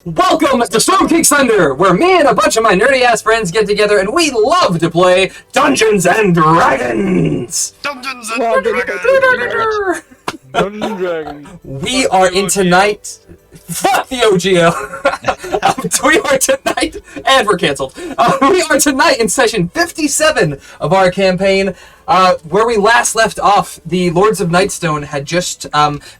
Welcome to Storm King's Thunder, where me and a bunch of my nerdy-ass friends get together and we love to play Dungeons and Dragons! Dungeons and Dragons! Dungeons and Dragons. We are in tonight... Fuck the OGO! We are tonight... And we're cancelled. We are tonight in session 57 of our campaign. Where we last left off, the Lords of Nightstone had just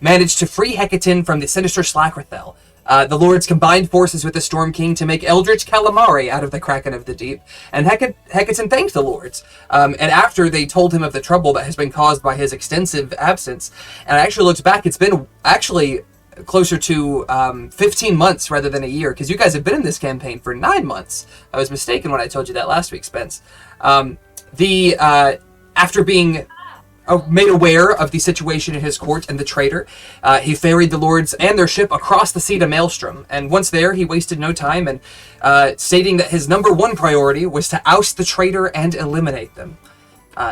managed to free Hecaton from the sinister Slackrathel. The Lords combined forces with the Storm King to make Eldritch Calamari out of the Kraken of the Deep, and Hecaton thanked the Lords. And after they told him of the trouble that has been caused by his extensive absence, and I actually looked back, it's been actually closer to 15 months rather than a year, because you guys have been in this campaign for 9 months. I was mistaken when I told you that last week, Spence. After being made aware of the situation in his court and the traitor, he ferried the lords and their ship across the sea to Maelstrom, and once there he wasted no time and stating that his number one priority was to oust the traitor and eliminate them.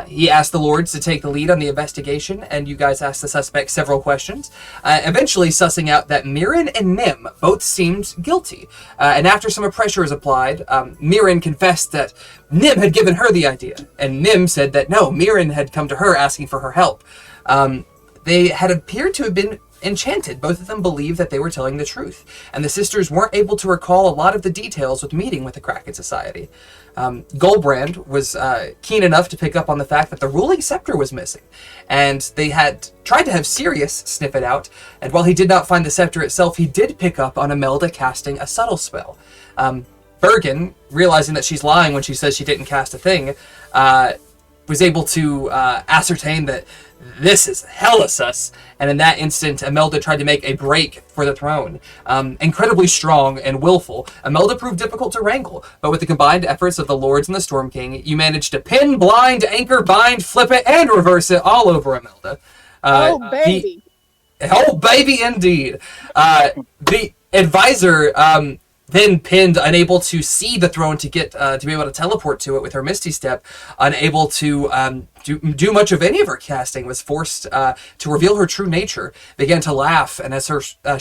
He asked the lords to take the lead on the investigation, and you guys asked the suspect several questions, eventually sussing out that Mirren and Nim both seemed guilty. And after some pressure was applied, Mirren confessed that Nim had given her the idea, and Nim said that no, Mirren had come to her asking for her help. They had appeared to have been enchanted. Both of them believed that they were telling the truth, and the sisters weren't able to recall a lot of the details with meeting with the Kraken Society. Goldbrand was keen enough to pick up on the fact that the ruling scepter was missing, and they had tried to have Sirius sniff it out, and while he did not find the scepter itself, he did pick up on Imelda casting a subtle spell. Bergen, realizing that she's lying when she says she didn't cast a thing, was able to ascertain that this is hella sus, and in that instant, Imelda tried to make a break for the throne. Incredibly strong and willful, Imelda proved difficult to wrangle, but with the combined efforts of the Lords and the Storm King, you managed to pin, blind, anchor, bind, flip it, and reverse it all over Imelda. Oh, baby. Oh, baby, indeed. The advisor then pinned, unable to see the throne to get to be able to teleport to it with her Misty Step, unable to do much of any of her casting, was forced to reveal her true nature, began to laugh, and as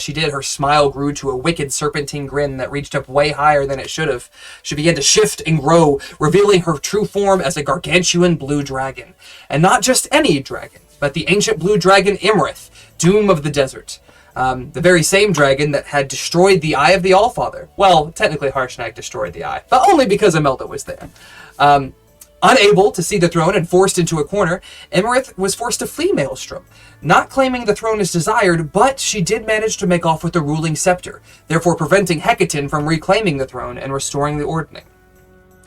she did, her smile grew to a wicked serpentine grin that reached up way higher than it should have. She began to shift and grow, revealing her true form as a gargantuan blue dragon. And not just any dragon, but the ancient blue dragon Iymrith, Doom of the Desert. The very same dragon that had destroyed the Eye of the Allfather. Well, technically Harshnag destroyed the eye, but only because Imelda was there. Unable to see the throne and forced into a corner, Iymrith was forced to flee Maelstrom, not claiming the throne as desired, but she did manage to make off with the ruling scepter, therefore preventing Hecaton from reclaiming the throne and restoring the ordning.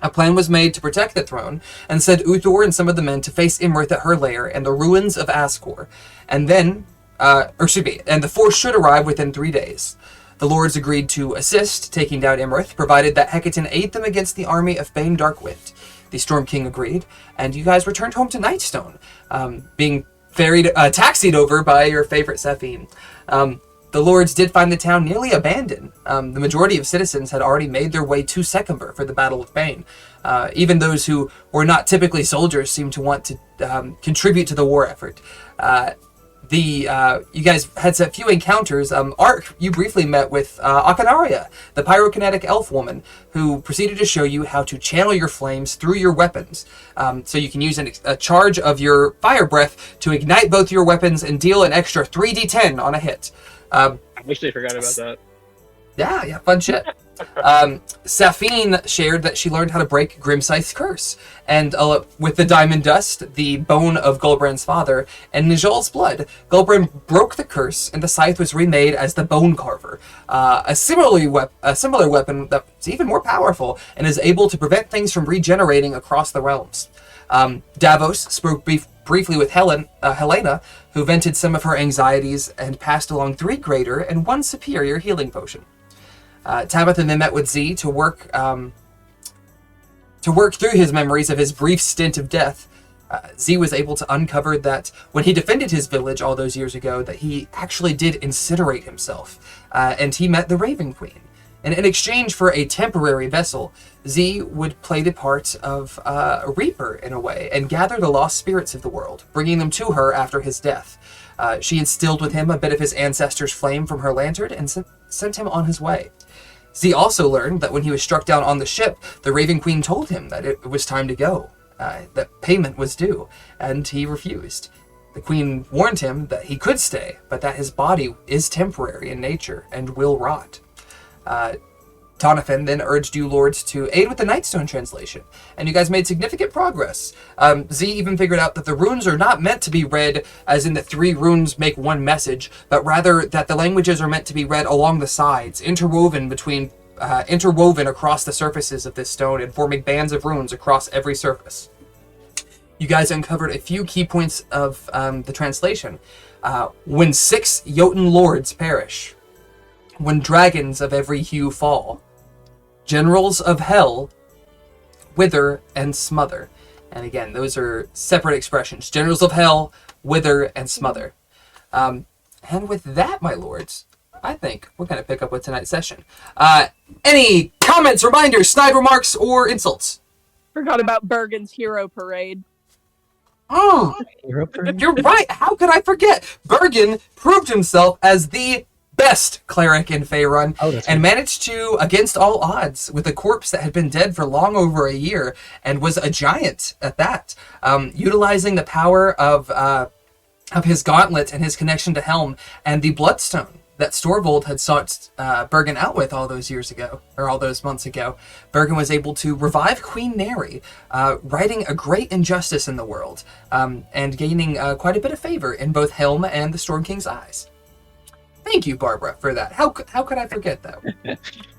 A plan was made to protect the throne, and sent Uthor and some of the men to face Iymrith at her lair and the ruins of Ascore, and then and the force should arrive within 3 days. The Lords agreed to assist, taking down Iymrith, provided that Hecaton aid them against the army of Bane Darkwind. The Storm King agreed, and you guys returned home to Nightstone, being taxied over by your favorite Safine. The Lords did find the town nearly abandoned. The majority of citizens had already made their way to Secumber for the Battle of Bane. Even those who were not typically soldiers seemed to want to contribute to the war effort. You guys had a few encounters. Ark, you briefly met with Akanaria, the pyrokinetic elf woman, who proceeded to show you how to channel your flames through your weapons. So you can use a charge of your fire breath to ignite both your weapons and deal an extra 3d10 on a hit. I wish they forgot about that. Yeah, fun shit. Safine shared that she learned how to break Grimscythe's curse, and with the diamond dust, the bone of Goldbrand's father, and Nijal's blood, Goldbrand broke the curse, and the scythe was remade as the Bone Carver, a similar weapon that's even more powerful and is able to prevent things from regenerating across the realms. Davos spoke briefly with Helena, who vented some of her anxieties and passed along 3 greater and 1 superior healing potion. Tabitha then met with Z to work through his memories of his brief stint of death. Z was able to uncover that when he defended his village all those years ago, that he actually did incinerate himself, and he met the Raven Queen. And in exchange for a temporary vessel, Z would play the part of a reaper in a way, and gather the lost spirits of the world, bringing them to her after his death. She instilled with him a bit of his ancestors' flame from her lantern and sent him on his way. Z also learned that when he was struck down on the ship, the Raven Queen told him that it was time to go, that payment was due, and he refused. The Queen warned him that he could stay, but that his body is temporary in nature and will rot. Doniphan then urged you lords to aid with the Nightstone translation, and you guys made significant progress. Z even figured out that the runes are not meant to be read as in the 3 runes make one message, but rather that the languages are meant to be read along the sides, interwoven across the surfaces of this stone and forming bands of runes across every surface. You guys uncovered a few key points of the translation. When 6 Jotun lords perish, when dragons of every hue fall, generals of hell wither and smother. And again, those are separate expressions. Generals of hell, wither, and smother. And with that, my lords, I think we're going to pick up with tonight's session. Any comments, reminders, snide remarks, or insults? Forgot about Bergen's hero parade. Oh, you're right. How could I forget? Bergen proved himself as the best cleric in Faerun, and managed to, against all odds, with a corpse that had been dead for long over a year, and was a giant at that, utilizing the power of his gauntlet and his connection to Helm, and the Bloodstone that Storvold had sought Bergen out with all those years ago, or all those months ago. Bergen was able to revive Queen Neri, righting a great injustice in the world, and gaining quite a bit of favor in both Helm and the Storm King's eyes. Thank you, Barbara, for that. How could I forget that?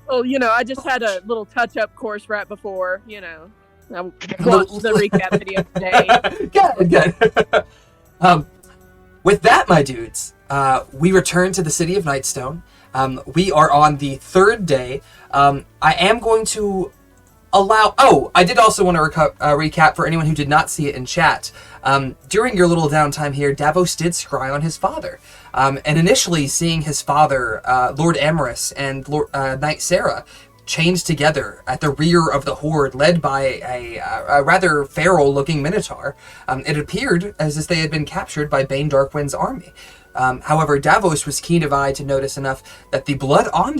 Well, I just had a little touch-up course right before, I watched the recap video today. Good. With that, my dudes, we return to the city of Nightstone. We are on the 3rd day. I am going to allow... Oh, I did also want to recap for anyone who did not see it in chat. During your little downtime here, Davos did scry on his father. And initially seeing his father, Lord Iymrith, and Knight Sarah chained together at the rear of the horde, led by a rather feral-looking minotaur, it appeared as if they had been captured by Bane Darkwind's army. However, Davos was keen of eye to notice enough that the blood on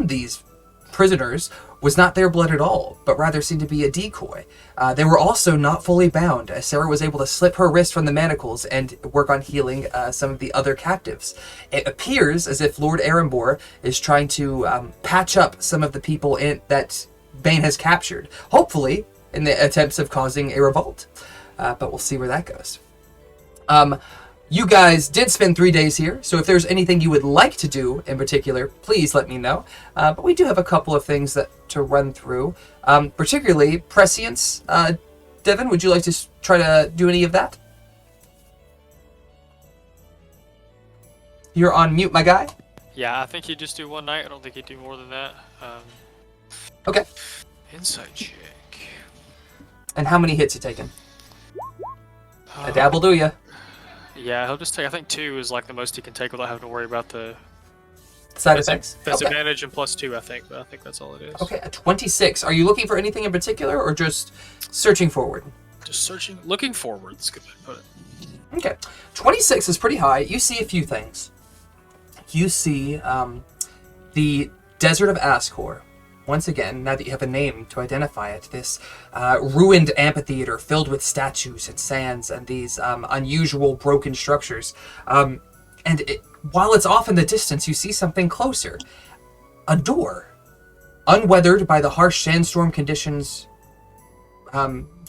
these prisoners was not their blood at all, but rather seemed to be a decoy. They were also not fully bound, as Sarah was able to slip her wrist from the manacles and work on healing some of the other captives. It appears as if Lord Erenbor is trying to patch up some of the people that Bane has captured, hopefully in the attempts of causing a revolt. But we'll see where that goes. You guys did spend 3 days here, so if there's anything you would like to do in particular, please let me know. But we do have a couple of things to run through, particularly prescience. Devin, would you like to try to do any of that? You're on mute, my guy. Yeah, I think he'd just do 1 night. I don't think he'd do more than that. Okay. Insight check. And how many hits you taking? A dabble, do ya? Yeah, he'll just take, I think 2 is like the most he can take without having to worry about the side effects. Disadvantage and +2, I think, but I think that's all it is. Okay, a 26. Are you looking for anything in particular, or just searching forward? Just searching, looking forward, that's a good way to put it. Okay, 26 is pretty high. You see a few things. You see the Desert of Ascore. Once again, now that you have a name to identify it, this ruined amphitheater filled with statues and sands and these unusual broken structures. While it's off in the distance, you see something closer. A door, unweathered by the harsh sandstorm conditions,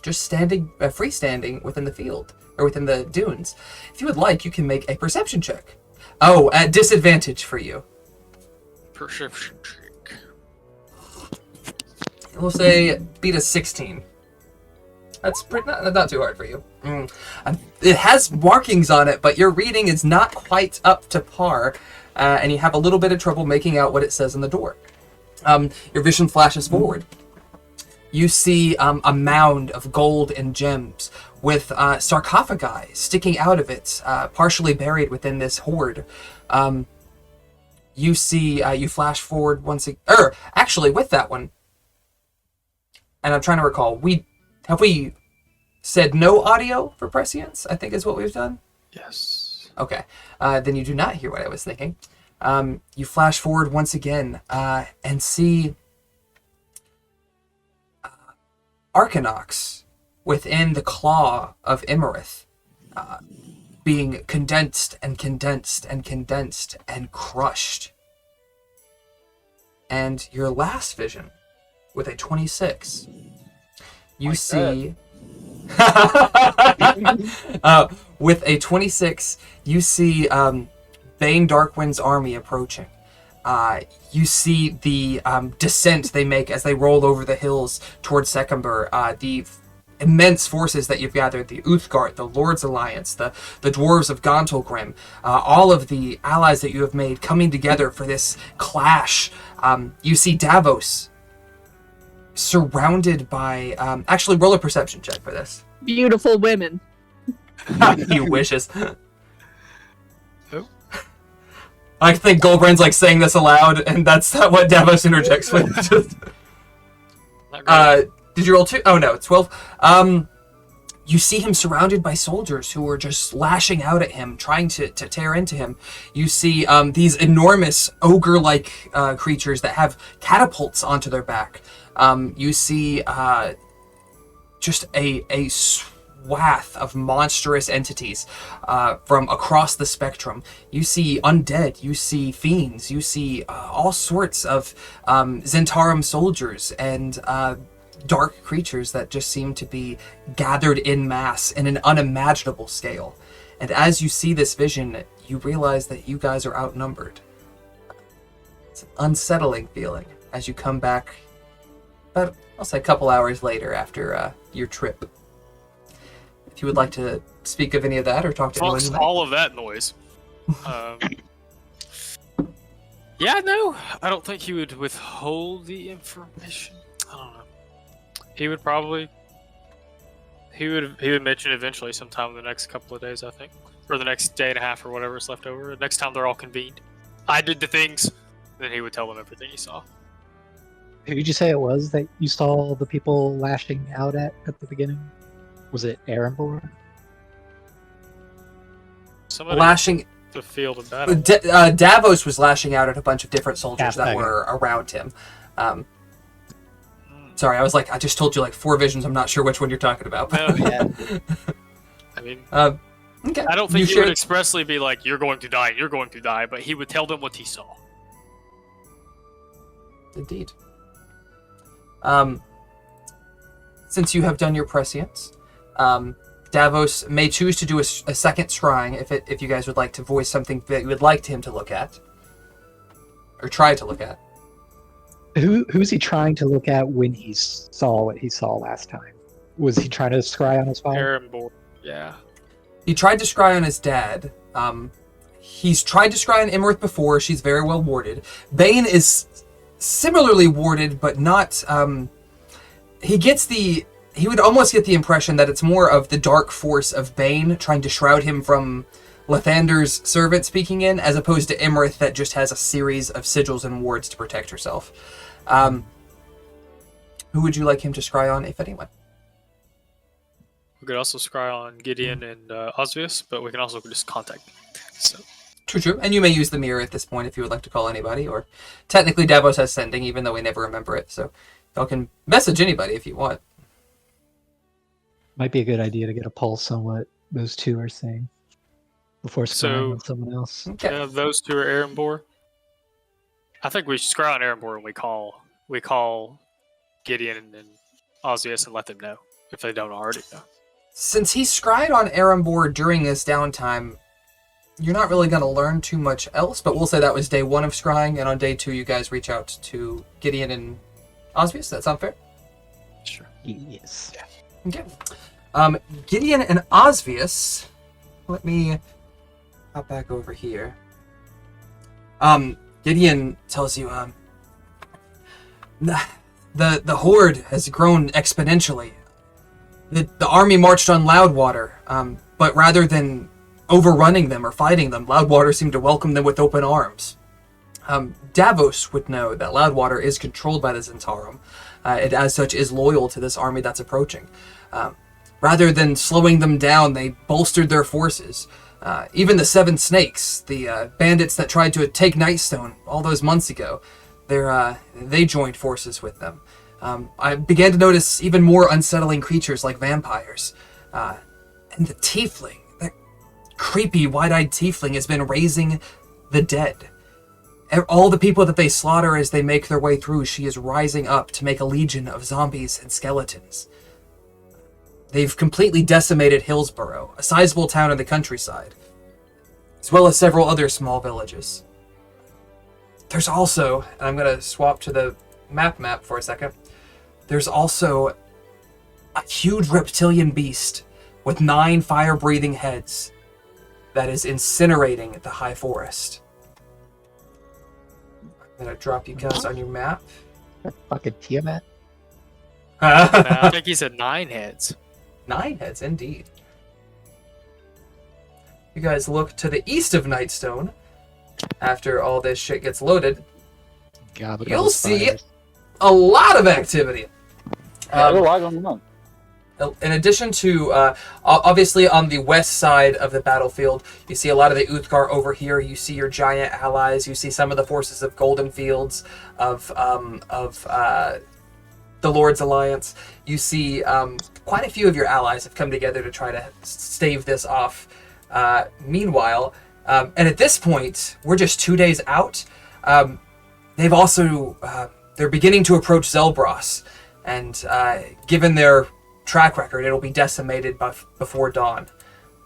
just freestanding within the field, or within the dunes. If you would like, you can make a perception check. Oh, at disadvantage for you. Perception check. We'll say beat a 16. That's not too hard for you. It has markings on it, but your reading is not quite up to par, and you have a little bit of trouble making out what it says on the door. Your vision flashes forward. You see a mound of gold and gems with sarcophagi sticking out of it, partially buried within this hoard. You see, you flash forward once again. Actually, with that one, and I'm trying to recall, have we said no audio for prescience, I think is what we've done? Yes. Okay. Then you do not hear what I was thinking. You flash forward once again and see Arcanox within the claw of Iymrith, being condensed and condensed and condensed and crushed. And your last vision, with a 26, you Like see... with a 26, you see Bane Darkwind's army approaching. You see the descent they make as they roll over the hills towards Secumber. The immense forces that you've gathered, the Uthgard, the Lord's Alliance, the Dwarves of Gauntlgrim, all of the allies that you have made coming together for this clash. You see Davos surrounded by... actually, roll a perception check for this. Beautiful women. You wishes. Who? I think Goldbrand's like saying this aloud, and that's not what Davos interjects with. Just, Not great. did you roll 2? Oh no, it's 12. You see him surrounded by soldiers who are just lashing out at him, trying to tear into him. You see these enormous ogre-like creatures that have catapults onto their back. You see just a swath of monstrous entities from across the spectrum. You see undead, you see fiends, you see all sorts of Zentarum soldiers and dark creatures that just seem to be gathered in mass in an unimaginable scale. And as you see this vision, you realize that you guys are outnumbered. It's an unsettling feeling as you come back about, I'll say, a couple hours later after your trip. If you would like to speak of any of that or talk to anyone Fucks you might. all of that noise. Yeah, no, I don't think he would withhold the information. I don't know. He would probably. He would mention eventually, sometime in the next couple of days, I think, or the next day and a half, or whatever's left over. The next time they're all convened, I did the things. Then he would tell them everything he saw. Who did you say it was that you saw the people lashing out at the beginning? Was it Erenbor? Somebody Lashing. the field of battle. Davos was lashing out at a bunch of different soldiers Yeah, that okay. were around him. Sorry, I was like, I just told you like 4 visions. I'm not sure which one you're talking about. No, Yeah. I mean, Okay. I don't think You he would shared- expressly be like, "You're going to die, you're going to die," but he would tell them what he saw. Indeed. Since you have done your prescience, Davos may choose to do a second scrying if you guys would like to voice something that you would like him to look at. Or try to look at. Who's he trying to look at when he saw what he saw last time? Was he trying to scry on his father? Erenbor. Yeah. He tried to scry on his dad. He's tried to scry on Iymrith before. She's very well warded. Bane is similarly warded, but not... He would almost get the impression that it's more of the dark force of Bane trying to shroud him from Lathander's servant speaking in, as opposed to Iymrith that just has a series of sigils and wards to protect herself. Who would you like him to scry on, if anyone? We could also scry on Gideon and Osvius, but we can also just contact them. So True. And you may use the mirror at this point if you would like to call anybody, or technically Davos has sending, even though we never remember it, so y'all can message anybody if you want. Might be a good idea to get a pulse on what those two are saying before scrying on someone else. Okay. those two are Erenbor. I think we should scry on Erenbor and we call Gideon and Osvius and let them know if they don't already know. Since he scried on Erenbor during this downtime, you're not really going to learn too much else, but we'll say that was day 1 of scrying, and on day 2 you guys reach out to Gideon and Osvius. That sound fair? Sure. Yes. Okay. Gideon and Osvius, let me hop back over here. Gideon tells you, the horde has grown exponentially. The army marched on Loudwater, but rather than overrunning them or fighting them, Loudwater seemed to welcome them with open arms. Davos would know that Loudwater is controlled by the Zentarum, and as such is loyal to this army that's approaching. Rather than slowing them down, they bolstered their forces. Even the Seven Snakes, the bandits that tried to take Nightstone all those months ago, they joined forces with them. I began to notice even more unsettling creatures like vampires. And the tiefling, that creepy, wide-eyed tiefling, has been raising the dead. All the people that they slaughter as they make their way through, she is rising up to make a legion of zombies and skeletons. They've completely decimated Hillsborough, a sizable town in the countryside, as well as several other small villages. There's also, and I'm going to swap to the map for a second, there's also a huge reptilian beast with 9 fire-breathing heads that is incinerating the high forest. I'm going to drop you guys on your map. Fucking Tiamat. I think he said 9 heads. 9 heads, indeed. You guys look to the east of Nightstone. After all this shit gets loaded, God, you'll see a lot of activity. There's a lot going on. In addition to, obviously on the west side of the battlefield, you see a lot of the Uthgar over here. You see your giant allies. You see some of the forces of Golden Fields, of the Lord's Alliance. You see quite a few of your allies have come together to try to stave this off. Meanwhile, and at this point, we're just 2 days out. They've also, they're beginning to approach Zelbros, and given their track record, it'll be decimated before dawn.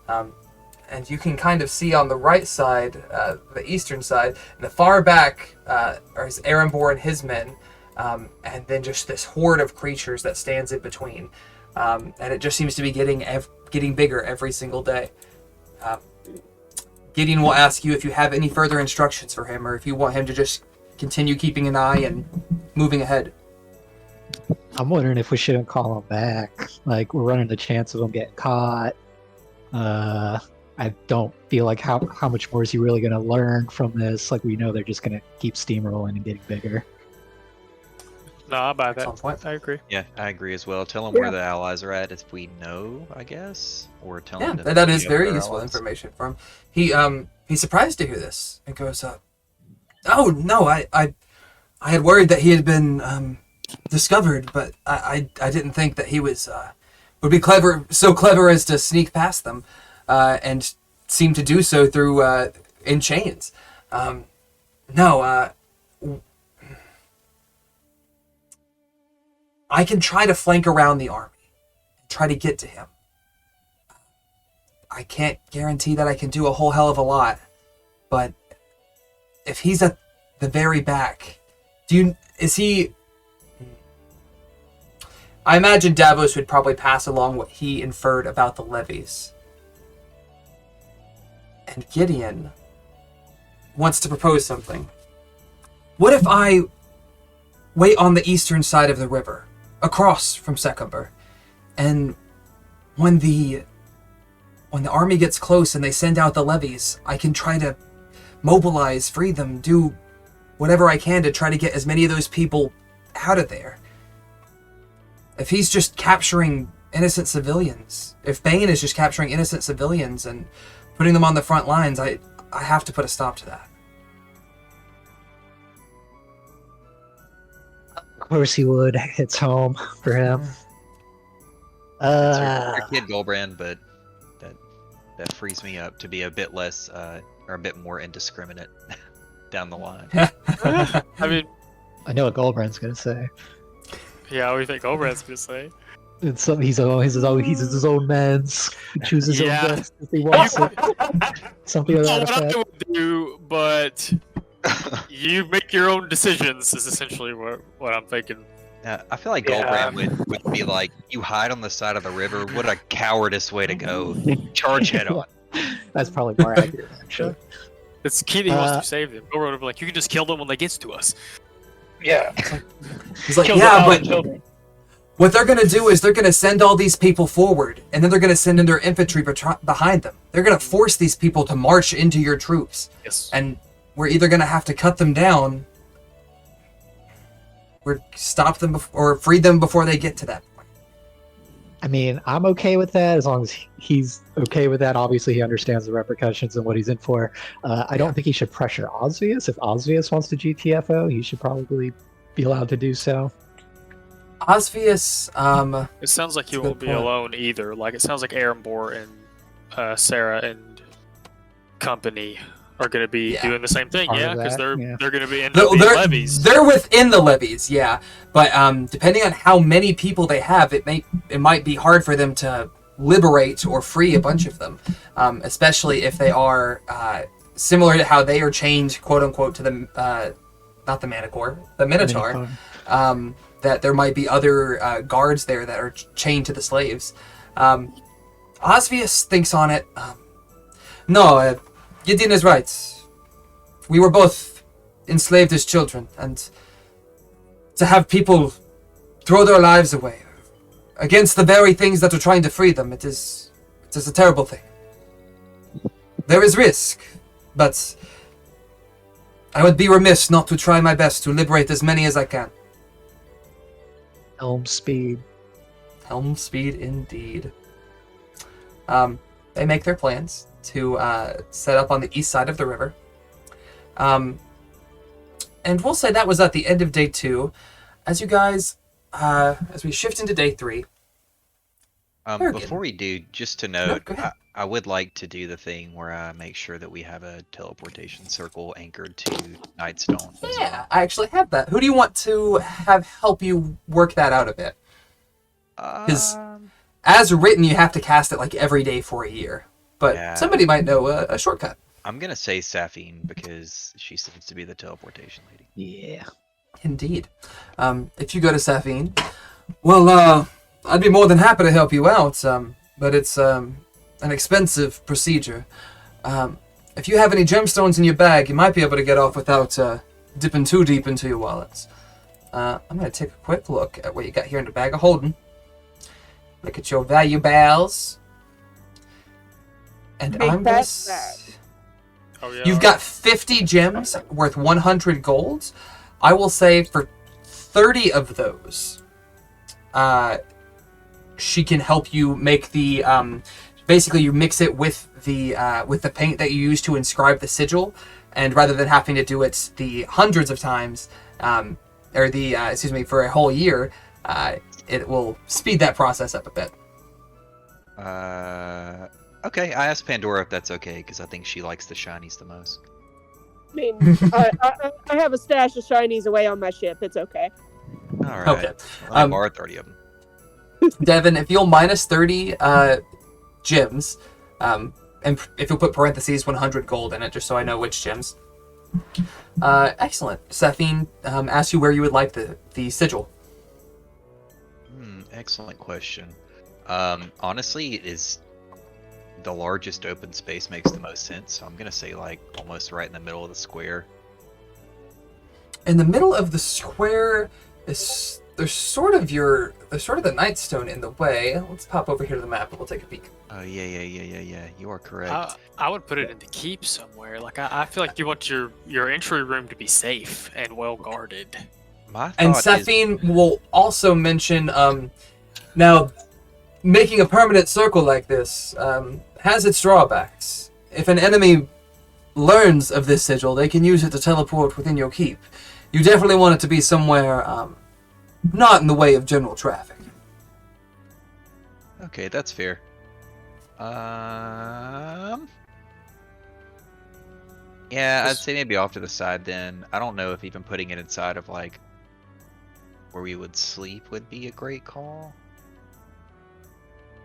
And you can kind of see on the right side, the eastern side, in the far back, are Erenbor and his men, and then just this horde of creatures that stands in between. And it just seems to be getting bigger every single day. Gideon will ask you if you have any further instructions for him, or if you want him to just continue keeping an eye and moving ahead. I'm wondering if we shouldn't call him back. Like, we're running the chance of him getting caught. I don't feel like how much more is he really going to learn from this? Like, we know they're just going to keep steamrolling and getting bigger. No, I buy that. Excellent point. I agree. Yeah, I agree as well. Tell them where the allies are at if we know, I guess, or tell them. Yeah, that is very useful information for him. He's surprised to hear this and goes, "Oh no, I had worried that he had been discovered, but I didn't think that he was would be so clever as to sneak past them, and seem to do so through in chains. No, I can try to flank around the army, try to get to him. I can't guarantee that I can do a whole hell of a lot, but if he's at the very back, is he? I imagine Davos would probably pass along what he inferred about the levies. And Gideon wants to propose something. What if I wait on the eastern side of the river, across from Secumber, and when the army gets close and they send out the levies, I can try to mobilize, free them, do whatever I can to try to get as many of those people out of there. If he's just capturing innocent civilians, if Bane is just capturing innocent civilians and putting them on the front lines, I have to put a stop to that. Of course he would. It's home for him. Your kid Goldbrand, but that frees me up to be a bit less or a bit more indiscriminate down the line. I mean, I know what Goldbrand's gonna say. yeah, what do you think Goldbrand's gonna say? It's something he's his own man's. He chooses his Yeah. own best if he wants it. Something of that What I effect. would do, but you make your own decisions is essentially what I'm thinking. I feel like Yeah. Goldbrand would be like, you hide on the side of the river. What a cowardice way to go. Charge head on. That's probably more accurate, actually. It's key that he wants to save them. Goldbrand would be like, you can just kill them when they get to us. Yeah. He's like, Kill yeah, the but children. what they're going to do is they're going to send all these people forward, and then they're going to send in their infantry behind them. They're going to force these people to march into your troops. Yes. And we're either going to have to cut them down, or stop them or free them before they get to that point. I mean, I'm okay with that as long as he's okay with that. Obviously, he understands the repercussions and what he's in for. I don't think he should pressure Osvius. If Osvius wants to GTFO, he should probably be allowed to do so. Osvius, It sounds like That's a you good won't be point. alone either. Like it sounds like Arambor and Sarah and company are going to be Yeah. doing the same thing. Part of Yeah, because that, yeah. they're going to be in they're, the levies. they're within the levies, yeah. But depending on how many people they have, it might be hard for them to liberate or free a bunch of them, especially if they are similar to how they are chained, quote unquote, to the not the Manicore, the Minotaur. That there might be other guards there that are chained to the slaves. Osvius thinks on it. No, Gideon is right. We were both enslaved as children, and to have people throw their lives away against the very things that are trying to free them, it is a terrible thing. There is risk, but I would be remiss not to try my best to liberate as many as I can. Helm speed. Helm speed, indeed. They make their plans to set up on the east side of the river. And we'll say that was at the end of day 2. As you guys, as we shift into day 3. Before we do, just to note, go ahead. I would like to do the thing where I make sure that we have a teleportation circle anchored to Nightstone. as Yeah, well. I actually have that. Who do you want to have help you work that out a bit? 'Cause as written, you have to cast it like every day for a year. But Yeah. somebody might know a shortcut. I'm gonna say Saphine because she seems to be the teleportation lady. Yeah. Indeed. If you go to Saphine, well, I'd be more than happy to help you out, but it's an expensive procedure. If you have any gemstones in your bag, you might be able to get off without dipping too deep into your wallets. I'm going to take a quick look at what you got here in the bag of holding. Look at your valuables. And Big I'm fat going bag. Oh, yeah. You've got 50 gems worth 100 gold. I will say for 30 of those, she can help you make the basically you mix it with the paint that you use to inscribe the sigil, and rather than having to do it the hundreds of times, or the for a whole year, it will speed that process up a bit. Okay, I asked Pandora if that's okay because I think she likes the shinies the most. I mean, I have a stash of shinies away on my ship. It's okay. All right, Okay. let me borrow 30 of them. Devin, if you'll minus 30 gems, and if you'll put parentheses 100 gold in it, just so I know which gems. Excellent. Saphine asks you where you would like the sigil. Excellent question. Honestly, it is the largest open space makes the most sense. So I'm gonna say like almost right in the middle of the square. In the middle of the square is there's sort of the Nightstone in the way. Let's pop over here to the map and we'll take a peek. Oh yeah. You are correct. I would put it in the keep somewhere. Like I feel like you want your entry room to be safe and well guarded. My And thought is, Saphine will also mention now making a permanent circle like this has its drawbacks. If an enemy learns of this sigil, they can use it to teleport within your keep. You definitely want it to be somewhere not in the way of general traffic. okay, that's fair. Yeah, I'd say maybe off to the side then. I don't know if even putting it inside of like where we would sleep would be a great call.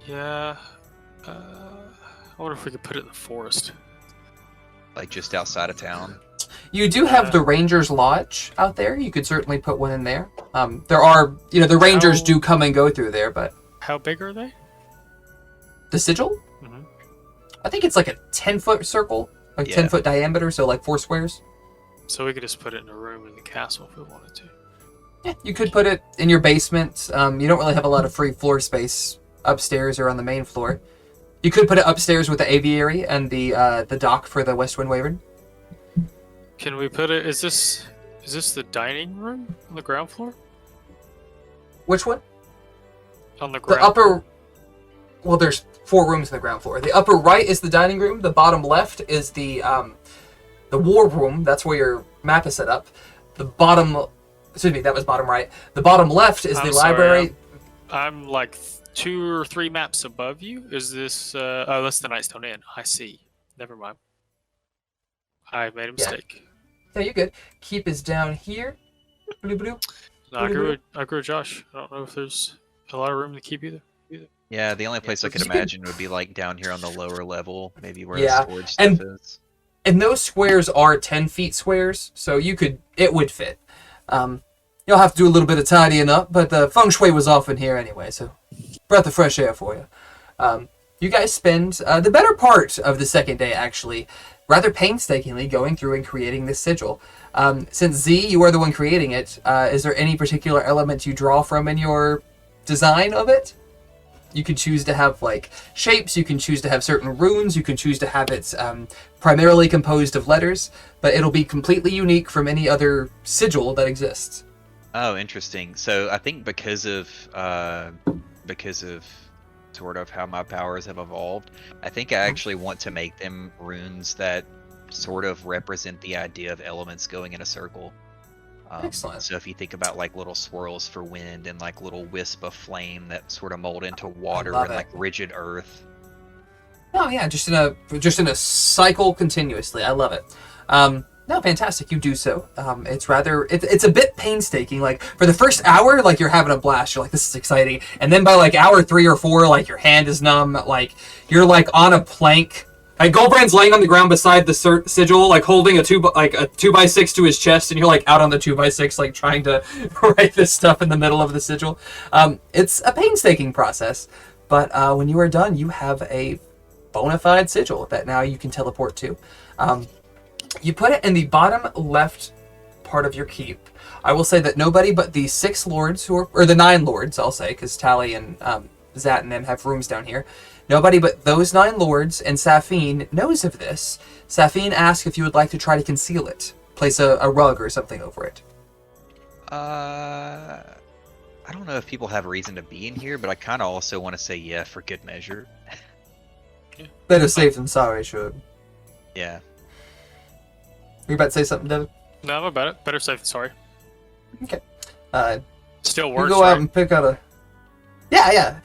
Yeah. I wonder if we could put it in the forest. Like just outside of town. You do have the Rangers Lodge out there. You could certainly put one in there. There are, the Rangers do come and go through there, but How big are they? the sigil? Mm-hmm. I think it's like a 10-foot circle, like Yeah. 10-foot diameter, so like 4 squares. So we could just put it in a room in the castle if we wanted to. Yeah, you could put it in your basement. You don't really have a lot of free floor space upstairs or on the main floor. You could put it upstairs with the aviary and the dock for the West Wind Wyvern. Can we put it? Is this the dining room on the ground floor? Which one? On the The ground. upper. well, there's 4 rooms on the ground floor. The upper right is the dining room. The bottom left is the war room. That's where your map is set up. The bottom, excuse me, that was bottom right. The bottom left is the library. I'm like 2 or 3 maps above you. Is this? Oh, that's the Nightstone Inn. I see. Never mind. I made a mistake. Yeah, you're good. Keep is down here. Blue, blue. No, I agree with Josh. I don't know if there's a lot of room to keep either. Yeah, the only place I could imagine would be like down here on the lower level, maybe where Yeah, the storage stuff is. And those squares are 10 feet squares, so it would fit. You'll have to do a little bit of tidying up, but the feng shui was off in here anyway, so breath of fresh air for you. You guys spend the better part of the second day, actually, rather painstakingly going through and creating this sigil. Since Z, you are the one creating it, is there any particular element you draw from in your design of it? You can choose to have like shapes, you can choose to have certain runes, you can choose to have it primarily composed of letters, but it'll be completely unique from any other sigil that exists. Oh, interesting. So I think because of sort of how my powers have evolved, I think I actually want to make them runes that sort of represent the idea of elements going in a circle. Excellent. So if you think about like little swirls for wind and like little wisp of flame that sort of mold into water and like rigid earth. Oh yeah, just in a cycle continuously. I love it. No, fantastic. You do so. It's a bit painstaking. Like for the first hour, like you're having a blast. You're like, this is exciting. And then by like hour 3 or 4, like your hand is numb. Like you're like on a plank. Like Goldbrand's laying on the ground beside the sigil, like holding a 2x6 to his chest, and you're like out on the 2x6, like trying to write this stuff in the middle of the sigil. It's a painstaking process, but when you are done, you have a bona fide sigil that now you can teleport to. You put it in the bottom left part of your keep. I will say that nobody but the 6 lords or the 9 lords, I'll say, because Tally and Zat and them have rooms down here. Nobody but those 9 lords and Safine knows of this. Safine asks if you would like to try to conceal it. Place a rug or something over it. I don't know if people have a reason to be in here, but I kind of also want to say yeah for good measure. Better safe than sorry, sure. Yeah. You about to say something, Devin? No, I'm about it. Better safe than sorry. Okay. Still You works, go out and pick out a... Yeah.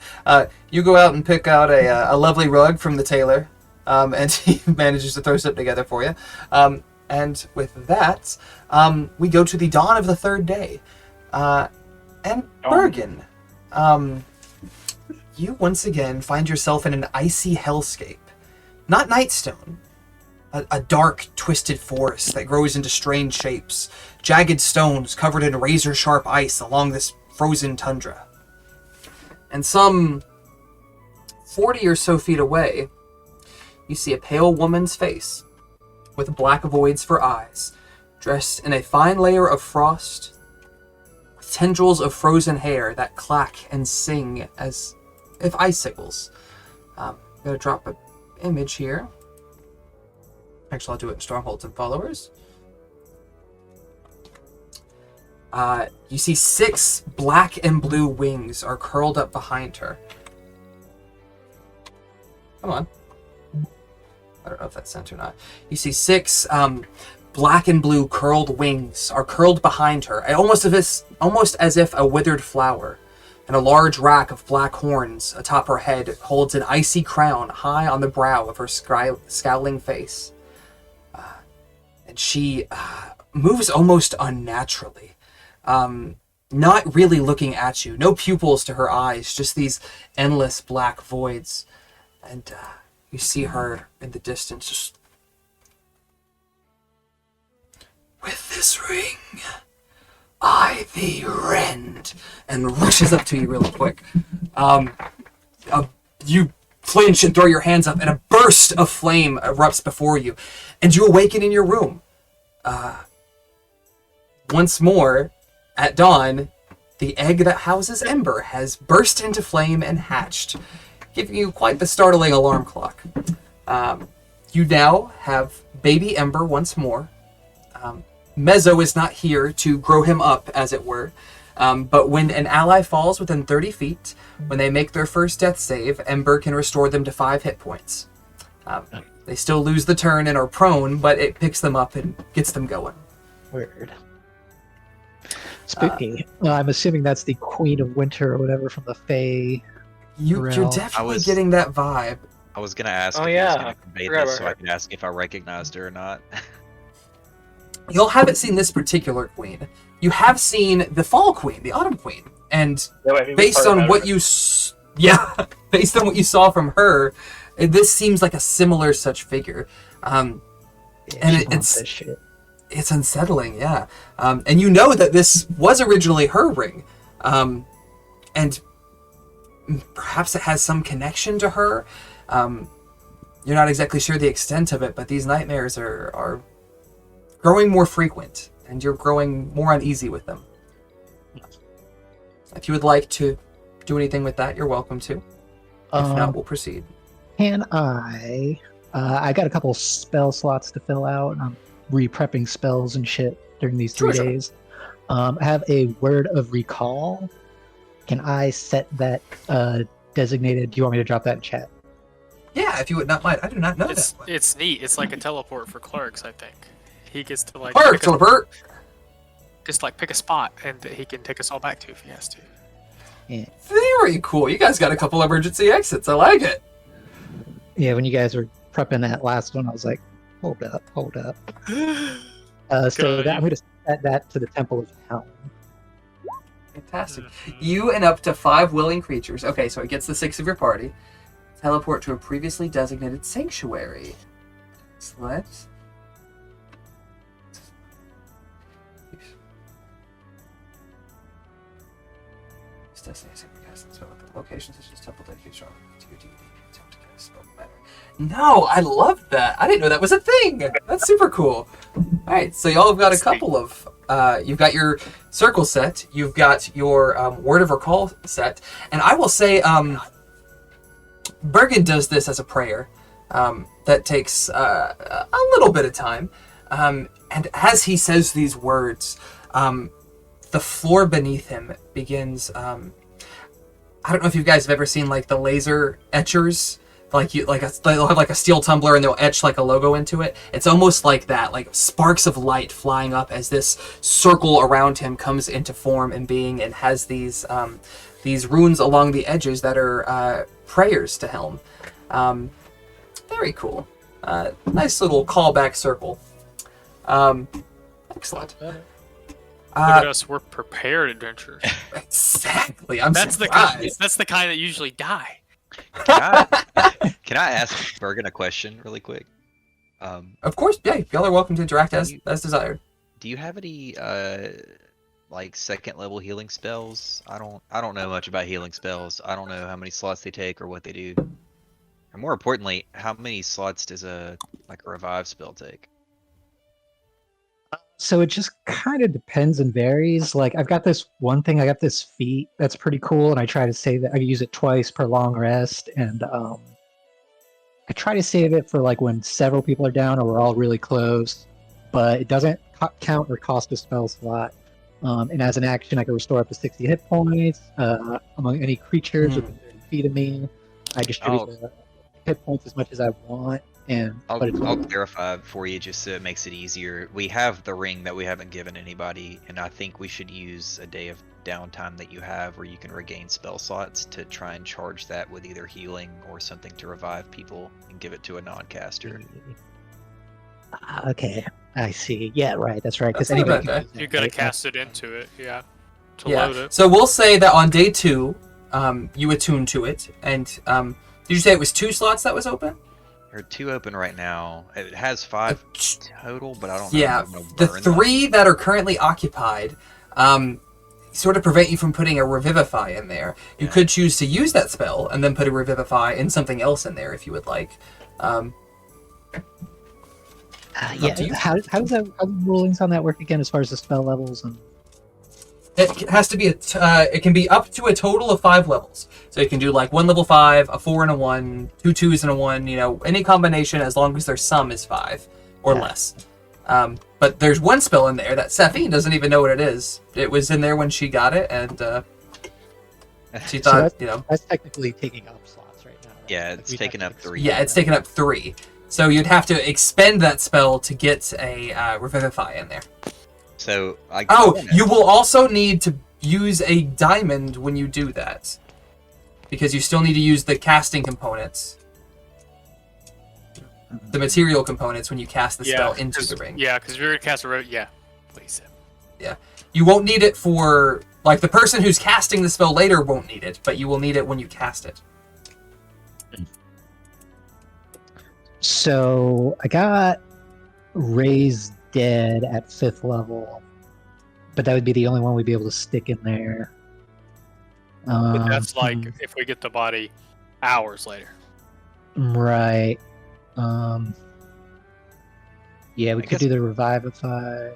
You go out and pick out a lovely rug from the tailor, and he manages to throw something together for you. And with that, we go to the dawn of the 3rd day. And Bergen, you once again find yourself in an icy hellscape. Not Nightstone. A dark, twisted forest that grows into strange shapes. Jagged stones covered in razor-sharp ice along this frozen tundra. And some 40 or so feet away, you see a pale woman's face with black voids for eyes, dressed in a fine layer of frost, with tendrils of frozen hair that clack and sing as if icicles. I'm going to drop an image here. Actually, I'll do it in Strongholds and Followers. You see 6 black and blue wings are curled up behind her. Come on. I don't know if that's sent or not. You see 6 black and blue curled wings are curled behind her, almost as if a withered flower. And a large rack of black horns atop her head holds an icy crown high on the brow of her scowling face. And she moves almost unnaturally. Not really looking at you. No pupils to her eyes, just these endless black voids. And you see her in the distance just... With this ring, I thee rend. And rushes up to you really quick. You flinch and throw your hands up, and a burst of flame erupts before you. And you awaken in your room. Once more, at dawn, the egg that houses Ember has burst into flame and hatched, giving you quite the startling alarm clock. You now have baby Ember once more. Mezzo is not here to grow him up, as it were. But when an ally falls within 30 feet, when they make their first death save, Ember can restore them to 5 hit points. They still lose the turn and are prone, but it picks them up and gets them going. Weird. Spooky. I'm assuming that's the Queen of Winter or whatever from the Fae. You're realm. definitely getting that vibe. I was gonna ask Oh, if he was yeah. gonna convey Forgot this about so I her. could ask if I recognized her or not. You'll haven't seen this particular queen. You have seen the Fall Queen, the Autumn Queen, and based on what you based on what you saw from her, this seems like a similar such figure. And she wants this shit. it's unsettling, yeah. And you know that this was originally her ring, and perhaps it has some connection to her. You're not exactly sure the extent of it, but these nightmares are growing more frequent, and you're growing more uneasy with them. If you would like to do anything with that, you're welcome to. If not, we'll proceed. Can I got a couple spell slots to fill out. I'm re-prepping spells and shit during these 3 Sure. days. I have a Word of Recall. Can I set that designated? Do you want me to drop that in chat? Yeah, if you would not mind. I do not know It's that one. it's neat. It's like a teleport for clerks, I think. He gets to like Bert, Bert. just like pick a spot and he can take us all back to if he has to. Very cool. You guys got a couple emergency exits. I like it. Yeah, when you guys were prepping that last one, I was like, hold up. So Good. I'm going to set that to the Temple of Helm. Fantastic. You and up to 5 willing creatures. Okay, so it gets the 6 of your party. Teleport to a previously designated sanctuary. Select. This destination cast spell at locations such as temple dedication or to your deity. Attempt to cast spell matter. No, I love that. I didn't know that was a thing. That's super cool. All right, so y'all have got a couple of. You've got your circle set. You've got your word of recall set, and I will say, Bergen does this as a prayer that takes a little bit of time, and as he says these words, the floor beneath him begins. I don't know if you guys have ever seen like the laser etchers. They'll have like a steel tumbler and they'll etch like a logo into it. It's almost like that, like sparks of light flying up as this circle around him comes into form and being, and has these runes along the edges that are prayers to Helm. Very cool. Nice little callback circle. Excellent. Look at us, we're prepared adventurers. Exactly. I'm That's surprised. the kind that usually die. Can I ask Bergen a question really quick? Of course, yeah. Y'all are welcome to interact as desired. Do you have any like second level healing spells? I don't know much about healing spells. I don't know how many slots they take or what they do. And more importantly, how many slots does a revive spell take? So it just kind of depends and varies. Like I've got this one thing, I got this feat that's pretty cool, and I try to save it. I use it twice per long rest, and I try to save it for like when several people are down or we're all really close. But it doesn't count or cost a spell slot. And as an action, I can restore up to 60 hit points among any creatures within 30 feet of me. I distribute the hit points as much as I want. I'll clarify for you just so it makes it easier. We have the ring that we haven't given anybody, and I think we should use a day of downtime that you have where you can regain spell slots to try and charge that with either healing or something to revive people and give it to a non-caster. Okay, I see. Yeah, right. That's right. Because That's not anybody bad, can use You that, gotta right? cast it into it, yeah. To Yeah. load it. So we'll say that on day 2, you attune to it, and did you say it was 2 slots that was open? There are 2 open right now. It has 5 total, but I don't know. Yeah, if I'm gonna the burn them. 3 that are currently occupied sort of prevent you from putting a Revivify in there. You Yeah. could choose to use that spell and then put a Revivify in something else in there if you would like. Yeah. to you. How does the rulings on that work again, as far as the spell levels and? It has to be it can be up to a total of 5 levels. So you can do like 1 level 5, a 4 and a 1, 2 2s and a 1. You know, any combination as long as their sum is 5 or Yeah. less. But there's one spell in there that Safine doesn't even know what it is. It was in there when she got it, and she thought, that's technically taking up slots right now. Right? Yeah, Like, it's we'd taking have up to 3. Yeah, it's taken up 3. So you'd have to expend that spell to get a Revivify in there. So you will also need to use a diamond when you do that, because you still need to use the casting components, the material components when you cast the spell into the ring. Yeah, because if you're gonna cast a please. Yeah, you won't need it for the person who's casting the spell later won't need it, but you will need it when you cast it. So I got Raised Dead at 5th level, but that would be the only one we'd be able to stick in there. But that's if we get the body hours later. Right. Yeah, we could do the Revivify.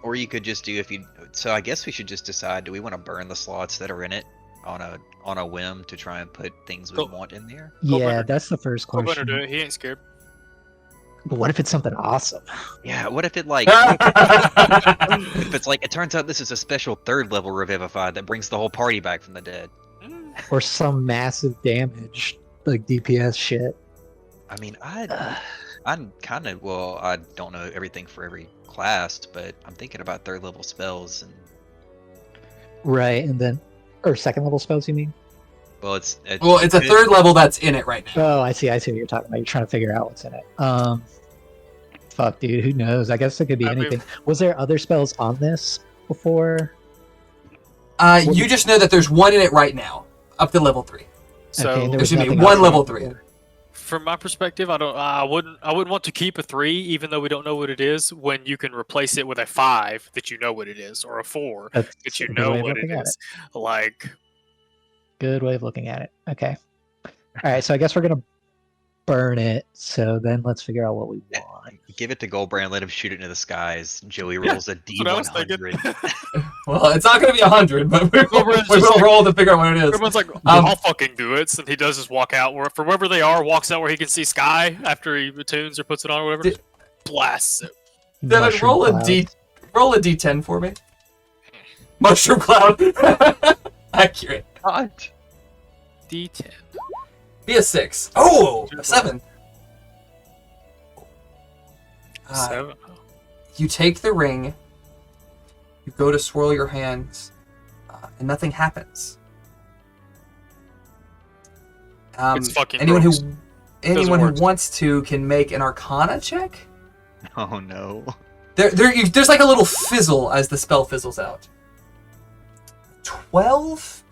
Or you could just do So I guess we should just decide: do we want to burn the slots that are in it on a whim to try and put things we want in there? Yeah, that's the first Go question. do it. He ain't scared. But what if it's something awesome? Yeah, what if it if it's it turns out this is a special 3rd level Revivify that brings the whole party back from the dead? Or some massive damage, like DPS shit. I mean, I'm kind of, I don't know everything for every class, but I'm thinking about 3rd level spells and. Right, and then, or 2nd level spells, you mean? Well, it's a 3rd level that's in it right now. Oh, I see what you're talking about. You're trying to figure out what's in it. Fuck, dude, who knows? I guess it could be anything. Was there other spells on this before? You just know that there's one in it right now, up to level 3. So okay, there should be one level 3. From my perspective, I wouldn't want to keep a 3, even though we don't know what it is, when you can replace it with a 5 that you know what it is, or a 4 that you know what it is. Good way of looking at it. Okay. All right, so I guess we're gonna burn it. So then let's figure out what we want. Give it to Goldbrand. Let him shoot it into the skies. Joey rolls a D100. Well, it's not going to be 100, but we will roll to figure out what it is. Everyone's like, I'll fucking do it. And he does just walk out for wherever they are, walks out where he can see sky after he attunes or puts it on or whatever. Blasts it. Devin, roll a D10 for me. Mushroom cloud. Accurate. God. D10. Be a 6. Oh, a 7. 7. You take the ring. You go to swirl your hands, and nothing happens. It's fucking anyone gross. who wants to can make an Arcana check. Oh no. There's like a little fizzle as the spell fizzles out. 12?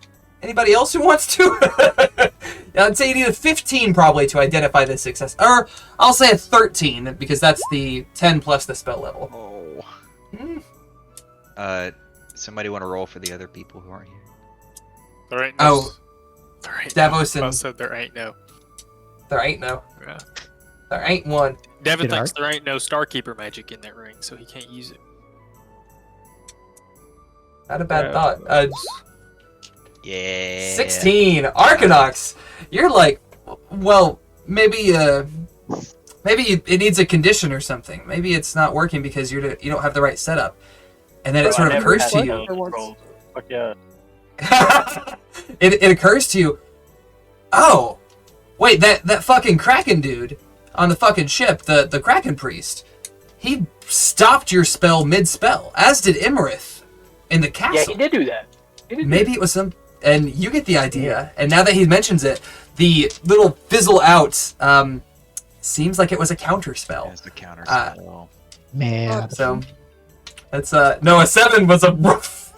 Anybody else who wants to? I'd say you need a 15 probably to identify the success. Or I'll say a 13 because that's the 10 plus the spell level. Oh. Somebody want to roll for the other people who aren't here? There ain't no. There ain't Davos no. and I said there ain't no. There ain't no. Yeah. There ain't one. Devin thinks there ain't no Starkeeper magic in that ring, so he can't use it. Not a bad thought. Yeah. 16 Arcanox. You're like, well, maybe it needs a condition or something. Maybe it's not working because you don't have the right setup. And then it sort of occurs to you. Fuck yeah. it occurs to you. Oh, wait, that fucking Kraken dude on the fucking ship, the Kraken priest, he stopped your spell mid-spell, as did Iymrith in the castle. Yeah, he did do that. Maybe it was some... And you get the idea. And now that he mentions it, the little fizzle out seems like it was a counter spell. It's the counter spell. Man. So that's no, a 7 was a rough.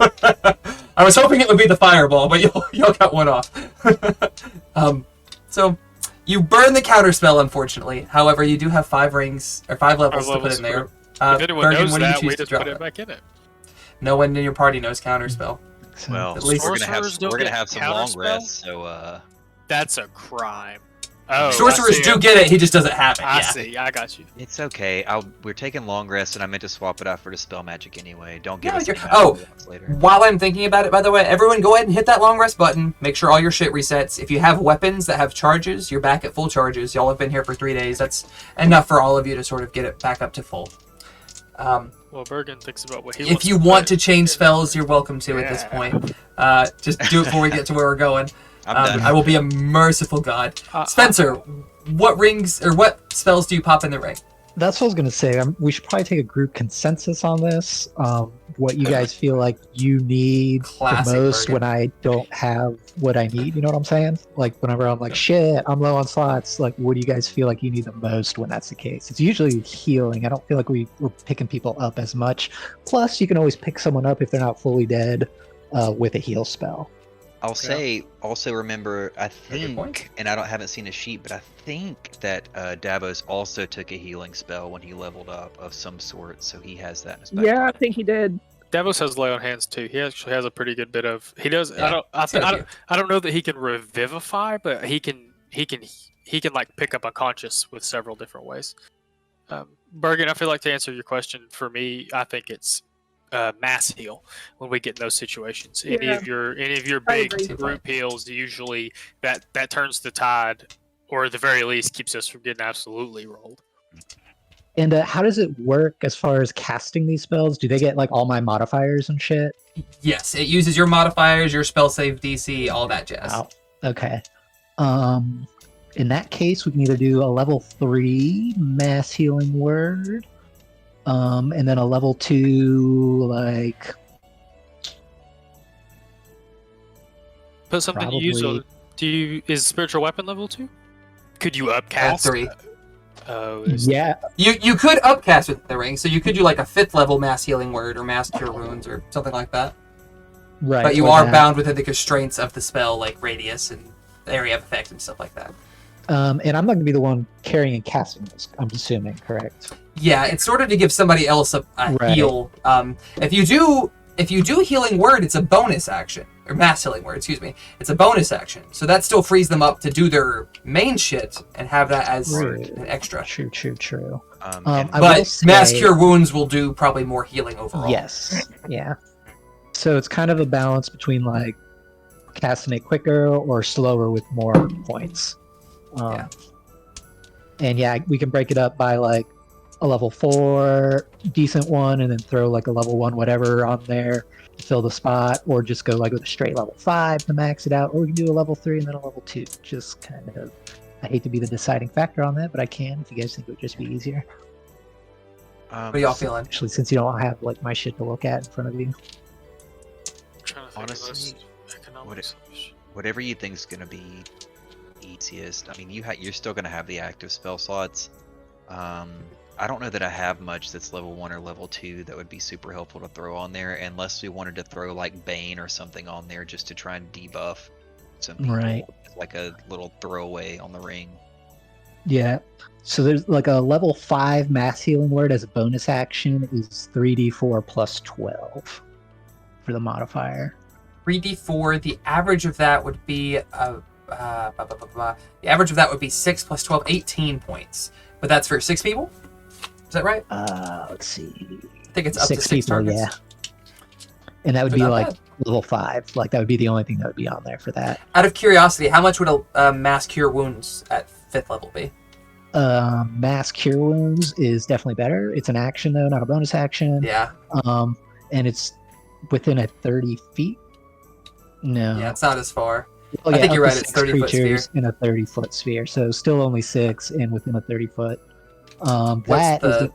I was hoping it would be the fireball, but y'all got one off. So you burn the counter spell, unfortunately. However, you do have 5 rings or 5 levels to put in there. If anyone knows when you that, choose we to just drop put it back in it. No one in your party knows counter spell. Well, at least we're gonna have some long rests, so that's a crime. Oh, sorcerers do get it. He just doesn't have it. I see. I got you. It's okay. We're taking long rests, and I meant to swap it out for the spell magic anyway. Don't give us later. While I'm thinking about it, by the way, everyone go ahead and hit that long rest button. Make sure all your shit resets. If you have weapons that have charges, you're back at full charges. Y'all have been here for 3 days. That's enough for all of you to sort of get it back up to full. Well, Bergen thinks about what he If wants you to want play. to change spells, you're welcome to at this point. Just do it before we get to where we're going. I'm done. I will be a merciful god. Uh, Spencer, what rings or what spells do you pop in the ring? That's what I was gonna say. We should probably take a group consensus on this. What you guys feel like you need Classic the most Bergen. when I don't have what I need. You know what I'm saying? Like whenever I'm like, shit, I'm low on slots. Like, what do you guys feel like you need the most when that's the case? It's usually healing. I don't feel like we're picking people up as much. Plus, you can always pick someone up if they're not fully dead with a heal spell. I'll say also remember, I good point. think, and I haven't seen a sheet, but I think that Davos also took a healing spell when he leveled up of some sort, so he has that in his back Yeah, I pocket. think he did. Davos has lay on hands too. He actually has a pretty good bit of. He does. Yeah, I don't know that he can revivify, but he can like pick up unconscious with several different ways. Bergen, I feel like to answer your question, for me, I think it's mass heal when we get in those situations. Any Yeah. of your I big agree. group heals, usually that turns the tide, or at the very least keeps us from getting absolutely rolled. And how does it work as far as casting these spells? Do they get like all my modifiers and shit? Yes, it uses your modifiers, your spell save DC, all that jazz. Wow. Okay. In that case, we can either do a level 3 mass healing word, and then a level 2 like Put something you use. Probably- Is spiritual weapon level 2? Could you upcast? 3. Oh, yeah. You could upcast with the ring, so you could do like a 5th level mass healing word or mass cure wounds or something like that. Right. But you or are that. bound within the constraints of the spell, like radius and area of effect and stuff like that. And I'm not gonna be the one carrying and casting this. I'm assuming, correct? Yeah, it's sort of to give somebody else a Right. heal. If you do healing word, it's a bonus action, or mass healing word, excuse me. It's a bonus action, so that still frees them up to do their main shit and have that as Right. an extra. True. And I will But mass say- cure wounds will do probably more healing overall. Yes. Yeah. So it's kind of a balance between like casting it quicker or slower with more points. Yeah. And yeah, we can break it up by like a level 4 decent one, and then throw like a level 1 whatever on there to fill the spot, or just go like with a straight level 5 to max it out, or we can do a level 3 and then a level 2. Just kind of, I hate to be the deciding factor on that, but I can if you guys think it would just be easier. What are y'all feeling? Especially since you don't have like my shit to look at in front of you. I'm trying to think Honestly, of this economic solution. whatever you think's gonna be easiest. I mean, you're still gonna have the active spell slots. I don't know that I have much that's level 1 or level 2 that would be super helpful to throw on there, unless we wanted to throw like Bane or something on there just to try and debuff some people, Right. like a little throwaway on the ring. Yeah. So there's like a level 5 mass healing word as a bonus action is 3d4 plus 12 for the modifier. 3d4. The average of that would be the average of that would be 6 plus 12, 18 points. But that's for 6 people. Is that right? Let's see. I think it's up 6 to 6 people, targets. yeah. And that would So be not like bad. level 5. Like that would be the only thing that would be on there for that. Out of curiosity, how much would a mass cure wounds at 5th level be? Mass cure wounds is definitely better. It's an action though, not a bonus action. Yeah, And it's within a 30 feet. No. yeah, it's not as far. Oh, I think up you're to right, it's 6 30-foot creatures in a 30-foot sphere, so still only 6 and within a 30-foot. What's That is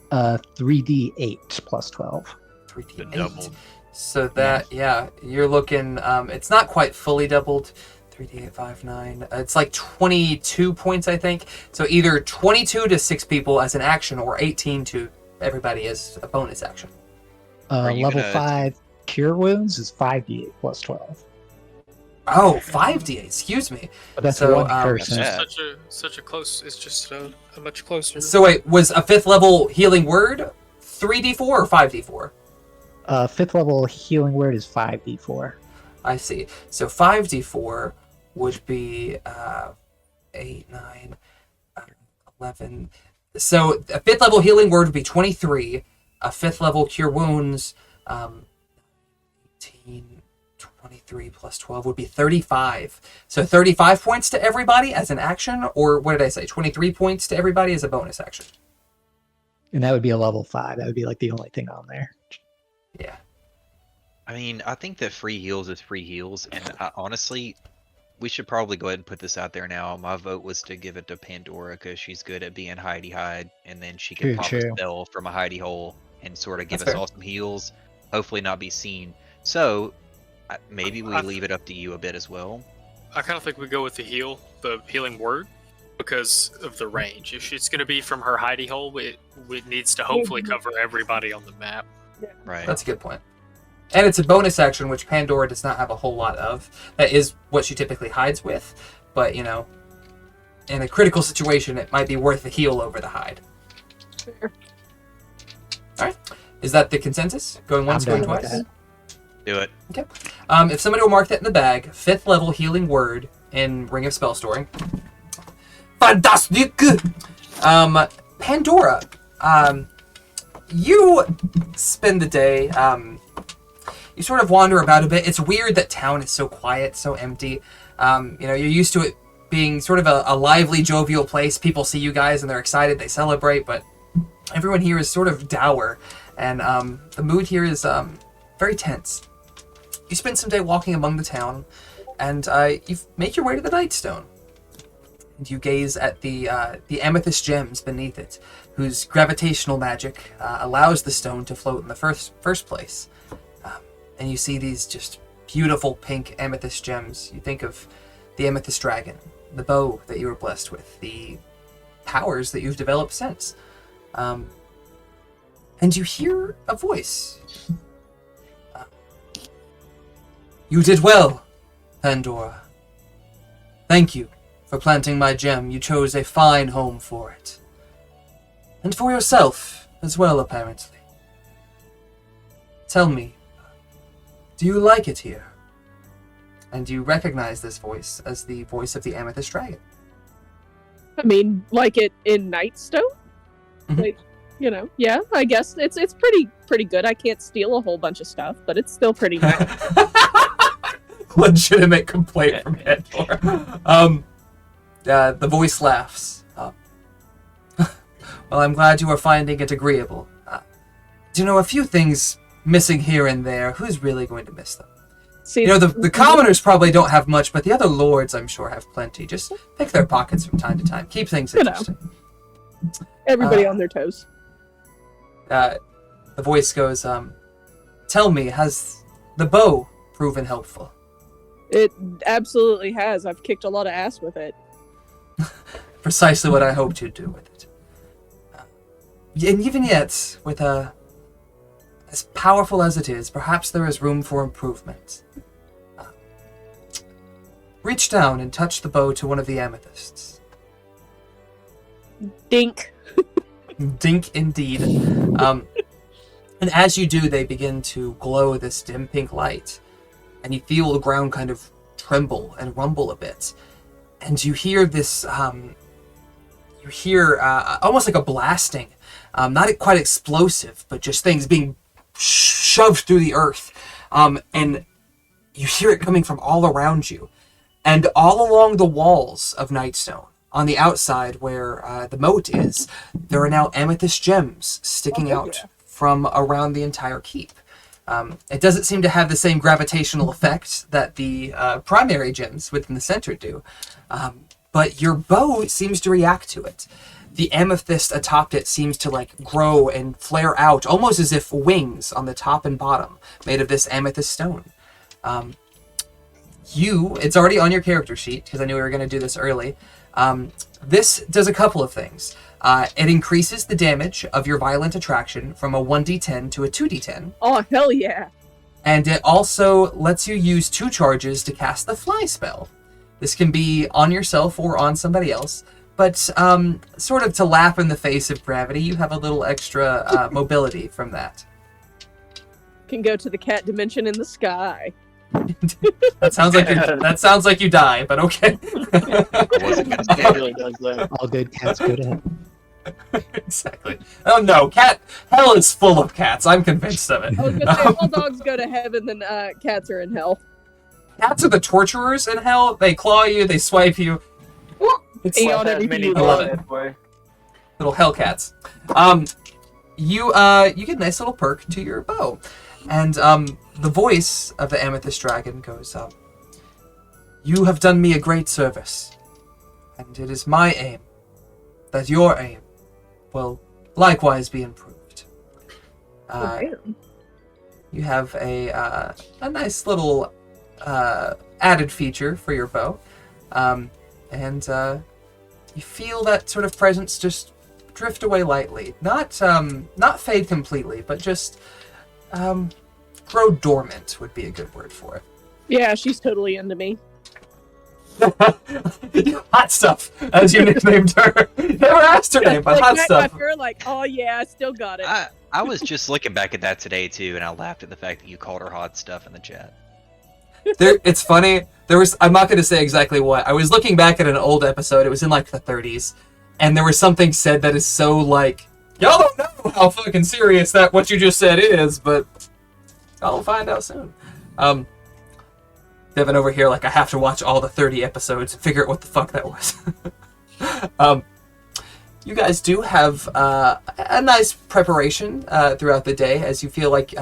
the 3d8 plus 12. 3d8? The double. So that, yeah, you're looking. It's not quite fully doubled. 3d8, 5, 9. It's like 22 points, I think. So either 22 to 6 people as an action, or 18 to everybody as a bonus action. Are you Level gonna- 5 cure wounds is 5d8 plus 12. Oh, 5d8. Excuse me. But that's So, one That's person. Yeah. Such a close. It's just a much closer. So wait, was a 5th level healing word 3d4 or 5d4? 5th level healing word is 5d4. I see. So 5d4 would be 8, 9, 11. So a 5th level healing word would be 23. A 5th level cure wounds, 18, 23 plus 12 would be 35. So 35 points to everybody as an action, or what did I say? 23 points to everybody as a bonus action. And that would be a level 5. That would be like the only thing on there. Yeah. I mean, I think that free heals is free heals, and honestly, we should probably go ahead and put this out there now. My vote was to give it to Pandora because she's good at being hidey hide, and then she can pop a spell from a hidey hole and sort of give us all some heals. Hopefully, not be seen. So maybe we leave it up to you a bit as well. I kind of think we go with the healing word, because of the range. If it's going to be from her hidey hole, it needs to hopefully cover everybody on the map. Right. That's a good point. And it's a bonus action, which Pandora does not have a whole lot of. That is what she typically hides with. But, you know, in a critical situation, it might be worth the heal over the hide. Fair. Alright. Is that the consensus? Going once, going twice? Do it. Okay. If somebody will mark that in the bag, 5th level healing word in Ring of Spell Storing. Fantastic! Pandora, you spend the day, you sort of wander about a bit. It's weird that town is so quiet, so empty. You know, you're used to it being sort of a lively, jovial place. People see you guys and they're excited, they celebrate, but everyone here is sort of dour, and the mood here is very tense. You spend some day walking among the town, and you make your way to the Nightstone. And you gaze at the amethyst gems beneath it, whose gravitational magic allows the stone to float in the first place. And you see these just beautiful pink amethyst gems. You think of the amethyst dragon, the bow that you were blessed with, the powers that you've developed since. And you hear a voice. You did well, Pandora. Thank you for planting my gem. You chose a fine home for it. And for yourself as well, apparently. Tell me, do you like it here? And you recognize this voice as the voice of the Amethyst Dragon. I mean, like it in Nightstone? Mhm. Like, you know, yeah, I guess it's pretty good. I can't steal a whole bunch of stuff, but it's still pretty nice. Legitimate complaint from Pandora. The voice laughs. Well, I'm glad you are finding it agreeable. You know, a few things missing here and there. Who's really going to miss them? See, You know, the commoners probably don't have much, but the other lords, I'm sure, have plenty. Just pick their pockets from time to time. Keep things You know. interesting. everybody on their toes. The voice goes, tell me, has the bow proven helpful? It absolutely has. I've kicked a lot of ass with it. Precisely what I hoped you'd do with it. And even yet, with as powerful as it is, perhaps there is room for improvement. Reach down and touch the bow to one of the amethysts. Dink. Dink indeed. And as you do, they begin to glow this dim pink light. And you feel the ground kind of tremble and rumble a bit. And you hear this, almost like a blasting. Not quite explosive, but just things being shoved through the earth. And you hear it coming from all around you. And all along the walls of Nightstone, on the outside where the moat is, there are now amethyst gems sticking out from around the entire keep. It doesn't seem to have the same gravitational effect that the primary gems within the center do, but your bow seems to react to it. The amethyst atop it seems to like grow and flare out, almost as if wings on the top and bottom, made of this amethyst stone. It's already on your character sheet, because I knew we were going to do this early. This does a couple of things. It increases the damage of your violent attraction from a 1d10 to a 2d10. Oh, hell yeah. And it also lets you use 2 charges to cast the fly spell. This can be on yourself or on somebody else, but sort of to laugh in the face of gravity, you have a little extra mobility from that. Can go to the cat dimension in the sky. That sounds like you die, but okay. It really does that. All good cats go to heaven. Exactly. Oh no, hell is full of cats. I'm convinced of it. I was gonna say, if all dogs go to heaven, then cats are in hell. Cats are the torturers in hell. They claw you, they swipe you. It's Eon Life has everything many you I love ways it. that way. little hell cats. you get a nice little perk to your bow, and the voice of the amethyst dragon goes, "You have done me a great service, and it is my aim that your aim will likewise be improved." Damn. You have a nice little added feature for your bow, and you feel that sort of presence just drift away lightly, not fade completely, but just grow dormant would be a good word for it. Yeah, she's totally into me. Hot Stuff, as you nicknamed her. Never asked her name, but Hot Stuff. You're like, oh yeah, I still got it. I was just looking back at that today too, and I laughed at the fact that you called her hot stuff in the chat. It's funny. I'm not going to say exactly what. I was looking back at an old episode. It was in like the 30s, and there was something said that is so like, y'all don't know how fucking serious that what you just said is, but I'll find out soon. Devin over here, like, I have to watch all the 30 episodes and figure out what the fuck that was. You guys do have a nice preparation throughout the day as you feel like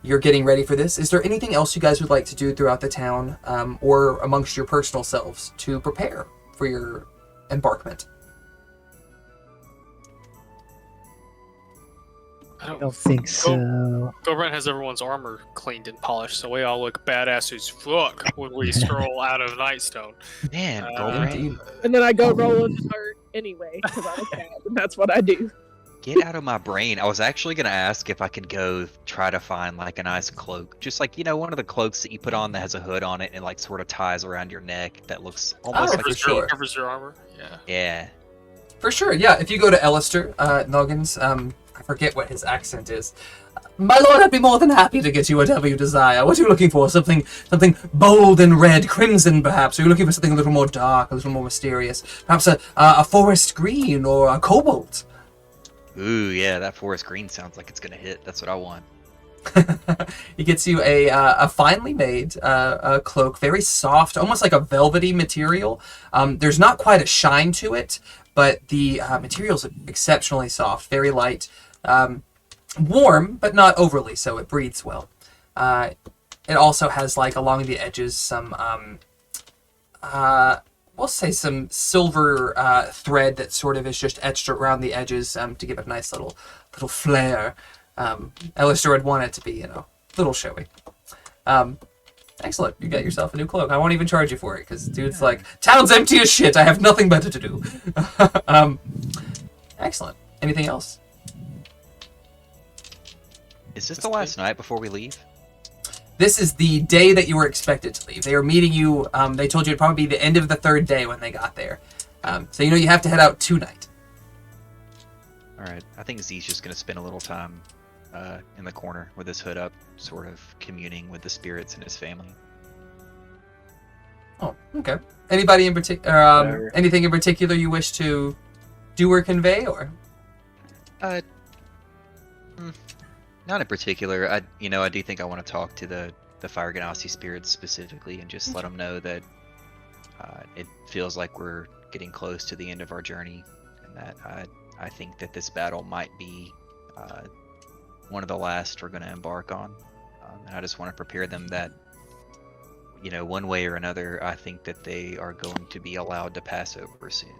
you're getting ready for this. Is there anything else you guys would like to do throughout the town or amongst your personal selves to prepare for your embarkment? I don't think so. Gobrand has everyone's armor cleaned and polished, so we all look badass as fuck when we stroll out of Nightstone. Man, Indeed. And then I go roll a dart anyway, because I'm a cat, and that's what I do. get out of my brain. I was actually going to ask if I could go try to find like a nice cloak. Just like, you know, one of the cloaks that you put on that has a hood on it and like sort of ties around your neck that looks almost like for a sure. Covers your armor. Yeah. Yeah. For sure, yeah. If you go to Alistair Noggins, I forget what his accent is. My lord, I'd be more than happy to get you whatever you desire. What are you looking for? Something bold and red, crimson perhaps? Or are you looking for something a little more dark, a little more mysterious? Perhaps a forest green or a cobalt? Ooh, yeah, that forest green sounds like it's gonna hit. That's what I want. He gets you a finely made cloak, very soft, almost like a velvety material. There's not quite a shine to it, but the material's exceptionally soft, very light, warm, but not overly so. It breathes well. It also has, like, along the edges some, we'll say some silver thread that sort of is just etched around the edges to give it a nice little flair. Alistair would want it to be, you know, a little showy. Excellent. You got yourself a new cloak. I won't even charge you for it, because dude's like, town's empty as shit. I have nothing better to do. Excellent. Anything else? Is this the last night before we leave? This is the day that you were expected to leave. They were meeting you. They told you it'd probably be the end of the third day when they got there. So you know you have to head out tonight. All right. I think Z's just gonna spend a little time in the corner with his hood up, sort of communing with the spirits and his family. Oh, okay. Anybody in particular? Anything in particular you wish to do or convey, or? Not in particular. I do think I want to talk to the Fire Ganassi spirits specifically and just let them know that it feels like we're getting close to the end of our journey, and that I think that this battle might be one of the last we're going to embark on. And I just want to prepare them that, you know, one way or another, I think that they are going to be allowed to pass over soon.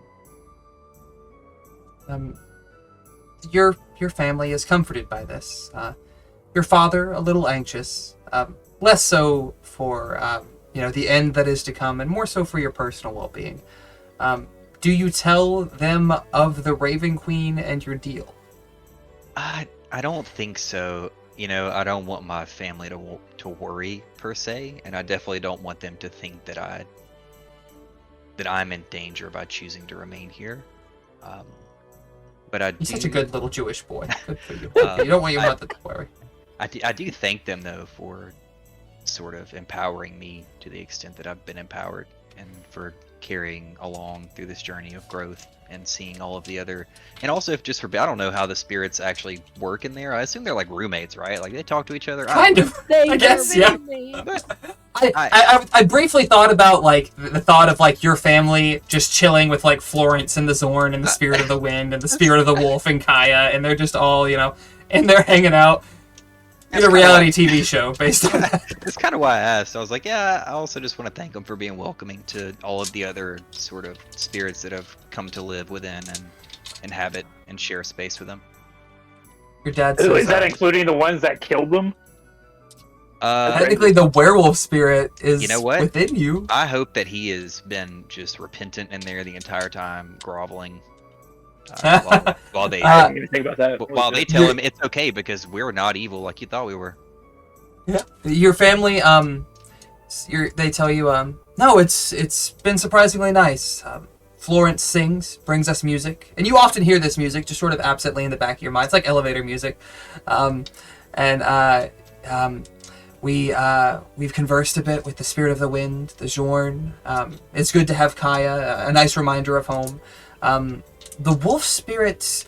Your family is comforted by this. Your father, a little anxious, less so for the end that is to come, and more so for your personal well-being. Do you tell them of the Raven Queen and your deal? I don't think so. You know, I don't want my family to worry per se, and I definitely don't want them to think that I'm in danger by choosing to remain here. But You're such a good little Jewish boy. Good for you. You don't want your mother to worry. I do thank them though for sort of empowering me to the extent that I've been empowered, and for carrying along through this journey of growth and seeing all of the other, and also I don't know how the spirits actually work in there. I assume they're like roommates, right? Like they talk to each other. Kind of. I guess, yeah. I briefly thought about like the thought of like your family just chilling with like Florence and the Zorn and the Spirit of the Wind and the Spirit of the Wolf and Kaya, and they're just all and they're hanging out. In a reality TV show based on that. That's kind of why I asked. I was like, yeah, I also just want to thank them for being welcoming to all of the other sort of spirits that have come to live within and inhabit and share space with them. Your dad Is says that including the ones that killed them? technically the werewolf spirit is You know what? within you. I hope that he has been just repentant in there the entire time, groveling. While they I didn't even think about that. while they tell him it's okay because we're not evil like you thought we were. Yeah. Your family, they tell you, no, it's been surprisingly nice. Florence sings, brings us music, and you often hear this music just sort of absently in the back of your mind. It's like elevator music, we've conversed a bit with the Spirit of the Wind, the Zorn. It's good to have Kaya, a nice reminder of home. The wolf spirit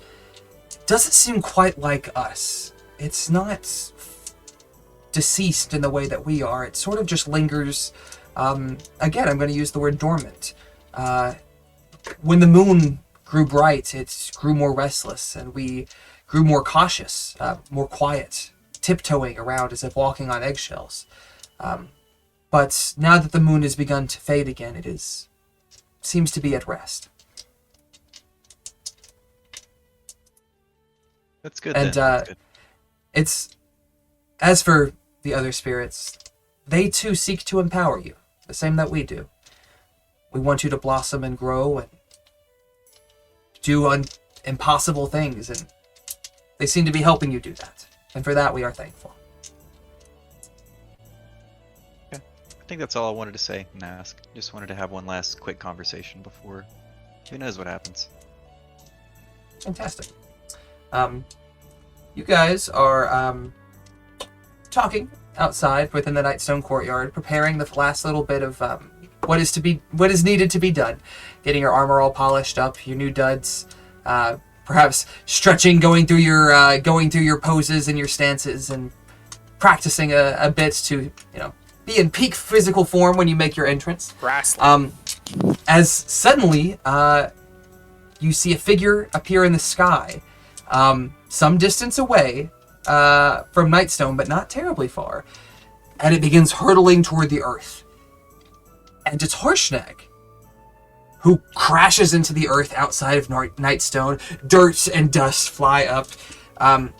doesn't seem quite like us. It's not deceased in the way that we are. It sort of just lingers. Again, I'm going to use the word dormant. When the moon grew bright, it grew more restless, and we grew more cautious, more quiet, tiptoeing around as if walking on eggshells. But now that the moon has begun to fade again, seems to be at rest. That's good. And That's good. it's as for the other spirits, they too seek to empower you, the same that we do. We want you to blossom and grow and do impossible things, and they seem to be helping you do that. And for that, we are thankful. I think that's all I wanted to say and ask. Just wanted to have one last quick conversation before. Who knows what happens? Fantastic. You guys are talking outside within the Nightstone courtyard, preparing the last little bit of what is needed to be done. Getting your armor all polished up, your new duds, perhaps stretching, going through your poses and your stances, and practicing a bit to be in peak physical form when you make your entrance. Wrestling. As suddenly you see a figure appear in the sky, some distance away from Nightstone, but not terribly far, and it begins hurtling toward the earth. And it's Harshnag, who crashes into the earth outside of Nightstone. Dirt and dust fly up. And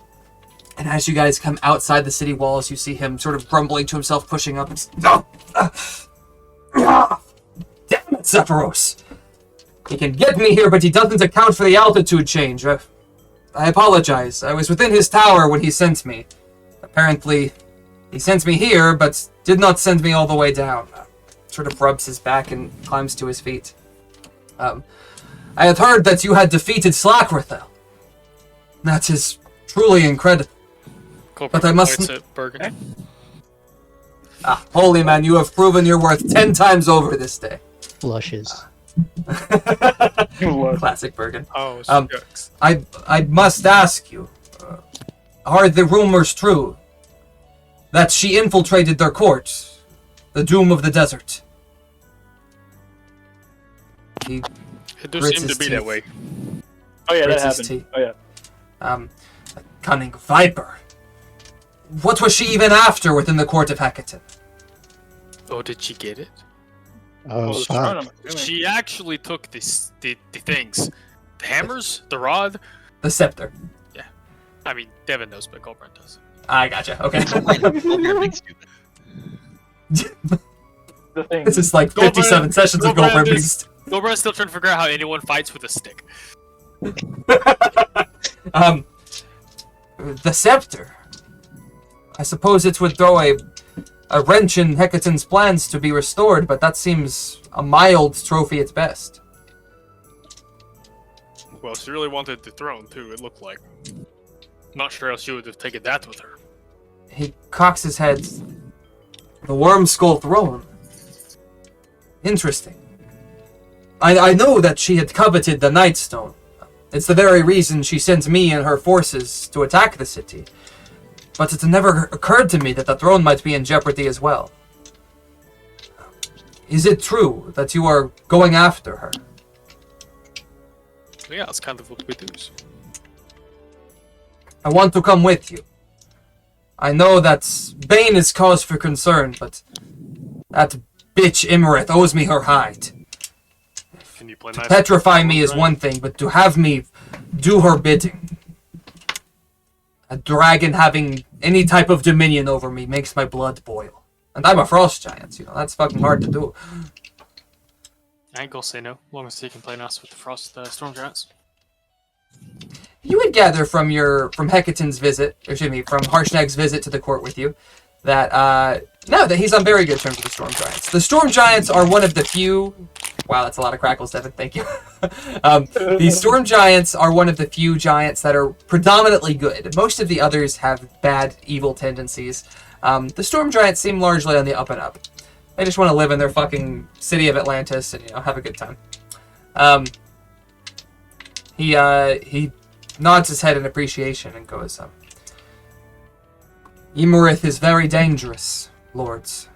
as you guys come outside the city walls, you see him sort of grumbling to himself, pushing up. Damn it, Sephiroth! He can get me here, but he doesn't account for the altitude change. I apologize. I was within his tower when he sent me. Apparently, he sent me here, but did not send me all the way down. Sort of rubs his back and climbs to his feet. I had heard that you had defeated Slackwerthel. That is truly incredible. But I must... holy man, you have proven your worth 10 times over this day. Blushes. Classic Bergen. Oh, I must ask you, are the rumors true that she infiltrated their court, the Doom of the Desert? He It does grits seem his to be teeth. that way. Oh yeah, that Grits his happened. teeth. Oh yeah. A cunning viper. What was she even after within the court of Hecate? Oh, did she get it? Oh, Well, fuck. I'm assuming. She actually took the things. The hammers? The rod? The scepter. I mean, Devin knows, but Goldbrand does. I gotcha. Okay. You're big stupid. The thing. This is like 57 sessions of Goldbrand Goldberg. is- Goldbrand's still trying to figure out how anyone fights with a stick. The scepter. I suppose it would throw a wrench in Hecaton's plans to be restored, but that seems a mild trophy at best. Well, she really wanted the throne, too, it looked like. Not sure how she would have taken that with her. He cocks his head. The worm skull throne. Interesting. I know that she had coveted the Nightstone. It's the very reason she sent me and her forces to attack the city. But it never occurred to me that the throne might be in jeopardy as well. Is it true that you are going after her? Yeah, that's kind of what we do. So. I want to come with you. I know that Bane is cause for concern, but that bitch Iymrith owes me her hide. Can you play To nice? petrify me is one thing, but to have me do her bidding. A dragon having any type of dominion over me makes my blood boil. And I'm a frost giant, that's fucking hard to do. I ain't gonna say no, as long as he can play nice with the Frost Storm Giants. You would gather from Hecaton's visit, from Harshnag's visit to the court with you, that he's on very good terms with the Storm Giants. The Storm Giants are one of the few. Wow, that's a lot of crackles, Devin. Thank you. The Storm Giants are one of the few giants that are predominantly good. Most of the others have bad, evil tendencies. The Storm Giants seem largely on the up and up. They just want to live in their fucking city of Atlantis and have a good time. He nods his head in appreciation and goes, Iymrith is very dangerous, lords.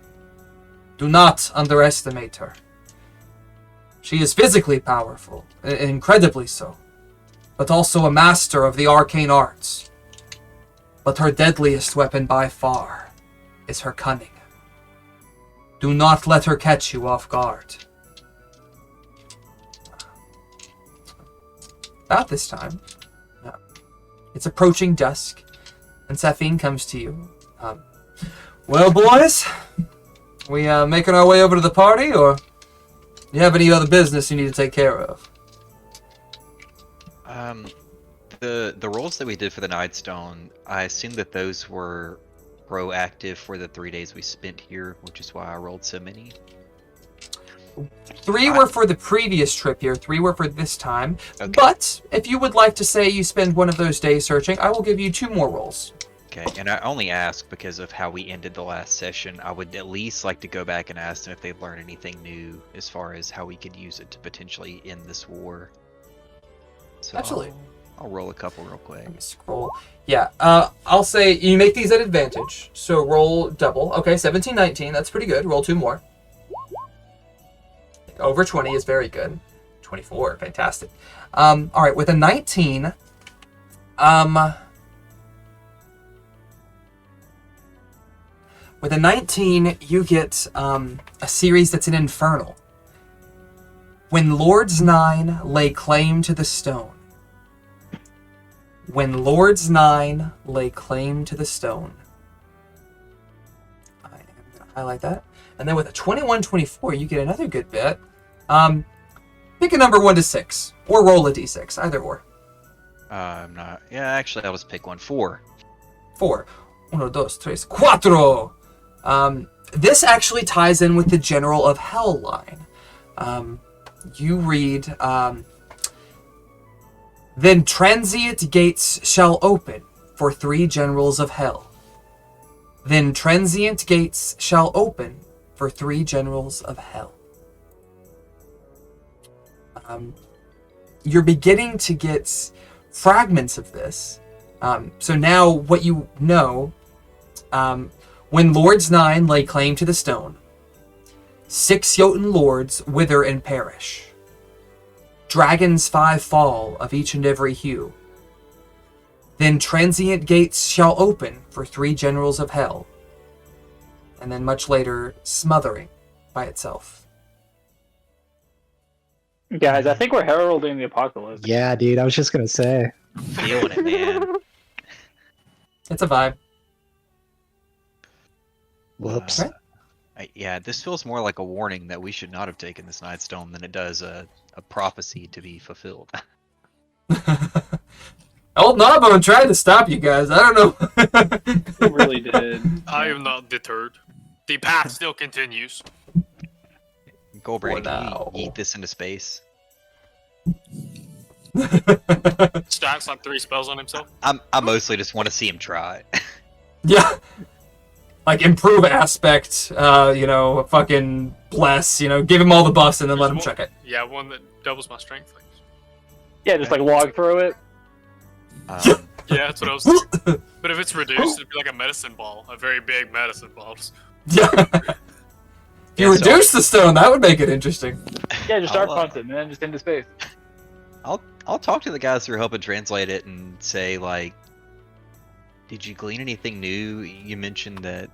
Do not underestimate her. She is physically powerful, incredibly so, but also a master of the arcane arts. But her deadliest weapon by far is her cunning. Do not let her catch you off guard. About this time, it's approaching dusk, and Safine comes to you. Well, boys, we making our way over to the party, or you have any other business you need to take care of? The roles that we did for the Nightstone, I assume that those were proactive for the 3 days we spent here, which is why I rolled so many. 3 were for the previous trip here, 3 were for this time. Okay. But if you would like to say you spend one of those days searching, I will give you 2 more rolls. Okay, and I only ask because of how we ended the last session. I would at least like to go back and ask them if they've learned anything new as far as how we could use it to potentially end this war. So Absolutely. I'll roll a couple real quick. Let me scroll. Yeah, I'll say you make these at advantage. So roll double. Okay, 17, 19. That's pretty good. Roll 2 more. Over 20 is very good. 24, fantastic. All right, with a 19, with a 19, you get a series that's an infernal. When Lords 9 lay claim to the stone. When Lords 9 lay claim to the stone. I am going to highlight that. And then with a 21-24, you get another good bit. Pick a number 1 to 6. Or roll a d6. Either or. I'm not. Yeah, actually, I was pick one. 4. 4. 1, 2, 3, 4. This actually ties in with the General of Hell line. You read, Then transient gates shall open for 3 generals of hell. Then transient gates shall open for 3 generals of hell. You're beginning to get fragments of this. So now what you know, when Lords 9 lay claim to the stone, 6 Jotun lords wither and perish. Dragons 5 fall of each and every hue. Then transient gates shall open for 3 generals of hell. And then much later, smothering by itself. Guys, I think we're heralding the apocalypse. Yeah, dude, I was just gonna say. Feeling it, man. It's a vibe. Whoops. Yeah, this feels more like a warning that we should not have taken this Nightstone than it does a prophecy to be fulfilled. Old Narbonne tried to stop you guys. I don't know. We really did. I am not deterred. The path still continues. Goldbrain, Wow. can you eat this into space? Stacks like 3 spells on himself. I mostly just want to see him try. Yeah. Like, improve aspect, fucking bless, give him all the buffs and then let him check it. Yeah, one that doubles my strength. Yeah, just like log through it. Yeah, that's what I was thinking. But if it's reduced, it'd be like a medicine ball. A very big medicine ball. Yeah. If you Yeah, so reduce the stone, that would make it interesting. Yeah, just start I'll, punting, and then just into space. I'll talk to the guys who are helping translate it and say like, did you glean anything new? You mentioned that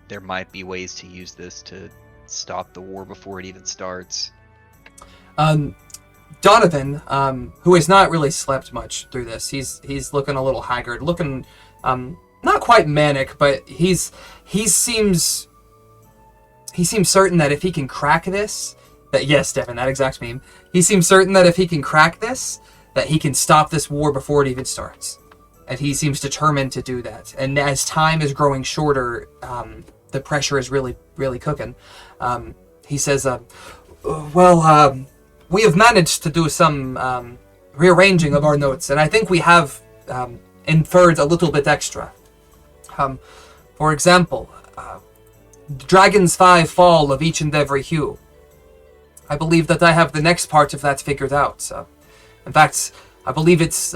there might be ways to use this to stop the war before it even starts. Donovan, who has not really slept much through this, he's looking a little haggard, looking not quite manic, but he seems certain that if he can crack this, that yes, Devin, that exact meme. He seems certain that if he can crack this, that he can stop this war before it even starts, and he seems determined to do that. And as time is growing shorter, the pressure is really, really cooking. He says, we have managed to do some rearranging of our notes, and I think we have inferred a little bit extra. For example, Dragons 5 fall of each and every hue. I believe that I have the next part of that figured out. In fact, I believe it's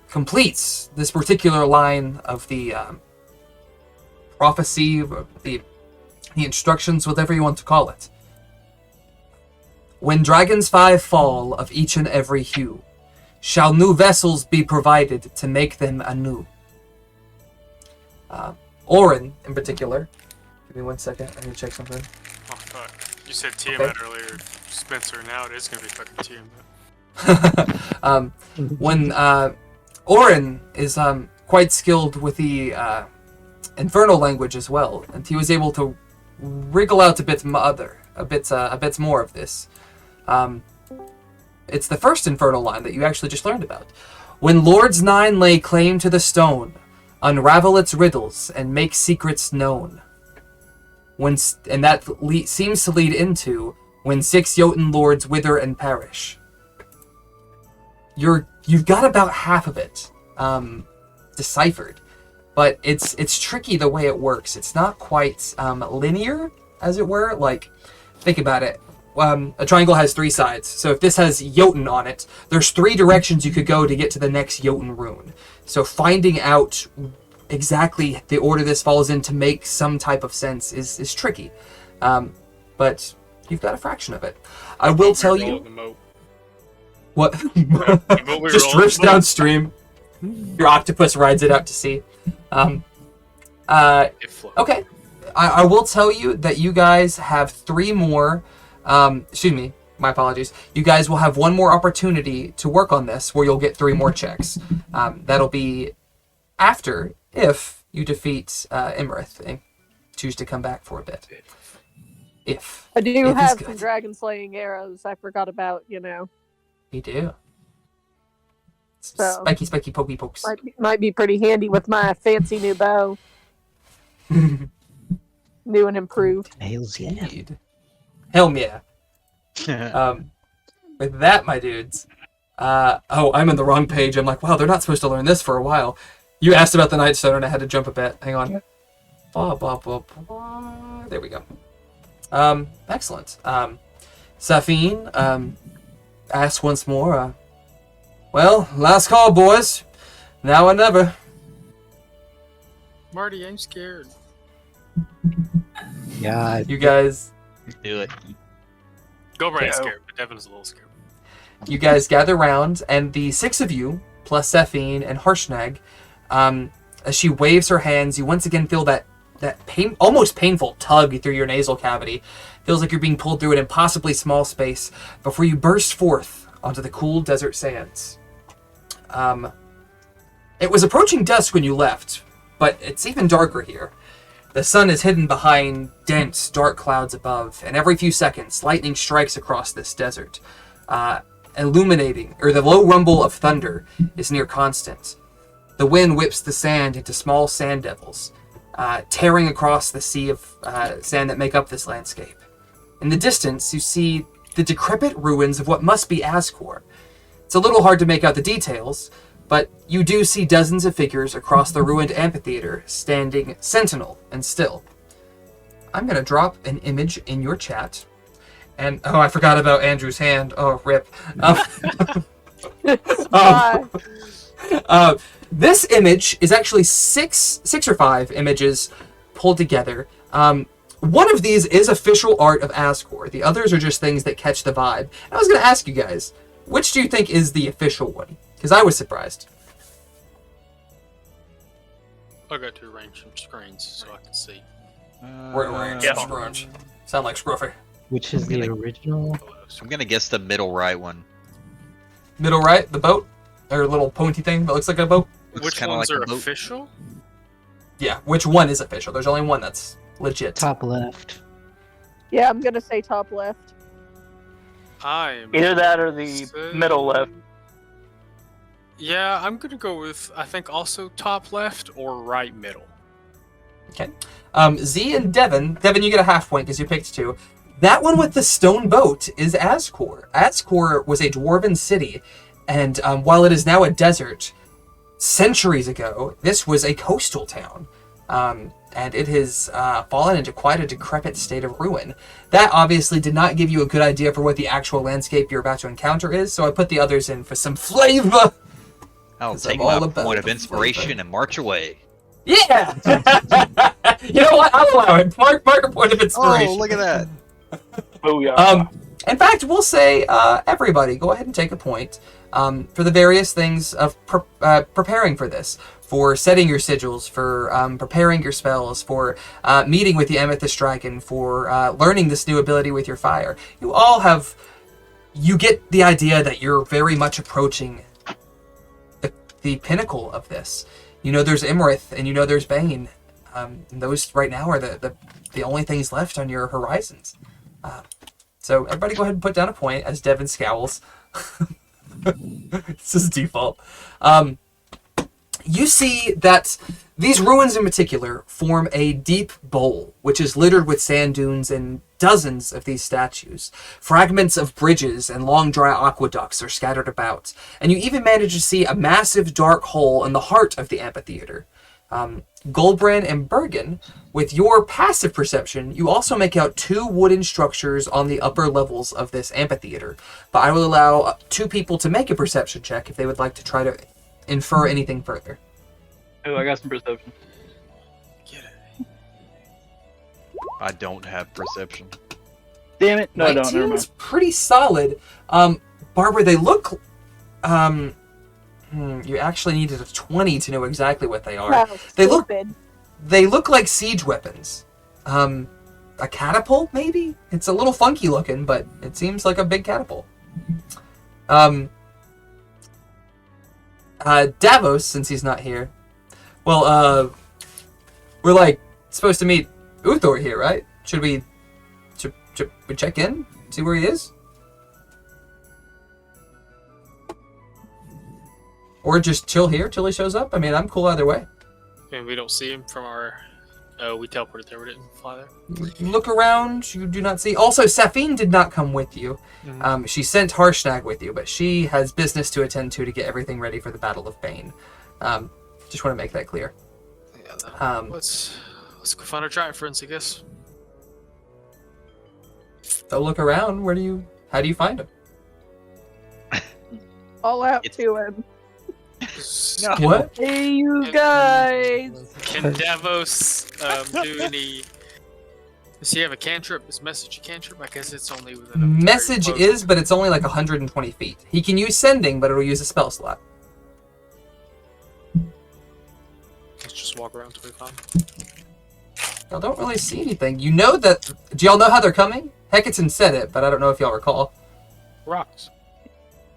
completes this particular line of the prophecy, the instructions, whatever you want to call it. When dragons 5 fall of each and every hue, shall new vessels be provided to make them anew. Orin, in particular. Give me 1 second, I need to check something. Oh, fuck. You said Tiamat earlier, Spencer. Now it is going to be fucking Tiamat. When Orin is quite skilled with the infernal language as well, and he was able to wriggle out a bit more of this. It's the first infernal line that you actually just learned about. When Lords 9 lay claim to the stone, unravel its riddles and make secrets known. And that seems to lead into when 6 Jotun lords wither and perish. You've got about half of it deciphered, but it's tricky the way it works. It's not quite linear, as it were. Like, think about it. A triangle has 3 sides, so if this has Jotun on it, there's 3 directions you could go to get to the next Jotun rune. So finding out exactly the order this falls in to make some type of sense is tricky. But you've got a fraction of it. I will tell you... What? Just drifts downstream. Your octopus rides it out to sea. Okay. I will tell you that you guys have 3 more... excuse me, my apologies. You guys will have 1 more opportunity to work on this where you'll get 3 more checks. That'll be after, if you defeat Iymrith and choose to come back for a bit. If. I do If have good. some dragon slaying arrows I forgot about, You do. So- Spiky, pokey pokes. Might be pretty handy with my fancy new bow. New and improved. Nails, yeah. Indeed. Hell yeah. With that, my dudes. I'm in the wrong page. I'm like, wow, they're not supposed to learn this for a while. You asked about the Nightstone, and I had to jump a bit. Hang on. Blah, blah, blah, blah. There we go. Excellent. Safine, asks once more, well, last call, boys. Now or never. Marty, I'm scared. Yeah, You guys... Do it. Go right Yeah. scared, but Devin's a little scared. You guys gather round, and the 6 of you, plus Sephine and Harshnag, as she waves her hands, you once again feel that almost painful tug through your nasal cavity. Feels like you're being pulled through an impossibly small space before you burst forth onto the cool desert sands. It was approaching dusk when you left, but it's even darker here. The sun is hidden behind dense, dark clouds above, and every few seconds, lightning strikes across this desert. Illuminating, or the low rumble of thunder is near constant. The wind whips the sand into small sand devils, tearing across the sea of sand that make up this landscape. In the distance, you see the decrepit ruins of what must be Ascore. It's a little hard to make out the details, but you do see dozens of figures across the ruined amphitheater standing sentinel and still. I'm going to drop an image in your chat. And, oh, I forgot about Andrew's hand. Oh, rip. This image is actually six or five images pulled together. one of these is official art of Ascore. The others are just things that catch the vibe. And I was going to ask you guys, which do you think is the official one? Because I was surprised. I'll go to arrange some screens so I can see. We're scrunch. Sound like Scruffy. Which is the original? I'm gonna guess the middle right one. Middle right, the boat? Or little pointy thing that looks like a boat? Looks Which kinda ones like a are boat. official? Yeah, which one is official? There's only one that's legit. Top left. Yeah, I'm gonna say top left. I'm Either that or the middle left. Yeah, I'm gonna go with I think also top left or right middle. Okay. Z and Devin, you get a half point because you picked two. That one with the stone boat is Ascore. Ascore was a dwarven city, and while it is now a desert, centuries ago, this was a coastal town. And it has fallen into quite a decrepit state of ruin. That obviously did not give you a good idea for what the actual landscape you're about to encounter is, so I put the others in for some flavor. I'll 'Cause take I'm all my about point of the inspiration flavor. and march away. Yeah! You know what? I'll allow it. Mark a point of inspiration. Oh, look at that. Booyah. In fact, we'll say everybody go ahead and take a point for the various things of preparing for this, for setting your sigils, for preparing your spells, for meeting with the Amethyst Dragon, for learning this new ability with your fire. You get the idea that you're very much approaching the pinnacle of this. You know there's Iymrith, and you know there's Bane. And those right now are the only things left on your horizons. So everybody go ahead and put down a point as Devin scowls. This is default. You see that these ruins in particular form a deep bowl, which is littered with sand dunes and dozens of these statues. Fragments of bridges and long dry aqueducts are scattered about, and you even manage to see a massive dark hole in the heart of the amphitheater. Goldbrand and Bergen, with your passive perception, you also make out two wooden structures on the upper levels of this amphitheater. But I will allow two people to make a perception check if they would like to try to infer anything further. Oh, I got some perception. Get it. I don't have perception. Damn it. No, I don't. Never 19's mind. pretty solid. Barbara, they look... you actually needed a 20 to know exactly what they are. Wow, They look- stupid. They look like siege weapons. A catapult, maybe? It's a little funky looking, but it seems like a big catapult. Davos, since he's not here. Well, we're like supposed to meet Uthor here, right? Should we check in? See where he is? Or just chill here till he shows up? I mean, I'm cool either way. And we don't see him from our. Oh, we teleported there. We didn't fly there. You look around, you do not see. Also, Safine did not come with you. She sent Harshnag with you, but she has business to attend to get everything ready for the Battle of Bane. Just want to make that clear. Yeah, let's go find our giant friends, I guess. So look around. How do you find them? All out It's- to him. What? Hey, you guys. Can Davos do any? Does he have a cantrip? Is message a cantrip? I guess it's only within a Message very close- is, but it's only like 120 feet. He can use sending, but it'll use a spell slot. Let's just walk around till we find. Y'all don't really see anything. You know that... Do y'all know how they're coming? Hecatan said it, but I don't know if y'all recall. Rocks.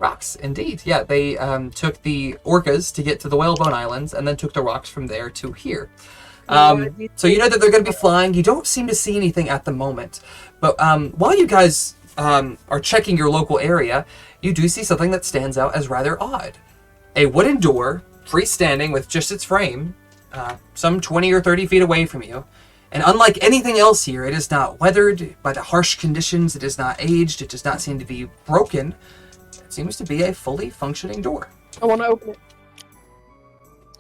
Rocks, indeed. Yeah, they took the orcas to get to the Whalebone Islands, and then took the rocks from there to here. So you know that they're going to be flying. You don't seem to see anything at the moment. But while you guys are checking your local area, you do see something that stands out as rather odd. A wooden door, freestanding with just its frame, some 20 or 30 feet away from you. And unlike anything else here, it is not weathered by the harsh conditions. It is not aged. It does not seem to be broken. It seems to be a fully functioning door. I want to open it.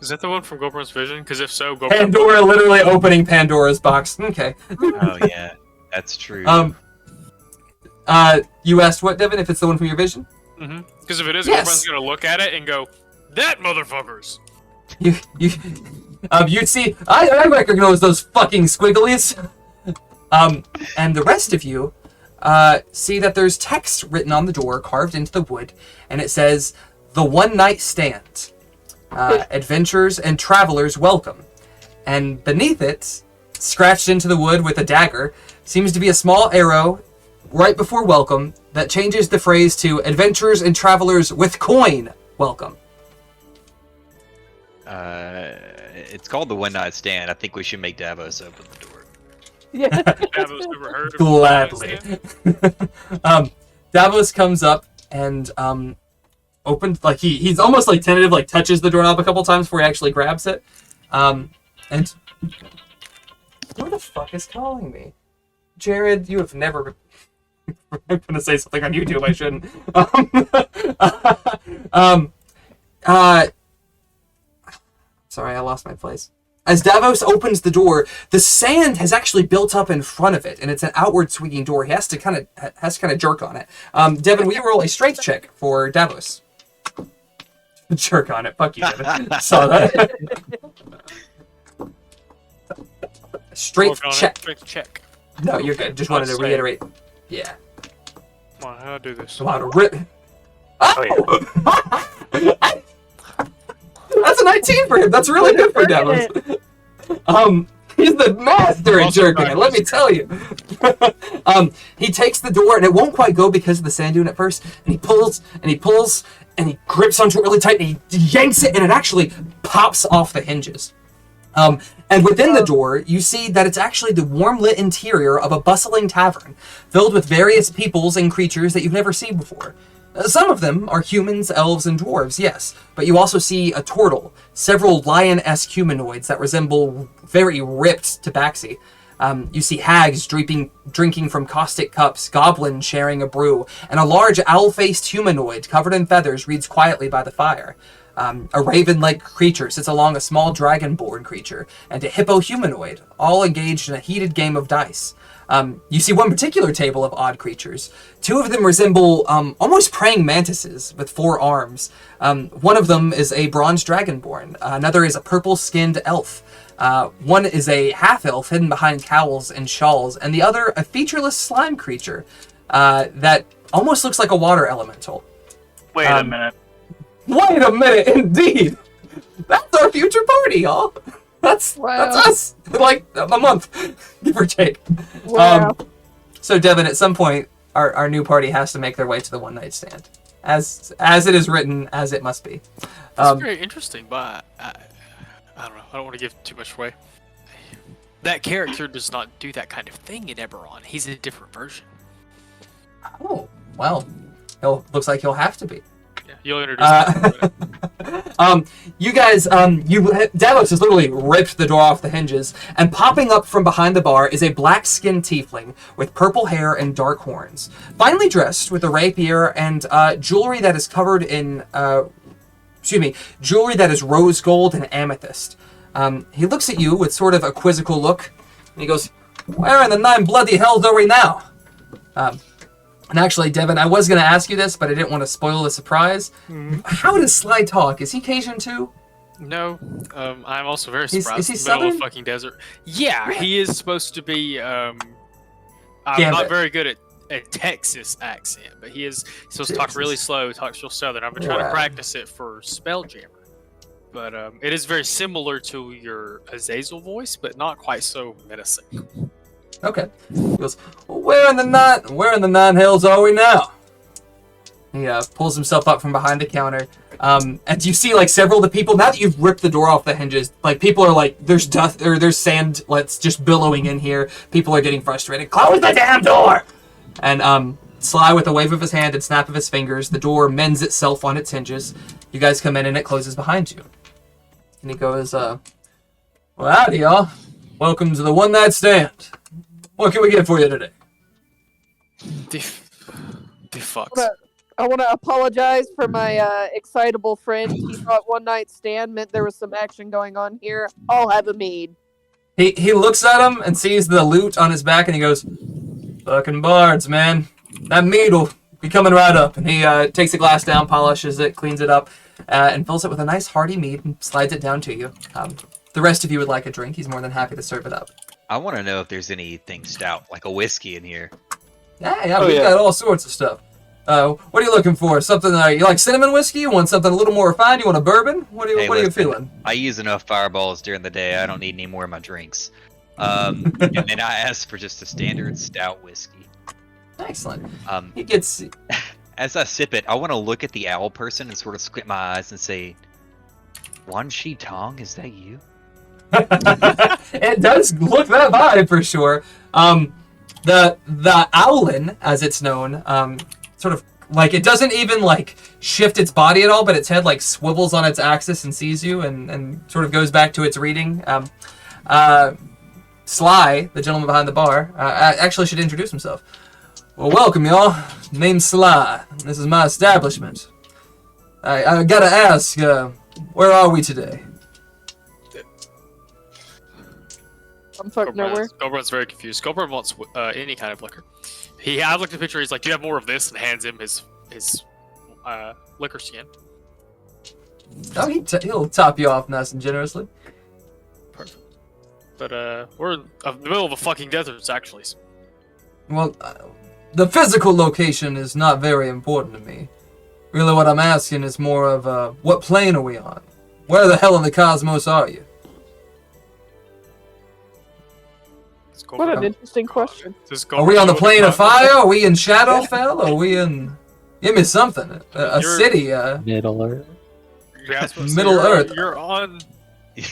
Is that the one from Goldbrand's vision? Because if so, go. Pandora literally opening Pandora's box. Okay. Oh yeah, that's true. You asked what, Devin? If it's the one from your vision? Because if it is, Yes. Goldbrand's gonna look at it and go, "That motherfuckers." You'd see. I recognize those fucking squigglies. And the rest of you see that there's text written on the door, carved into the wood, and it says, "The One Night Stand. Adventurers and travelers welcome." And beneath it, scratched into the wood with a dagger, seems to be a small arrow right before welcome that changes the phrase to "Adventurers and travelers with coin welcome." It's called the One Night Stand. I think we should make Davos open the door. Yeah. Davos never heard of Gladly. Stand? Davos comes up and opens, like he's almost like tentative, like touches the doorknob a couple times before he actually grabs it. And who the fuck is calling me? Jared, you have never. I'm gonna say something on YouTube I shouldn't. Sorry, I lost my place. As Davos opens the door, the sand has actually built up in front of it, and it's an outward swinging door. He has to kind of jerk on it. Devin, will you roll a strength check for Davos? Jerk on it. Fuck you, Devin. Saw that. Strength check. Strength check. No, you're good. Just wanted to reiterate. Yeah. Come on, how do I do this? Wow, to rip. Oh! That's a 19 for him. That's really good for Davos. He's the master at jerking it, let me tell you. He takes the door, and it won't quite go because of the sand dune at first, and he pulls, and he pulls, and he grips onto it really tight, and he yanks it, and it actually pops off the hinges. And within the door, you see that it's actually the warm-lit interior of a bustling tavern, filled with various peoples and creatures that you've never seen before. Some of them are humans, elves, and dwarves, yes, but you also see a turtle, several lion-esque humanoids that resemble very ripped tabaxi. You see hags drinking from caustic cups, goblins sharing a brew, and a large owl-faced humanoid covered in feathers reads quietly by the fire. A raven-like creature sits along a small dragonborn creature, and a hippo humanoid, all engaged in a heated game of dice. You see one particular table of odd creatures. Two of them resemble almost praying mantises with 4 arms. One of them is a bronze dragonborn. Another is a purple-skinned elf. One is a half-elf hidden behind cowls and shawls, and the other a featureless slime creature that almost looks like a water elemental. Wait a minute. Wait a minute, indeed! That's our future party, y'all! That's us! Like, a month, give or take. Wow. So, Devin, at some point, our new party has to make their way to the One Night Stand. As it is written, as it must be. That's very interesting, but I don't know. I don't want to give too much away. That character does not do that kind of thing in Eberron. He's a different version. Oh, well. Looks like he'll have to be. Yeah, you'll introduce me. You guys, Davos has literally ripped the door off the hinges, and popping up from behind the bar is a black-skinned tiefling with purple hair and dark horns, finely dressed with a rapier and jewelry that is covered in, jewelry that is rose gold and amethyst. He looks at you with sort of a quizzical look, and he goes, "Where in the 9 bloody hells are we now?" And actually, Devin, I was going to ask you this, but I didn't want to spoil the surprise. Mm-hmm. How does Sly talk? Is he Cajun too? No, I'm also very surprised. Is he in the middle of Southern? fucking desert. Yeah, he is supposed to be. I'm Gambit. not very good at a Texas accent, but he is supposed to talk really slow, talks real Southern. I've been trying to Wow. practice it for Spelljammer, but it is very similar to your Azazel voice, but not quite so menacing. Okay. He goes, well, where in the 9 hells are we now? He pulls himself up from behind the counter. And you see like several of the people, now that you've ripped the door off the hinges, like people are like, there's dust or there's sand just billowing in here. People are getting frustrated. Close the damn door! And Sly, with a wave of his hand and snap of his fingers, the door mends itself on its hinges. You guys come in and it closes behind you. And he goes, well, howdy, y'all. Welcome to the One Night Stand. What can we get for you today? The fucks. I want to apologize for my excitable friend. He thought One Night Stand meant there was some action going on here. I'll have a mead. He looks at him and sees the loot on his back, and he goes, "Fucking bards, man. That mead will be coming right up." And he takes the glass down, polishes it, cleans it up, and fills it with a nice hearty mead and slides it down to you. The rest of you would like a drink. He's more than happy to serve it up. I want to know if there's anything stout, like a whiskey in here. Yeah, Oh, we've yeah. got all sorts of stuff. What are you looking for? Something you like cinnamon whiskey? You want something a little more refined? You want a bourbon? What are you Listen, feeling? I use enough fireballs during the day. I don't need any more in my drinks. And then I asked for just a standard stout whiskey. Excellent. Um, He gets. As I sip it, I want to look at the owl person and sort of squint my eyes and say, Wan Shi Tong, is that you? It does look that vibe for sure. The owlin, as it's known, sort of like it doesn't even like shift its body at all, but its head like swivels on its axis and sees you and sort of goes back to its reading. Sly, the gentleman behind the bar, actually should introduce himself. Well, welcome, y'all. Name's Sly. This is my establishment. I gotta ask, where are we today? I'm fucking nowhere. Goldbrand's very confused. Goldbrand wants any kind of liquor. I looked at the picture. He's like, "Do you have more of this?" and hands him his liquor skin. Oh, he'll top you off nice and generously. Perfect. But we're in the middle of a fucking desert, actually. Well, the physical location is not very important to me. Really, what I'm asking is more of what plane are we on? Where the hell in the cosmos are you? What an interesting question. Are we on the plane of fire? Are we in Shadowfell? Are we in... Give me something. A city. Middle Earth. Middle Earth.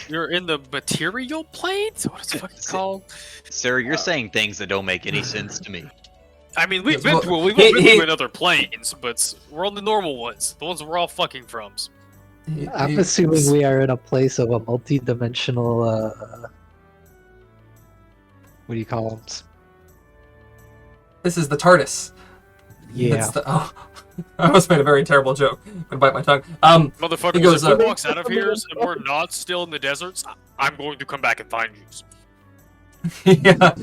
You're in the material plane? What is it fucking called? Sir, you're saying things that don't make any sense to me. I mean, we've been to other planes, but we're on the normal ones. The ones we're all fucking from. I'm assuming we are in a place of a multi-dimensional, what do you call them? This is the TARDIS. Yeah. I almost made a very terrible joke. I'm gonna bite my tongue. Motherfucker, he goes, if we walks out of here and we're not still in the deserts, I'm going to come back and find you. Yeah.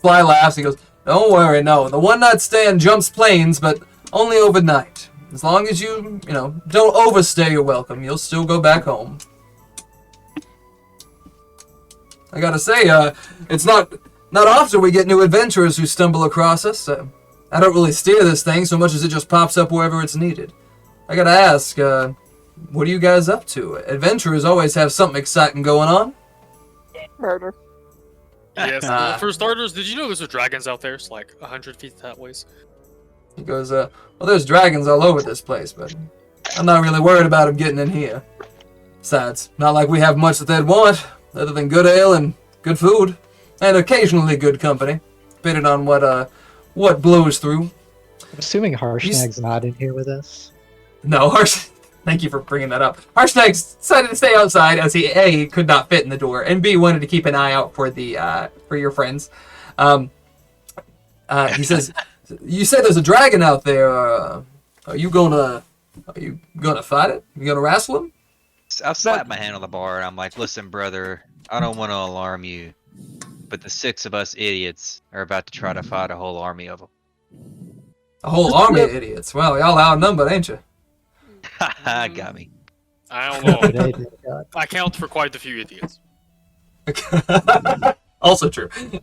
Fly laughs. He goes, "Don't worry, no. The one-night stand jumps planes, but only overnight. As long as you don't overstay your welcome, you'll still go back home." I gotta say, it's not often we get new adventurers who stumble across us. I don't really steer this thing so much as it just pops up wherever it's needed. I gotta ask, what are you guys up to? Adventurers always have something exciting going on. Murder. Yes. For starters, did you know there's dragons out there? It's like 100 feet that ways. He goes, well, there's dragons all over this place, but I'm not really worried about them getting in here. Besides, not like we have much that they'd want, other than good ale and good food, and occasionally good company, depending on what blows through. I'm assuming Harshnag's not in here with us. No, thank you for bringing that up. Harshnag decided to stay outside as he A, could not fit in the door, and B, wanted to keep an eye out for for your friends. He says, "You said there's a dragon out there. Are you gonna fight it? You gonna wrestle him?" I slap my hand on the bar and I'm like, "Listen, brother, I don't want to alarm you, but the 6 of us idiots are about to try to fight a whole army of them." A whole army of idiots. Well, y'all outnumbered, ain't you? Haha, got me. I don't know. God. I count for quite a few idiots. Also true. He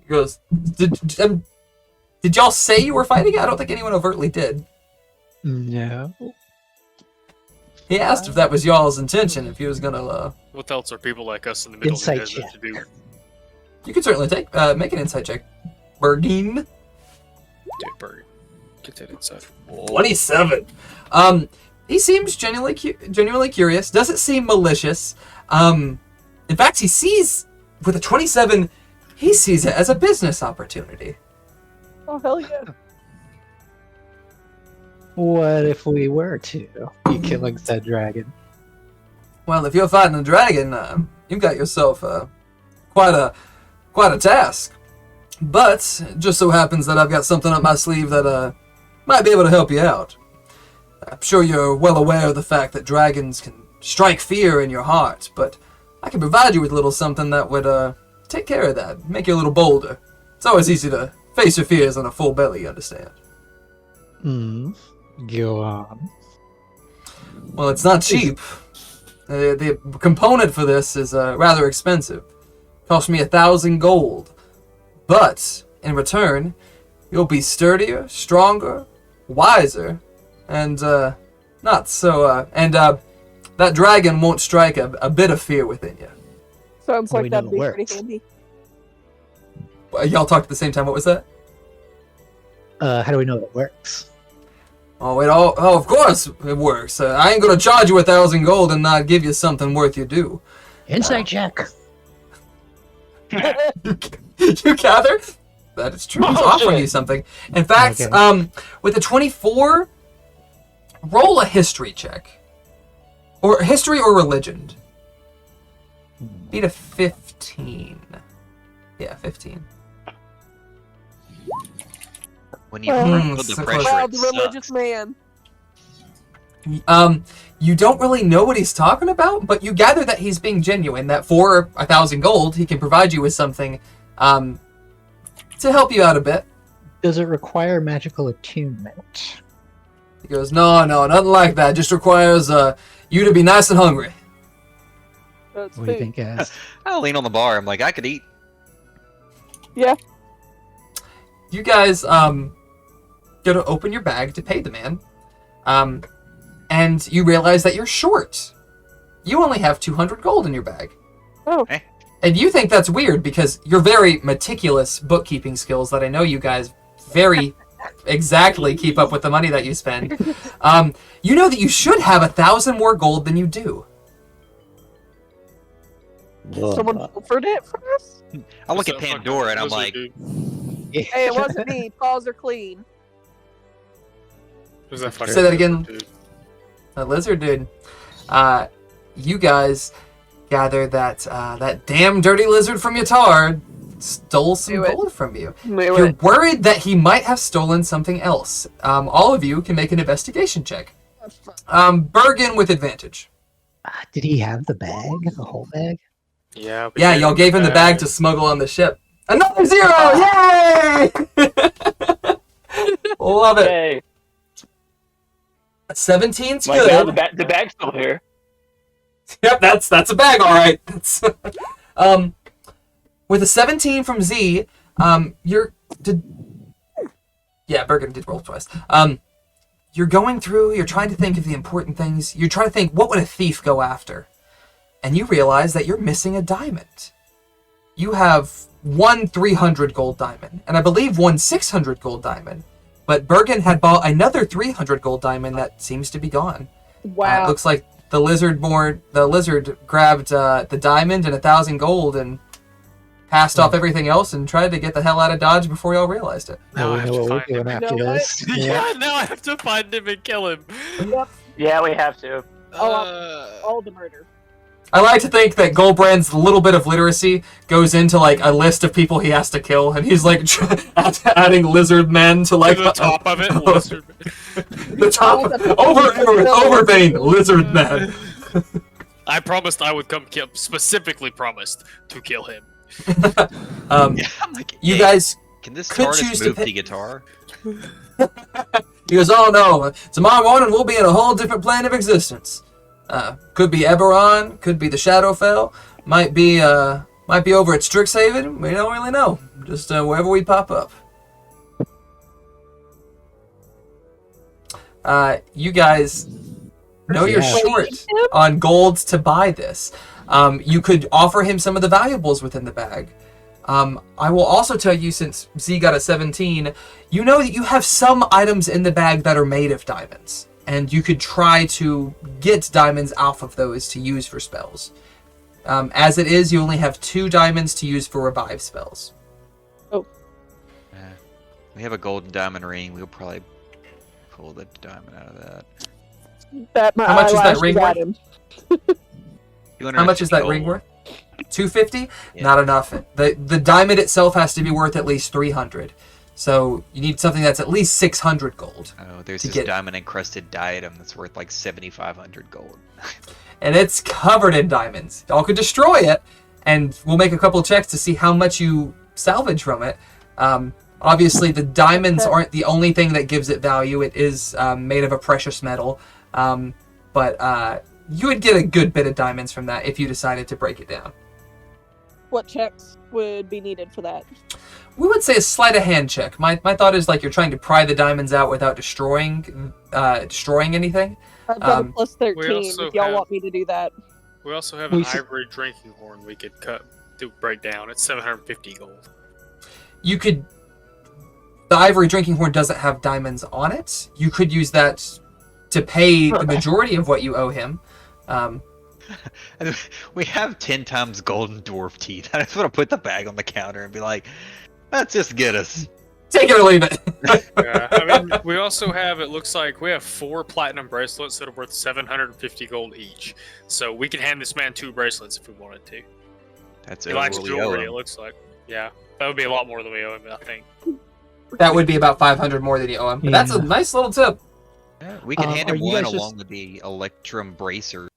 goes, did y'all say you were fighting? I don't think anyone overtly did. No. He asked if that was y'all's intention, if he was gonna. What else are people like us in the middle Insight of the desert check. to do? You can certainly make an insight check. Birdine. Dude, bird. Get that inside. 27. He seems genuinely curious. Doesn't seem malicious. In fact, he sees with a 27, he sees it as a business opportunity. Oh, hell yeah. What if we were to be killing said dragon? Well, if you're fighting a dragon, you've got yourself quite a task. But it just so happens that I've got something up my sleeve that might be able to help you out. I'm sure you're well aware of the fact that dragons can strike fear in your heart, but I can provide you with a little something that would take care of that, make you a little bolder. It's always easy to face your fears on a full belly, you understand? Go on. Well, it's not cheap. The component for this is rather expensive. Cost me 1,000 gold. But, in return, you'll be sturdier, stronger, wiser, and, not so, that dragon won't strike a bit of fear within you. Sounds Well, like we know that'd it be works. pretty handy. Y'all talked at the same time. What was that? How do we know it works? Oh, of course it works. I ain't gonna charge you 1,000 gold and not give you something worth your due. Insight check. You gather? That is true. He's Oh, offering shit. you something. In fact, Okay. with a 24, roll a history check. Or history or religion. Beat a 15. Yeah, 15. When you Hmm, feel the so pressure, close. Wow, it the religious sucks. man. You don't really know what he's talking about, but you gather that he's being genuine, that for 1,000 gold, he can provide you with something, to help you out a bit. Does it require magical attunement? He goes, no, nothing like that. Just requires, you to be nice and hungry. That's What do you food. think, guys? I lean on the bar. I'm like, I could eat. Yeah. You guys, go to open your bag to pay the man, and you realize that you're short. You only have 200 gold in your bag. Oh. Eh. And you think that's weird because you're very meticulous bookkeeping skills that I know you guys very exactly keep up with the money that you spend. You know that you should have 1,000 more gold than you do. Someone offered it for us? I look It's at a fucking Pandora and I'm lizard, like, dude. Hey, it wasn't me. Paws are clean. Who's that fucking Say that lizard, again. dude? A lizard dude. You guys gather that that damn dirty lizard from Yatar stole some Knew it. gold from you. Knew You're it. worried that he might have stolen something else. All of you can make an investigation check. Bergen with advantage. Did he have the bag? The whole bag? Yeah. we Yeah, y'all gave him the bag to smuggle on the ship. Another 0! Yay! Love it. Hey, 17's my God, good. the bag's still here. Yep, that's a bag, all right. That's, with a 17 from Z, yeah, Bergen did roll twice. You're going through, you're trying to think of the important things. You're trying to think, what would a thief go after? And you realize that you're missing a diamond. You have one 300 gold diamond, and I believe one 600 gold diamond. But Bergen had bought another 300 gold diamond that seems to be gone. Wow. It looks like the lizard grabbed the diamond and 1,000 gold and passed off everything else and tried to get the hell out of Dodge before y'all realized it. Now Well, I we have know to what we're find doing him. after You know this. Yeah, now I have to find him and kill him. Yeah, we have to. All the murder. I like to think that Goldbrand's little bit of literacy goes into like a list of people he has to kill, and he's like adding lizard men to like to the top of it, lizard. the top Overbane lizard men. I promised I would come kill. Specifically promised to kill him. yeah, I'm like, You hey, guys, can this could TARDIS choose to move pick- the guitar? he goes, oh no, tomorrow morning we'll be in a whole different plane of existence. Could be Eberron, could be the Shadowfell, might be over at Strixhaven. We don't really know. Just wherever we pop up. You guys know you're Yeah. short on gold to buy this. You could offer him some of the valuables within the bag. I will also tell you, since Z got a 17, you know that you have some items in the bag that are made of diamonds. And you could try to get diamonds off of those to use for spells. As it is, you only have 2 diamonds to use for revive spells. We have a golden diamond ring. We'll probably pull the diamond out of that. That my How much is that eyelashes ring got worth? him. How much is that ring worth? 250? Yeah. Not enough. The diamond itself has to be worth at least 300. So you need something that's at least 600 gold. Oh, there's to this get- diamond encrusted diadem that's worth like 7,500 gold. And it's covered in diamonds. Y'all could destroy it, and we'll make a couple checks to see how much you salvage from it. Obviously, the diamonds aren't the only thing that gives it value. It is made of a precious metal. But you would get a good bit of diamonds from that if you decided to break it down. What checks would be needed for that? We would say a sleight of hand check. My thought is like you're trying to pry the diamonds out without destroying anything. I've got a plus we 13 also if y'all have- want me to do that. We also have We an should- ivory drinking horn we could break down. It's 750 gold. You could. The ivory drinking horn doesn't have diamonds on it. You could use that to pay the majority of what you owe him. We have 10 times golden dwarf teeth. I just want to put the bag on the counter and be like, let's just get us. Take it or leave it. Yeah, I mean, we also have, it looks like we have 4 platinum bracelets that are worth 750 gold each. So we could hand this man 2 bracelets if we wanted to. That's He likes what we owe jewelry, him. it looks like. Yeah, that would be a lot more than we owe him, I think. That would be about 500 more than you owe him. But that's a Yeah. nice little tip. Yeah, we can hand are him you one guys along just- with the electrum bracers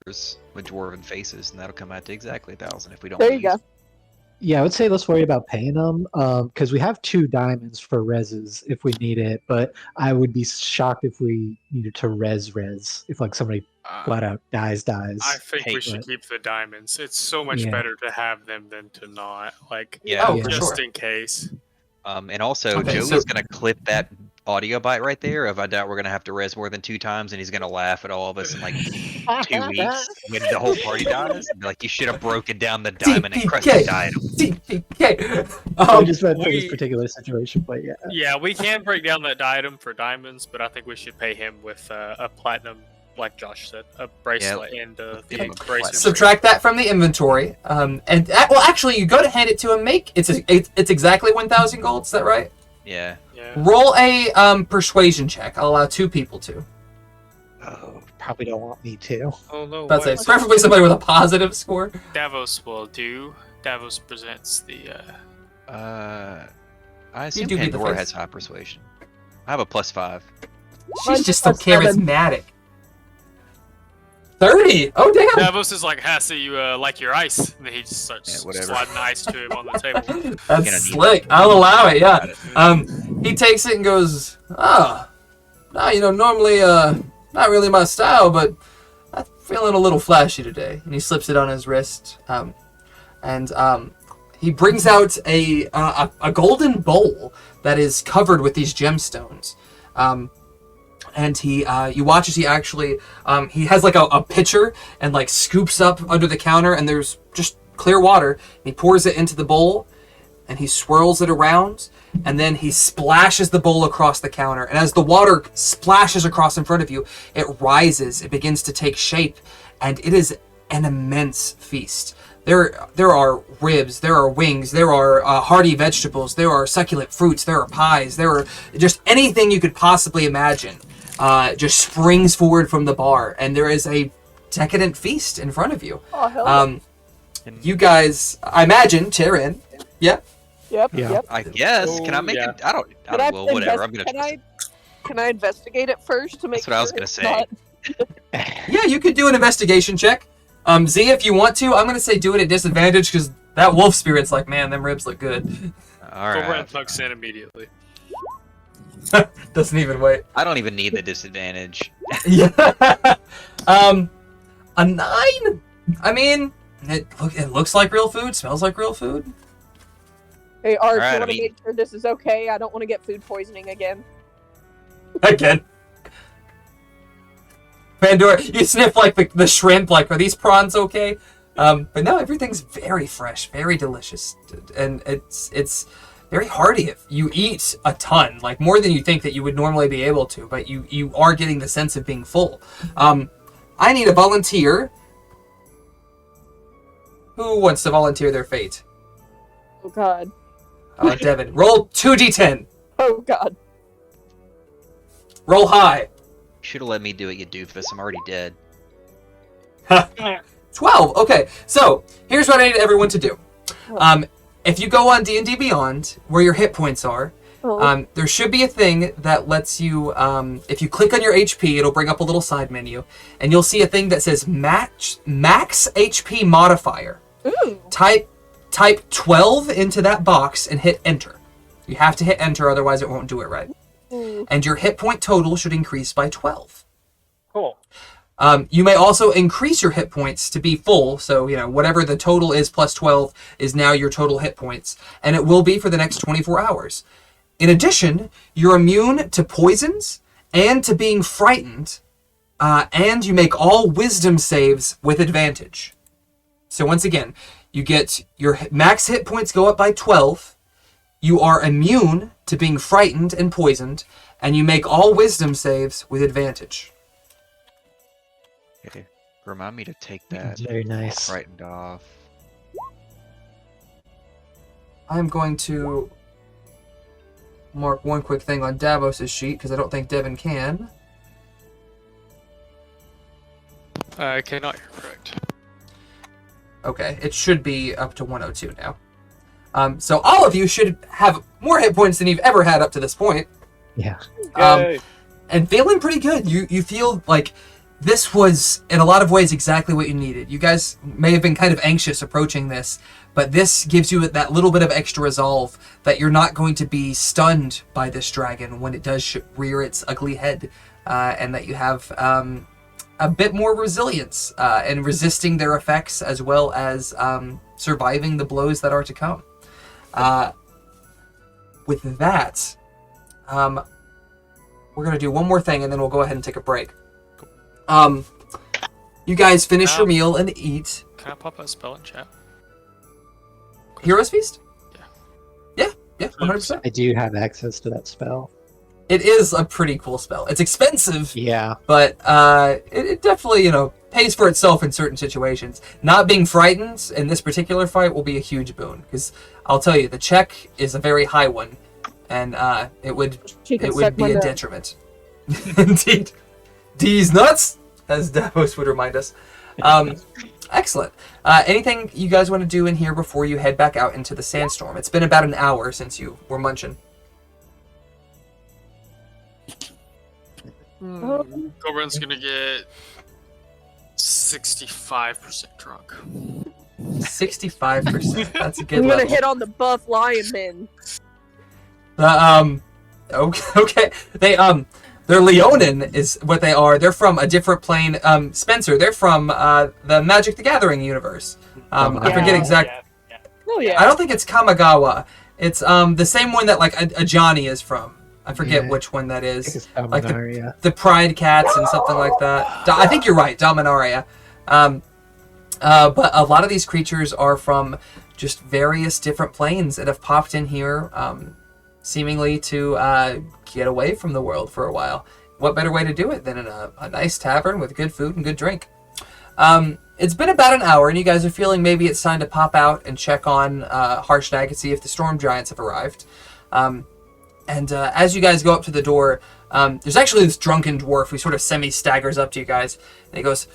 with dwarven faces, and that'll come out to exactly 1,000 if we don't. There wanna you go. use Yeah, I would say let's worry about paying them because we have 2 diamonds for reses if we need it. But I would be shocked if we needed to res if like somebody flat out dies. I think we Hey, should but- keep the diamonds. It's so much Yeah. better to have them than to not. Like, Yeah. Oh, for just sure. in case. And also, Okay, Joey's so- gonna clip that audio bite right there. If I doubt we're gonna have to res more than 2 times, and he's gonna laugh at all of us in like 2 weeks when the whole party dies. And be like, you should have broken down the diamond and crushed the diamond. DPK. I just meant for this we- particular situation, but yeah. Yeah, we can break down that item for diamonds, but I think we should pay him with a platinum, like Josh said, a bracelet and the give him a bracelet. platinum. Subtract that from the inventory. Well, actually, you go to hand it to him. It's exactly 1,000 gold. Is that right? Yeah. Yeah. Roll a persuasion check. I'll allow 2 people to. Oh, probably don't want me to. Oh no. That's wait. it. Preferably somebody with a positive score. Davos will do. Davos presents the. I You assume do get the Pandora face. has high persuasion. I have a +5. She's just so Mine's +7. charismatic. 30. Oh damn. Davos is like, "Ha, so you like your ice?" And then he just starts Yeah, whatever. sliding ice to him on the table. Gonna That's need slick. that. I'll allow it. Yeah. Got it. He takes it and goes, "Ah, no, normally, not really my style, but I'm feeling a little flashy today." And he slips it on his wrist, and he brings out a golden bowl that is covered with these gemstones. And you watch as he actually, he has like a pitcher and like scoops up under the counter, and there's just clear water. And he pours it into the bowl, and he swirls it around, and then he splashes the bowl across the counter. And as the water splashes across in front of you, it rises, it begins to take shape, and it is an immense feast. There are ribs, there are wings, there are hearty vegetables, there are succulent fruits, there are pies, there are just anything you could possibly imagine. Just springs forward from the bar, and there is a decadent feast in front of you. Oh, hell You guys, I imagine, Tyrion. Yeah. Yep, Yeah. yep. I guess. Can I make yeah. it? I don't. Can I Well, whatever. I'm invest- gonna. Can I investigate it first to make That's what I was sure gonna it's say. not- Yeah, you could do an investigation check. Z, if you want to, I'm gonna say do it at disadvantage because that wolf spirit's like, man, them ribs look good. All Go right right. and tucks in immediately. Doesn't even wait. I don't even need the disadvantage. Yeah. A 9? I mean, it looks like real food, smells like real food. Hey, Art, Alright, you I want to mean- make sure this is okay? I don't want to get food poisoning again. Again. Pandora, you sniff like the shrimp, like, are these prawns okay? But no, everything's very fresh, very delicious, and it's very hearty. If you eat a ton, like more than you think that you would normally be able to, but you are getting the sense of being full. I need a volunteer. Who wants to volunteer their fate? Oh God. Devin, roll 2d10. Oh God. Roll high. Should have let me do it, you doofus. I'm already dead. 12. Okay, so here's what I need everyone to do. If you go on D&D Beyond, where your hit points are, Oh. there should be a thing that lets you, if you click on your HP, it'll bring up a little side menu, and you'll see a thing that says max HP modifier. Ooh. Type 12 into that box and hit enter. You have to hit enter, otherwise it won't do it right. Ooh. And your hit point total should increase by 12. Cool. You may also increase your hit points to be full, so whatever the total is plus 12 is now your total hit points, and it will be for the next 24 hours. In addition, you're immune to poisons and to being frightened, and you make all wisdom saves with advantage. So once again, you get your max hit points go up by 12, you are immune to being frightened and poisoned, and you make all wisdom saves with advantage. Okay. Remind me to take that Very nice. frightened off. I'm going to mark one quick thing on Davos' sheet, because I don't think Devin can. I cannot, you're correct. Okay, it should be up to 102 now. So all of you should have more hit points than you've ever had up to this point. Yeah. Yay. And feeling pretty good. You feel like this was, in a lot of ways, exactly what you needed. You guys may have been kind of anxious approaching this, but this gives you that little bit of extra resolve that you're not going to be stunned by this dragon when it does rear its ugly head, and that you have a bit more resilience in resisting their effects, as well as surviving the blows that are to come. With that, we're going to do one more thing, and then we'll go ahead and take a break. You guys finish your meal and eat. Can I pop a spell in chat? Heroes Feast? Yeah. Yeah, 100%. I do have access to that spell. It is a pretty cool spell. It's expensive, Yeah. but it definitely, pays for itself in certain situations. Not being frightened in this particular fight will be a huge boon, because I'll tell you, the check is a very high one, and it would be a detriment. Indeed. D's nuts, as Davos would remind us. Excellent. Anything you guys want to do in here before you head back out into the sandstorm? It's been about an hour since you were munching. Goblin's gonna get 65% drunk. 65%. That's a good I'm gonna level. hit on the buff lion men. Okay. They're Leonin is what they are. They're from a different plane. Spencer, they're from the Magic the Gathering universe. I forget exactly. Oh yeah. I don't think it's Kamigawa. It's the same one that like a Johnny is from. I forget Yeah. which one that I think is. it's Like Dominaria. the Pride Cats and something like that. I think you're right, Dominaria. But a lot of these creatures are from just various different planes that have popped in here, seemingly to get away from the world for a while. What better way to do it than in a nice tavern with good food and good drink? It's been about an hour, and you guys are feeling maybe it's time to pop out and check on Harshnag and see if the storm giants have arrived. And as you guys go up to the door, there's actually this drunken dwarf who sort of semi-staggers up to you guys, and he goes,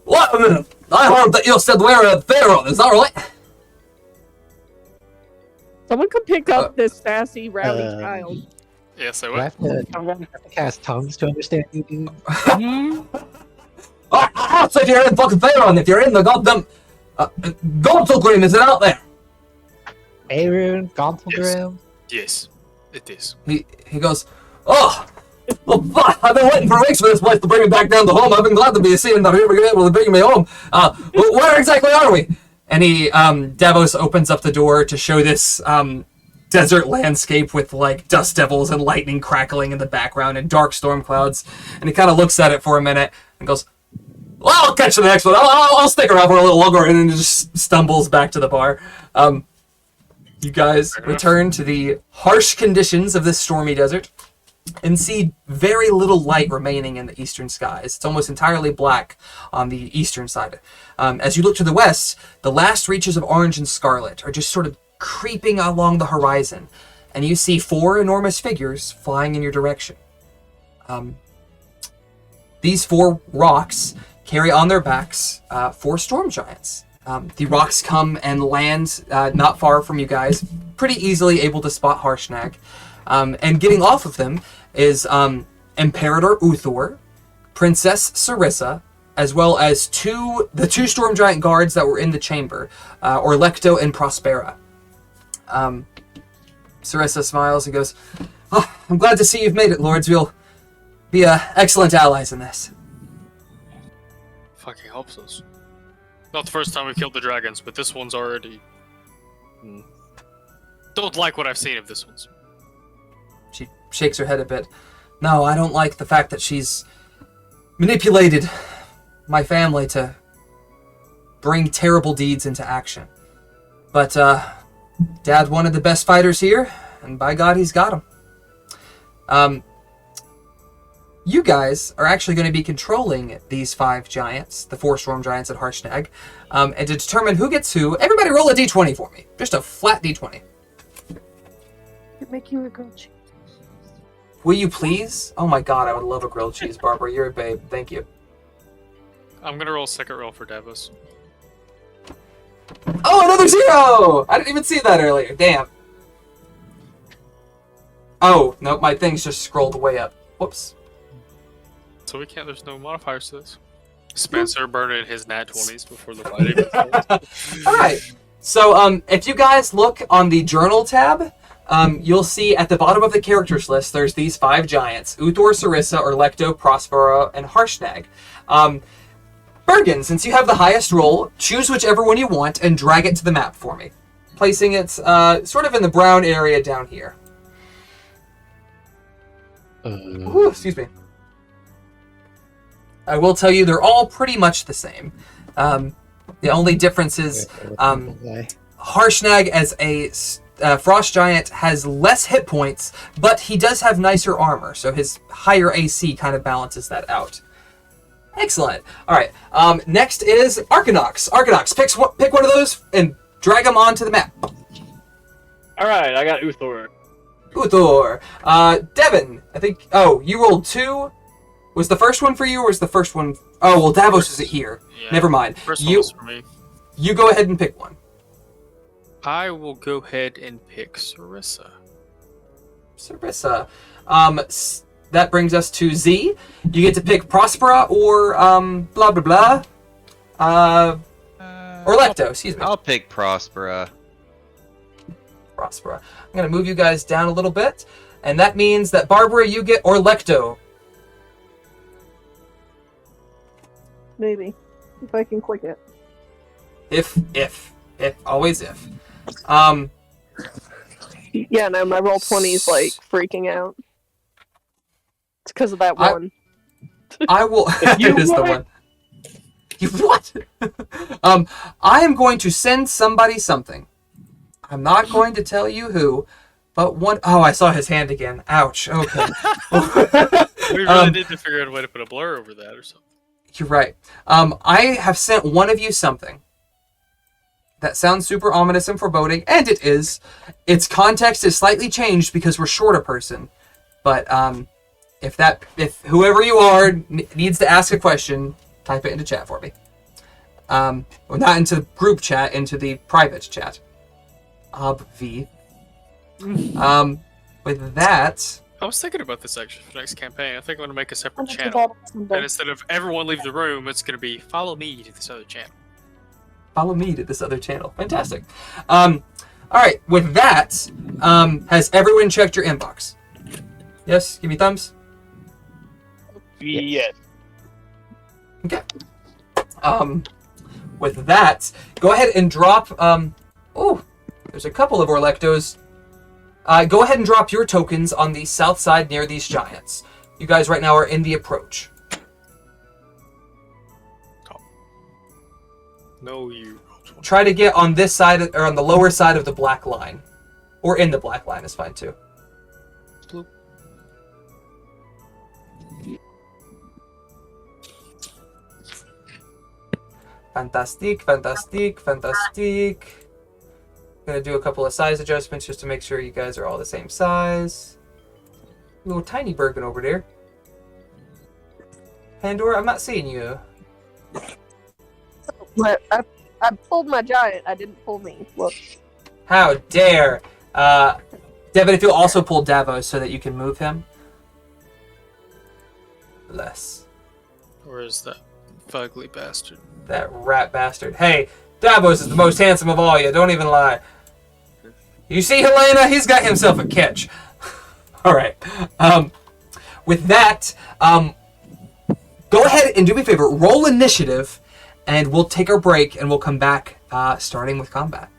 "Wait a minute! I heard that you said we're a pharaoh, is that right?" Someone could pick up this sassy, rowdy child. Yes, I Do I will. have to cast tongues to understand you, dude? I said you're in fucking pharaoh, and if you're in the goddamn Gontlegrim, is it out there? Aaron, Gontlegrim. Yes, it is. He goes, "Oh, well, fuck, I've been waiting for weeks for this place to bring me back down to home. I've been glad to be seeing that you're able to bring me home. Where exactly are we?" And he, Davos opens up the door to show this desert landscape with like dust devils and lightning crackling in the background and dark storm clouds. And he kind of looks at it for a minute and goes, "Well, I'll catch the next one. I'll stick around for a little longer," and then just stumbles back to the bar. You guys return to the harsh conditions of this stormy desert and see very little light remaining in the eastern skies. It's almost entirely black on the eastern side. As you look to the west, the last reaches of orange and scarlet are just sort of creeping along the horizon, and you see 4 enormous figures flying in your direction. These 4 rocks carry on their backs 4 storm giants. The rocks come and land not far from you guys, pretty easily able to spot Harshnag. And getting off of them is Imperator Uthor, Princess Sarissa, as well as the two storm giant guards that were in the chamber, Orlecto and Prospera. Sarissa smiles and goes, "Oh, I'm glad to see you've made it, lords. We'll be excellent allies in this." fucking helps us. Not the first time we killed the dragons, but this one's already... Don't like what I've seen of this one's. She shakes her head a bit. No, I don't like the fact that she's manipulated my family to bring terrible deeds into action. But, Dad wanted the best fighters here, and by God, he's got them. You guys are actually going to be controlling these 5 giants, the 4 storm giants at Harshnag, and to determine who gets who, everybody roll a d20 for me. Just a flat d20. Make you a grilled cheese. Will you please? Oh my God, I would love a grilled cheese, Barbara. You're a babe. Thank you. I'm gonna roll a second roll for Davos. Oh, another 0! I didn't even see that earlier. Damn. Oh, no, my thing's just scrolled way up. Whoops. So we can't, there's no modifiers to this. Spencer burned in his nat 20s before the fight. Alright. So, if you guys look on the journal tab, you'll see at the bottom of the characters list, there's these 5 giants. Uthor, Sarissa, Orlecto, Prospero, and Harshnag. Bergen, since you have the highest roll, choose whichever one you want and drag it to the map for me. Placing it sort of in the brown area down here. Ooh, excuse me. I will tell you they're all pretty much the same. The only difference is Harshnag as a frost giant has less hit points, but he does have nicer armor, so his higher AC kind of balances that out. Excellent. All right. Next is Arcanox. Arcanox, pick one of those and drag them onto the map. All right, I got Uthor. Uthor. Devin, I think. Oh, you rolled 2. Was the first one for you, or was the first one? Oh, well, Davos is here. Yeah, Never mind. First one was for me. You go ahead and pick one. I will go ahead and pick Sarissa. Sarissa. That brings us to Z. You get to pick Prospera or blah blah blah. Or Lecto, excuse me. I'll pick Prospera. Prospera. I'm gonna move you guys down a little bit, and that means that Barbara, you get Orlecto. Maybe. If I can click it. If, always if. Yeah, no, my roll 20 is like freaking out. It's because of that one. I will. It is the one. You what? I am going to send somebody something. I'm not going to tell you who, but one. Oh, I saw his hand again. Ouch. Okay. We really need to figure out a way to put a blur over that or something. You're right. I have sent one of you something. That sounds super ominous and foreboding, and it is. Its context is slightly changed because we're short a person. But if whoever you are needs to ask a question, type it into chat for me. Well, not into the group chat, into the private chat. Obvi. With that. I was thinking about this actually for the next campaign. I think I'm going to make a separate channel. And instead of everyone leave the room, it's going to be follow me to this other channel. Follow me to this other channel. Fantastic. Alright, with that, has everyone checked your inbox? Yes? Give me thumbs? Yes. Okay. With that, go ahead and drop, oh, there's a couple of Orlectos. Go ahead and drop your tokens on the south side near these giants. You guys right now are in the approach. No, you. Try to get on this side, or on the lower side of the black line. Or in the black line is fine too. Bloop. Fantastic, fantastic, fantastic. Gonna do a couple of size adjustments just to make sure you guys are all the same size. Little tiny Bergen over there. Pandora, I'm not seeing you. But I pulled my giant. I didn't pull me. Look. How dare! Devin, if you'll also pull Davos so that you can move him. Less. Where is that fugly bastard? That rat bastard. Hey, Davos is the most handsome of all you. Don't even lie. You see Helena? He's got himself a catch. All right. With that, go ahead and do me a favor. Roll initiative, and we'll take our break, and we'll come back starting with combat.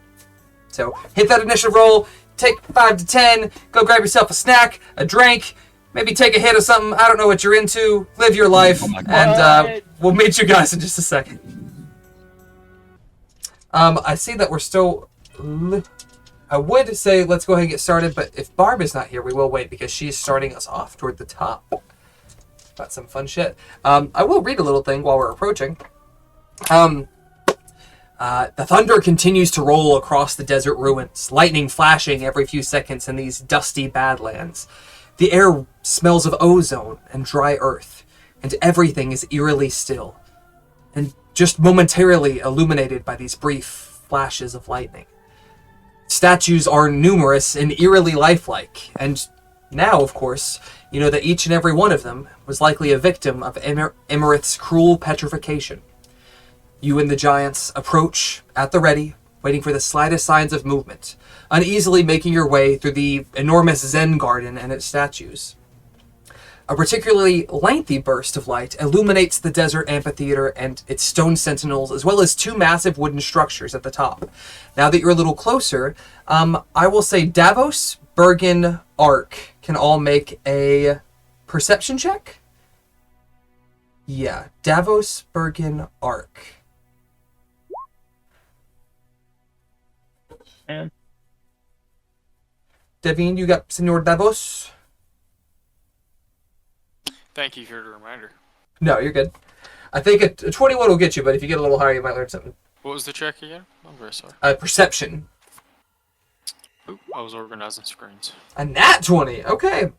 So hit that initiative roll. Take 5 to 10. Go grab yourself a snack, a drink, maybe take a hit of something. I don't know what you're into. Live your life, and we'll meet you guys in just a second. I see that we're still... I would say let's go ahead and get started, but if Barb is not here, we will wait because she's starting us off toward the top. Got some fun shit. I will read a little thing while we're approaching. The thunder continues to roll across the desert ruins, lightning flashing every few seconds in these dusty badlands. The air smells of ozone and dry earth, and everything is eerily still, and just momentarily illuminated by these brief flashes of lightning. Statues are numerous and eerily lifelike, and now, of course, you know that each and every one of them was likely a victim of Iymrith's cruel petrification. You and the giants approach at the ready, waiting for the slightest signs of movement, uneasily making your way through the enormous Zen garden and its statues. A particularly lengthy burst of light illuminates the desert amphitheater and its stone sentinels, as well as 2 massive wooden structures at the top. Now that you're a little closer, I will say Davos, Bergen, Ark can all make a perception check. Yeah, Davos, Bergen, Ark. Man. Devine, you got Senor Davos? Thank you for the reminder. No, you're good. I think a 21 will get you, but if you get a little higher, you might learn something. What was the check again? I'm very sorry. Perception. Oop, I was organizing screens. A nat 20. Okay.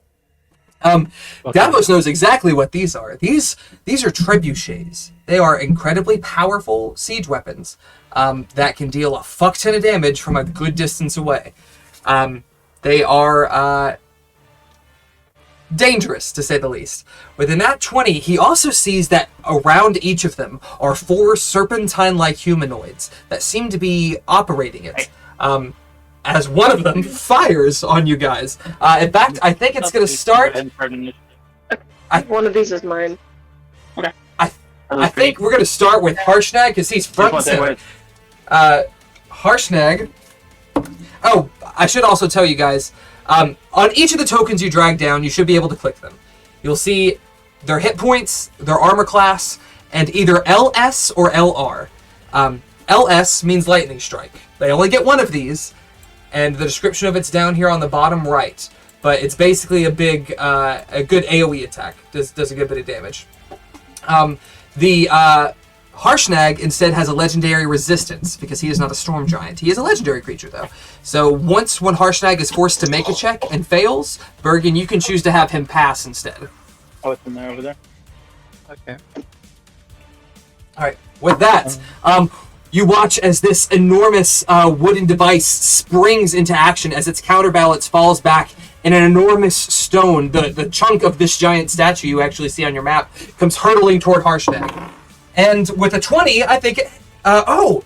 Davos knows exactly what these are. These are trebuchets. They are incredibly powerful siege weapons that can deal a fuck ton of damage from a good distance away. They are dangerous, to say the least. With a nat 20, he also sees that around each of them are 4 serpentine-like humanoids that seem to be operating it. As one of them fires on you guys. In fact, I think it's going to start... One of these is mine. I think we're going to start with Harshnag, because he's front and center. Harshnag... Oh, I should also tell you guys, on each of the tokens you drag down, you should be able to click them. You'll see their hit points, their armor class, and either LS or LR. LS means lightning strike. They only get one of these, and the description of it's down here on the bottom right. But it's basically a good AoE attack. Does a good bit of damage. The Harshnag instead has a legendary resistance because he is not a storm giant. He is a legendary creature though. So when Harshnag is forced to make a check and fails, Bergen, you can choose to have him pass instead. Oh, it's in there over there. Okay. Alright, with that, you watch as this enormous wooden device springs into action as its counterbalance falls back and an enormous stone, the chunk of this giant statue you actually see on your map, comes hurtling toward Harshnag. And with a 20, I think... a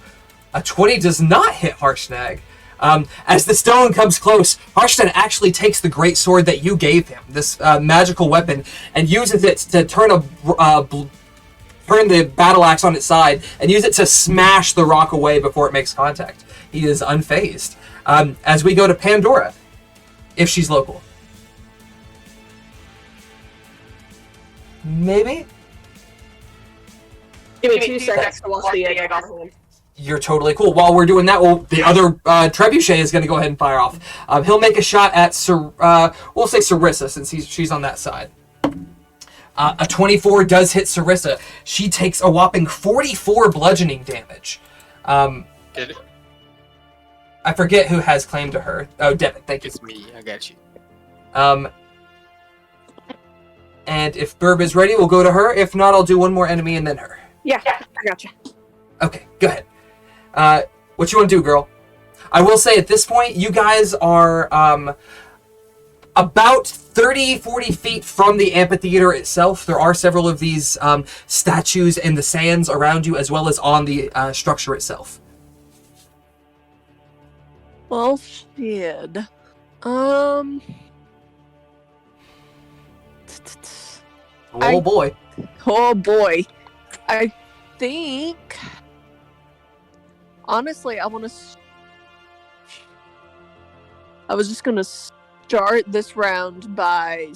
20 does not hit Harshnag. As the stone comes close, Harshnag actually takes the great sword that you gave him, this magical weapon, and uses it to turn the battle axe on its side and use it to smash the rock away before it makes contact. He is unfazed. As we go to Pandora, if she's local. Maybe? Give me 2 seconds to wash the egg off of him. You're totally cool. While we're doing that, the other trebuchet is going to go ahead and fire off. He'll make a shot at we'll say Sarissa, since she's on that side. A 24 does hit Sarissa. She takes a whopping 44 bludgeoning damage. Did it? I forget who has claim to her. Oh, Devin, thank you. It's me. I got you. And if Burb is ready, we'll go to her. If not, I'll do one more enemy and then her. Yeah, I gotcha. Okay, go ahead. What you want to do, girl? I will say at this point, you guys are about 30, 40 feet from the amphitheater itself. There are several of these statues in the sands around you, as well as on the structure itself. Well, shit. Oh boy. Oh boy. I think. Honestly, I was just gonna start this round by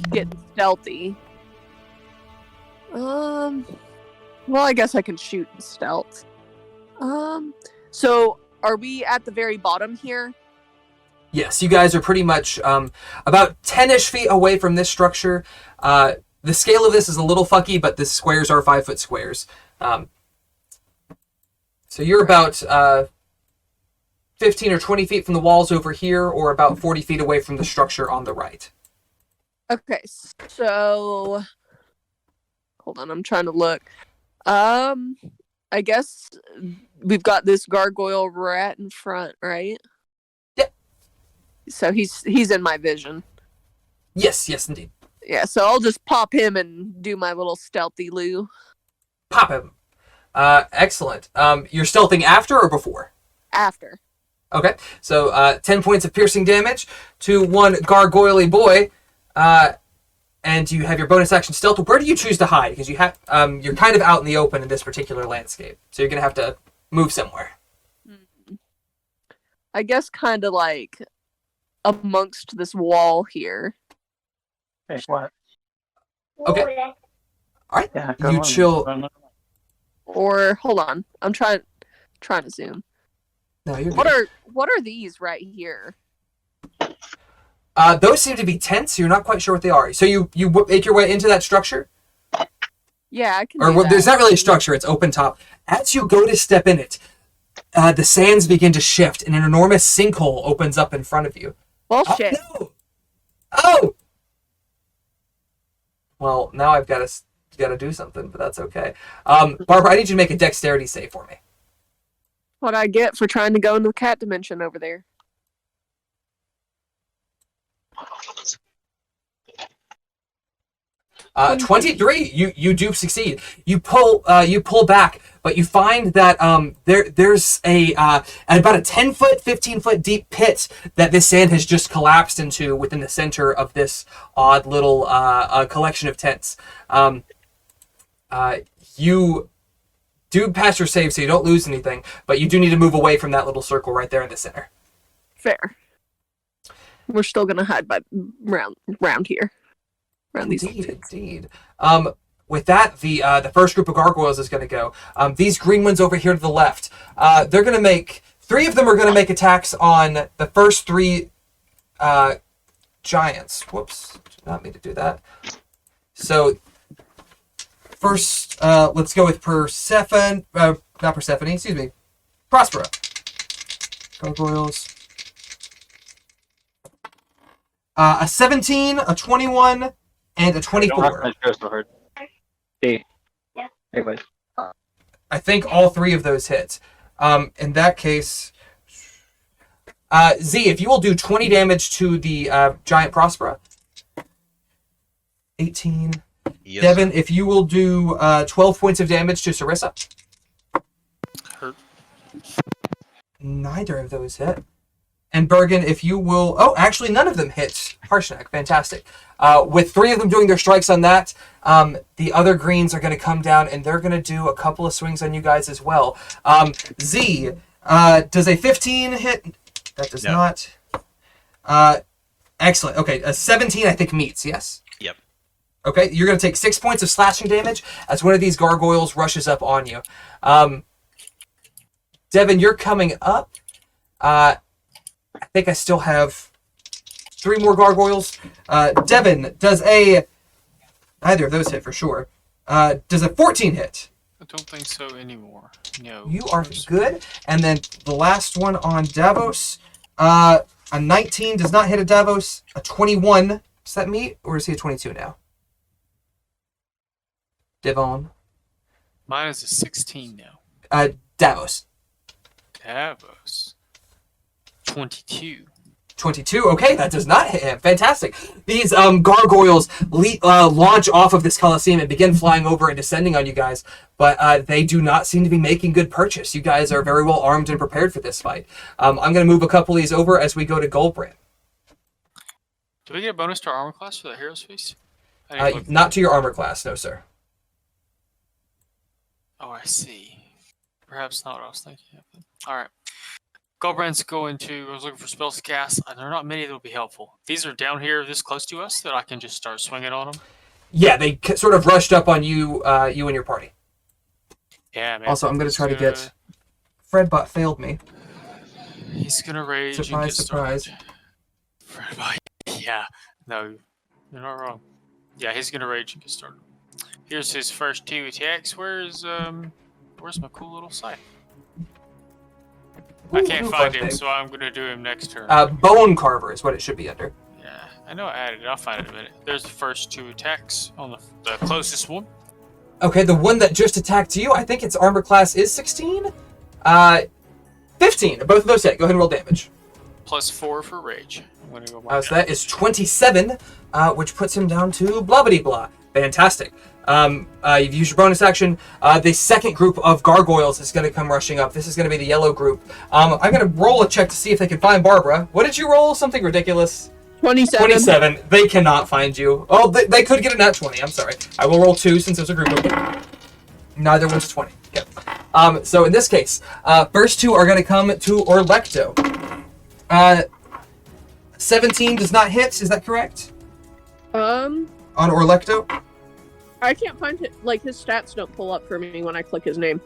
getting stealthy. Well, I guess I can shoot in stealth. So are we at the very bottom here? Yes, you guys are pretty much about 10-ish feet away from this structure. The scale of this is a little fucky, but the squares are 5-foot squares. So you're about 15 or 20 feet from the walls over here, or about 40 feet away from the structure on the right. Okay, so hold on, I'm trying to look. I guess we've got this gargoyle rat in front, right? Yep. So he's in my vision. Yes, indeed. Yeah, so I'll just pop him and do my little stealthy loo. Pop him. Excellent. You're stealthing after or before? After. Okay, so 10 points of piercing damage to one gargoyle boy, and you have your bonus action stealth. Where do you choose to hide? Because you have you're kind of out in the open in this particular landscape, so you're gonna have to move somewhere. I guess kind of like amongst this wall here. Hey, what? Okay. All right. Yeah, You chill. Or hold on, I'm trying to zoom. No, you're What good. are these right here? Those seem to be tents. You're not quite sure what they are. So you make your way into that structure, Yeah, I can. or do well, that. there's not really a structure. It's open top. As you go to step in it, the sands begin to shift, and an enormous sinkhole opens up in front of you. Bullshit. Oh, no! Oh! Well, now I've got to do something, but that's okay. Barbara, I need you to make a dexterity save for me. What I get for trying to go into the cat dimension over there. Uh, 23. You do succeed. You pull back, but you find that there's about a 10-foot, 15-foot deep pit that this sand has just collapsed into within the center of this odd little collection of tents. You do pass your save, so you don't lose anything, but you do need to move away from that little circle right there in the center. Fair. We're still gonna hide by round here. Around these. Indeed. With that, the first group of gargoyles is going to go. These green ones over here to the left, they're going to make... 3 of them are going to make attacks on the first 3 giants. Whoops. Did not mean to do that. So, first, let's go with Persephone. Not Persephone, excuse me. Prospera. Gargoyles. A 17, a 21, and a 24. Hey. Hey, bud. I think all 3 of those hit. In that case, Z, if you will do 20 damage to the giant Prospera. 18. Yes, Devin, if you will do 12 points of damage to Sarissa. Hurt. Neither of those hit. And Bergen, if you will... Oh, actually, none of them hit Harshnag. Fantastic. With 3 of them doing their strikes on that, the other greens are going to come down, and they're going to do a couple of swings on you guys as well. Z, does a 15 hit? That does not. Excellent. Okay, a 17, I think, meets, yes? Yep. Okay, you're going to take 6 points of slashing damage as one of these gargoyles rushes up on you. Devin, you're coming up. I think I still have 3 more gargoyles. Devin, does neither of those hit for sure. Does a 14 hit? I don't think so anymore. No. You are good. And then the last one on Davos. A 19 does not hit a Davos. A 21, does that meet? Or is he a 22 now? Devon. Mine is a 16 now. Davos. Davos. 22. 22. Okay, that does not hit him. Fantastic. These gargoyles launch off of this Colosseum and begin flying over and descending on you guys, but they do not seem to be making good purchase. You guys are very well armed and prepared for this fight. I'm going to move a couple of these over as we go to Goldbrand. Do we get a bonus to our armor class for the Hero's Feast? I didn't look- Not to your armor class, no, sir. Oh, I see. Perhaps not what I was thinking of. Alright. Goldbrand's going to... I was looking for spells to cast, and there are not many that will be helpful. These are down here this close to us that I can just start swinging on them. Yeah, they sort of rushed up on you, you and your party. Yeah, man. Also, I'm going to try to get... Fredbot failed me. He's going to rage Surprise, and get surprise. started. Fredbot, yeah. No, you're not wrong. Yeah, he's going to rage and get started. Here's his first 2 attacks. Where's my cool little scythe? I can't find him, so I'm going to do him next turn. Bone Carver is what it should be under. Yeah, I know I added it. I'll find it in a minute. There's the first 2 attacks on the closest one. Okay, the one that just attacked you, I think its armor class is 16? 15. Both of those hit. Go ahead and roll damage. Plus 4 for rage. I'm going to go mark So that is 27, which puts him down to blah blah blah. Fantastic. You've used your bonus action. The second group of gargoyles is going to come rushing up. This is going to be the yellow group. I'm going to roll a check to see if they can find Barbara. What did you roll? Something ridiculous. 27. 27. They cannot find you. Oh, they could get a nat 20. I'm sorry. I will roll 2 since there's a group of them. Neither one's 20. Okay. So in this case, first 2 are going to come to Orlecto. 17 does not hit. Is that correct? On Orlecto? I can't find it. Like, his stats don't pull up for me when I click his name.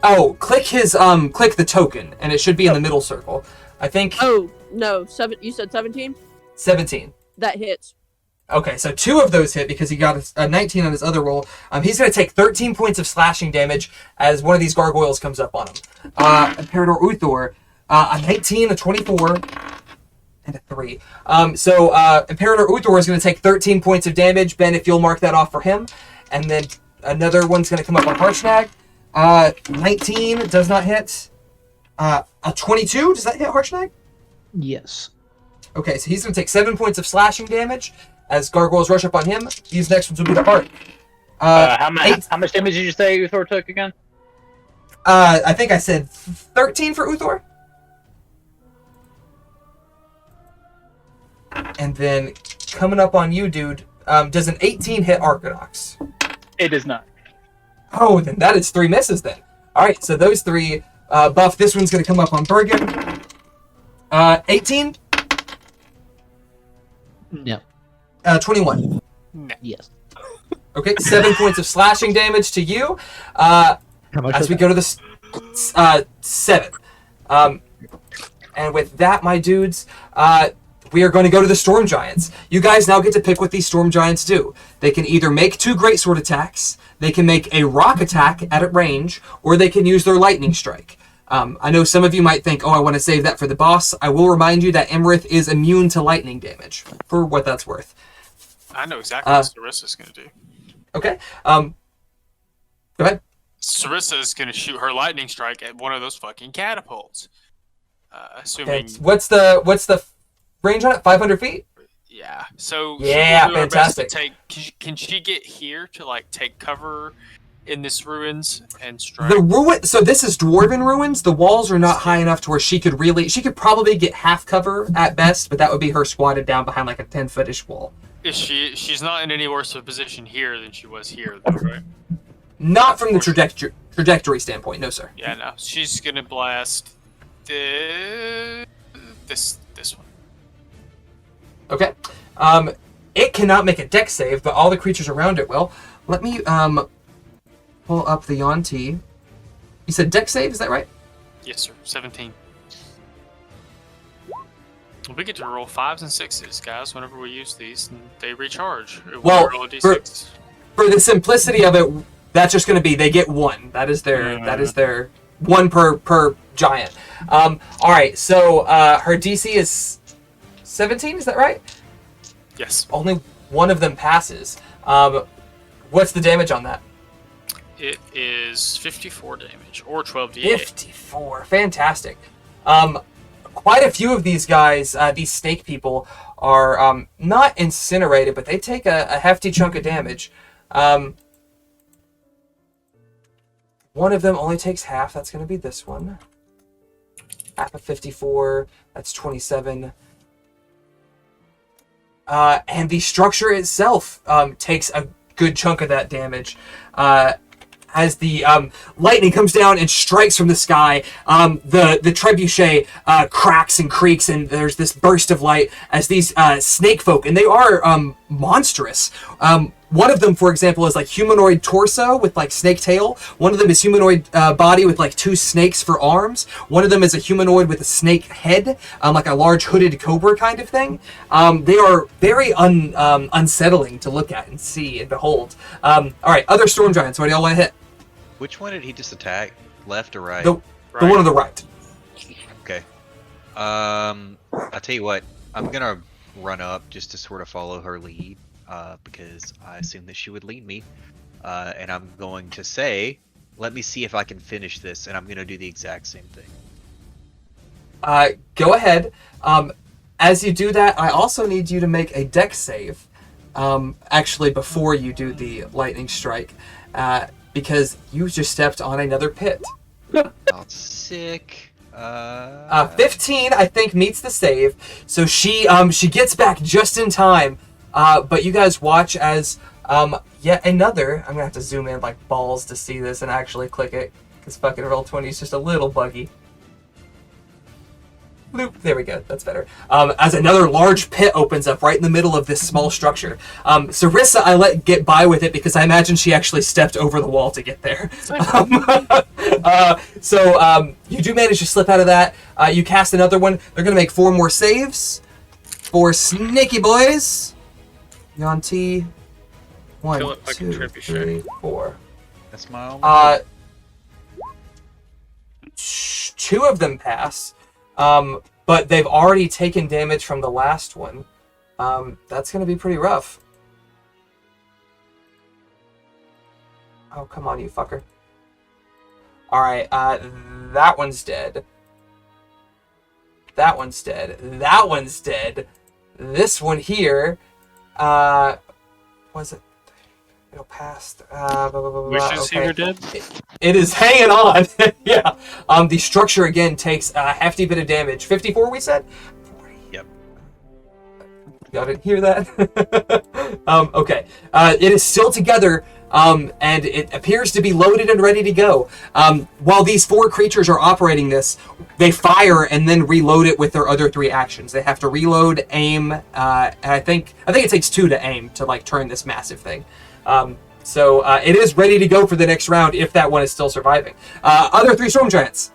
Oh, click the token, and it should be in the middle circle. I think... Oh, no. You said 17? 17. That hits. Okay, so 2 of those hit because he got a 19 on his other roll. He's going to take 13 points of slashing damage as one of these gargoyles comes up on him. Imperator Uthor, a 19, a 24, and a 3. Imperator Uthor is going to take 13 points of damage. Ben, if you'll mark that off for him. And then another one's going to come up on Harshnag. 19 does not hit. A 22, does that hit Harshnag? Yes. Okay, so he's going to take 7 points of slashing damage as gargoyles rush up on him. These next ones will be the heart. How much damage did you say Uthor took again? I think I said 13 for Uthor. And then coming up on you, dude, does an 18 hit Archinox? It does not. Oh, then that is 3 misses then. All right, so those 3 buff. This one's going to come up on Bergen. 18? No. 21. Yes. Okay, 7 points of slashing damage to you. How much As was we that? go to the 7. And with that, my dudes, we are going to go to the Storm Giants. You guys now get to pick what these Storm Giants do. They can either make 2 greatsword attacks, they can make a rock attack at range, or they can use their lightning strike. I know some of you might think, oh, I want to save that for the boss. I will remind you that Iymrith is immune to lightning damage, for what that's worth. I know exactly what Sarissa's going to do. Okay. Go ahead. Sarissa is going to shoot her lightning strike at one of those fucking catapults. Assuming... What's the range on it? 500 feet? Yeah. So yeah, she'll do her best to fantastic. can she get here to like take cover in this ruins and strike? The ruin. So this is dwarven ruins. The walls are not high enough to where she could probably get half cover at best, but that would be her squatted down behind like a 10-footish wall. Is she's not in any worse of a position here than she was here, though, right? Not from the trajectory standpoint, no, sir. Yeah, no. She's gonna blast this one. Okay. It cannot make a dex save, but all the creatures around it will. Let me pull up the Yuan-Ti. You said dex save, is that right? Yes, sir. 17. We get to roll 5s and 6s, guys, whenever we use these, and they recharge. Well, roll a D6. For the simplicity of it, that's just going to be they get 1. That is their 1 per giant. All right, so her DC is 17. Is that right? Yes. Only one of them passes. What's the damage on that? It is 54 damage, or 12d8. 54. Fantastic. Quite a few of these guys, these snake people, are not incinerated, but they take a hefty chunk of damage. One of them only takes half. That's going to be this one. Half of 54. That's 27. and the structure itself takes a good chunk of that damage. As the lightning comes down and strikes from the sky, the trebuchet cracks and creaks, and there's this burst of light as these snake folk, and they are monstrous. One of them, for example, is like humanoid torso with like snake tail. One of them is humanoid body with like 2 snakes for arms. One of them is a humanoid with a snake head, like a large hooded cobra kind of thing. They are very unsettling to look at and see and behold. All right, other storm giants. What do y'all want to hit? Which one did he just attack? Left or right? The one on the right. Okay. I'll tell you what. I'm gonna run up just to sort of follow her lead, because I assume that she would lead me. And I'm going to say, let me see if I can finish this, and I'm gonna do the exact same thing. Go ahead. As you do that, I also need you to make a dex save. Actually, before you do the lightning strike. Because you just stepped on another pit. Oh, sick. 15, I think, meets the save. So she gets back just in time. But you guys watch as yet another. I'm gonna have to zoom in like balls to see this and actually click it, because fucking Roll20 is just a little buggy. Bloop. There we go. That's better. As another large pit opens up right in the middle of this small structure. Sarissa, I let get by with it because I imagine she actually stepped over the wall to get there. So you do manage to slip out of that. You cast another one. They're going to make 4 more saves. 4 sneaky boys. Yon T. 1, Kill it like a 2, trebuchet. 3, 4. That's my only. 2 of them pass. But they've already taken damage from the last one. That's going to be pretty rough. Oh, come on, you fucker. Alright, that one's dead. That one's dead. That one's dead. This one here, was it? It'll pass. Wishes he were dead? It is hanging on. Yeah. The structure again takes a hefty bit of damage. 54, we said? 40. Yep. Y'all didn't hear that? Okay. It is still together, and it appears to be loaded and ready to go. While these 4 creatures are operating this, they fire and then reload it with their other 3 actions. They have to reload, aim, and I think it takes 2 to aim to like turn this massive thing. So it is ready to go for the next round if that one is still surviving. Other 3 storm giants.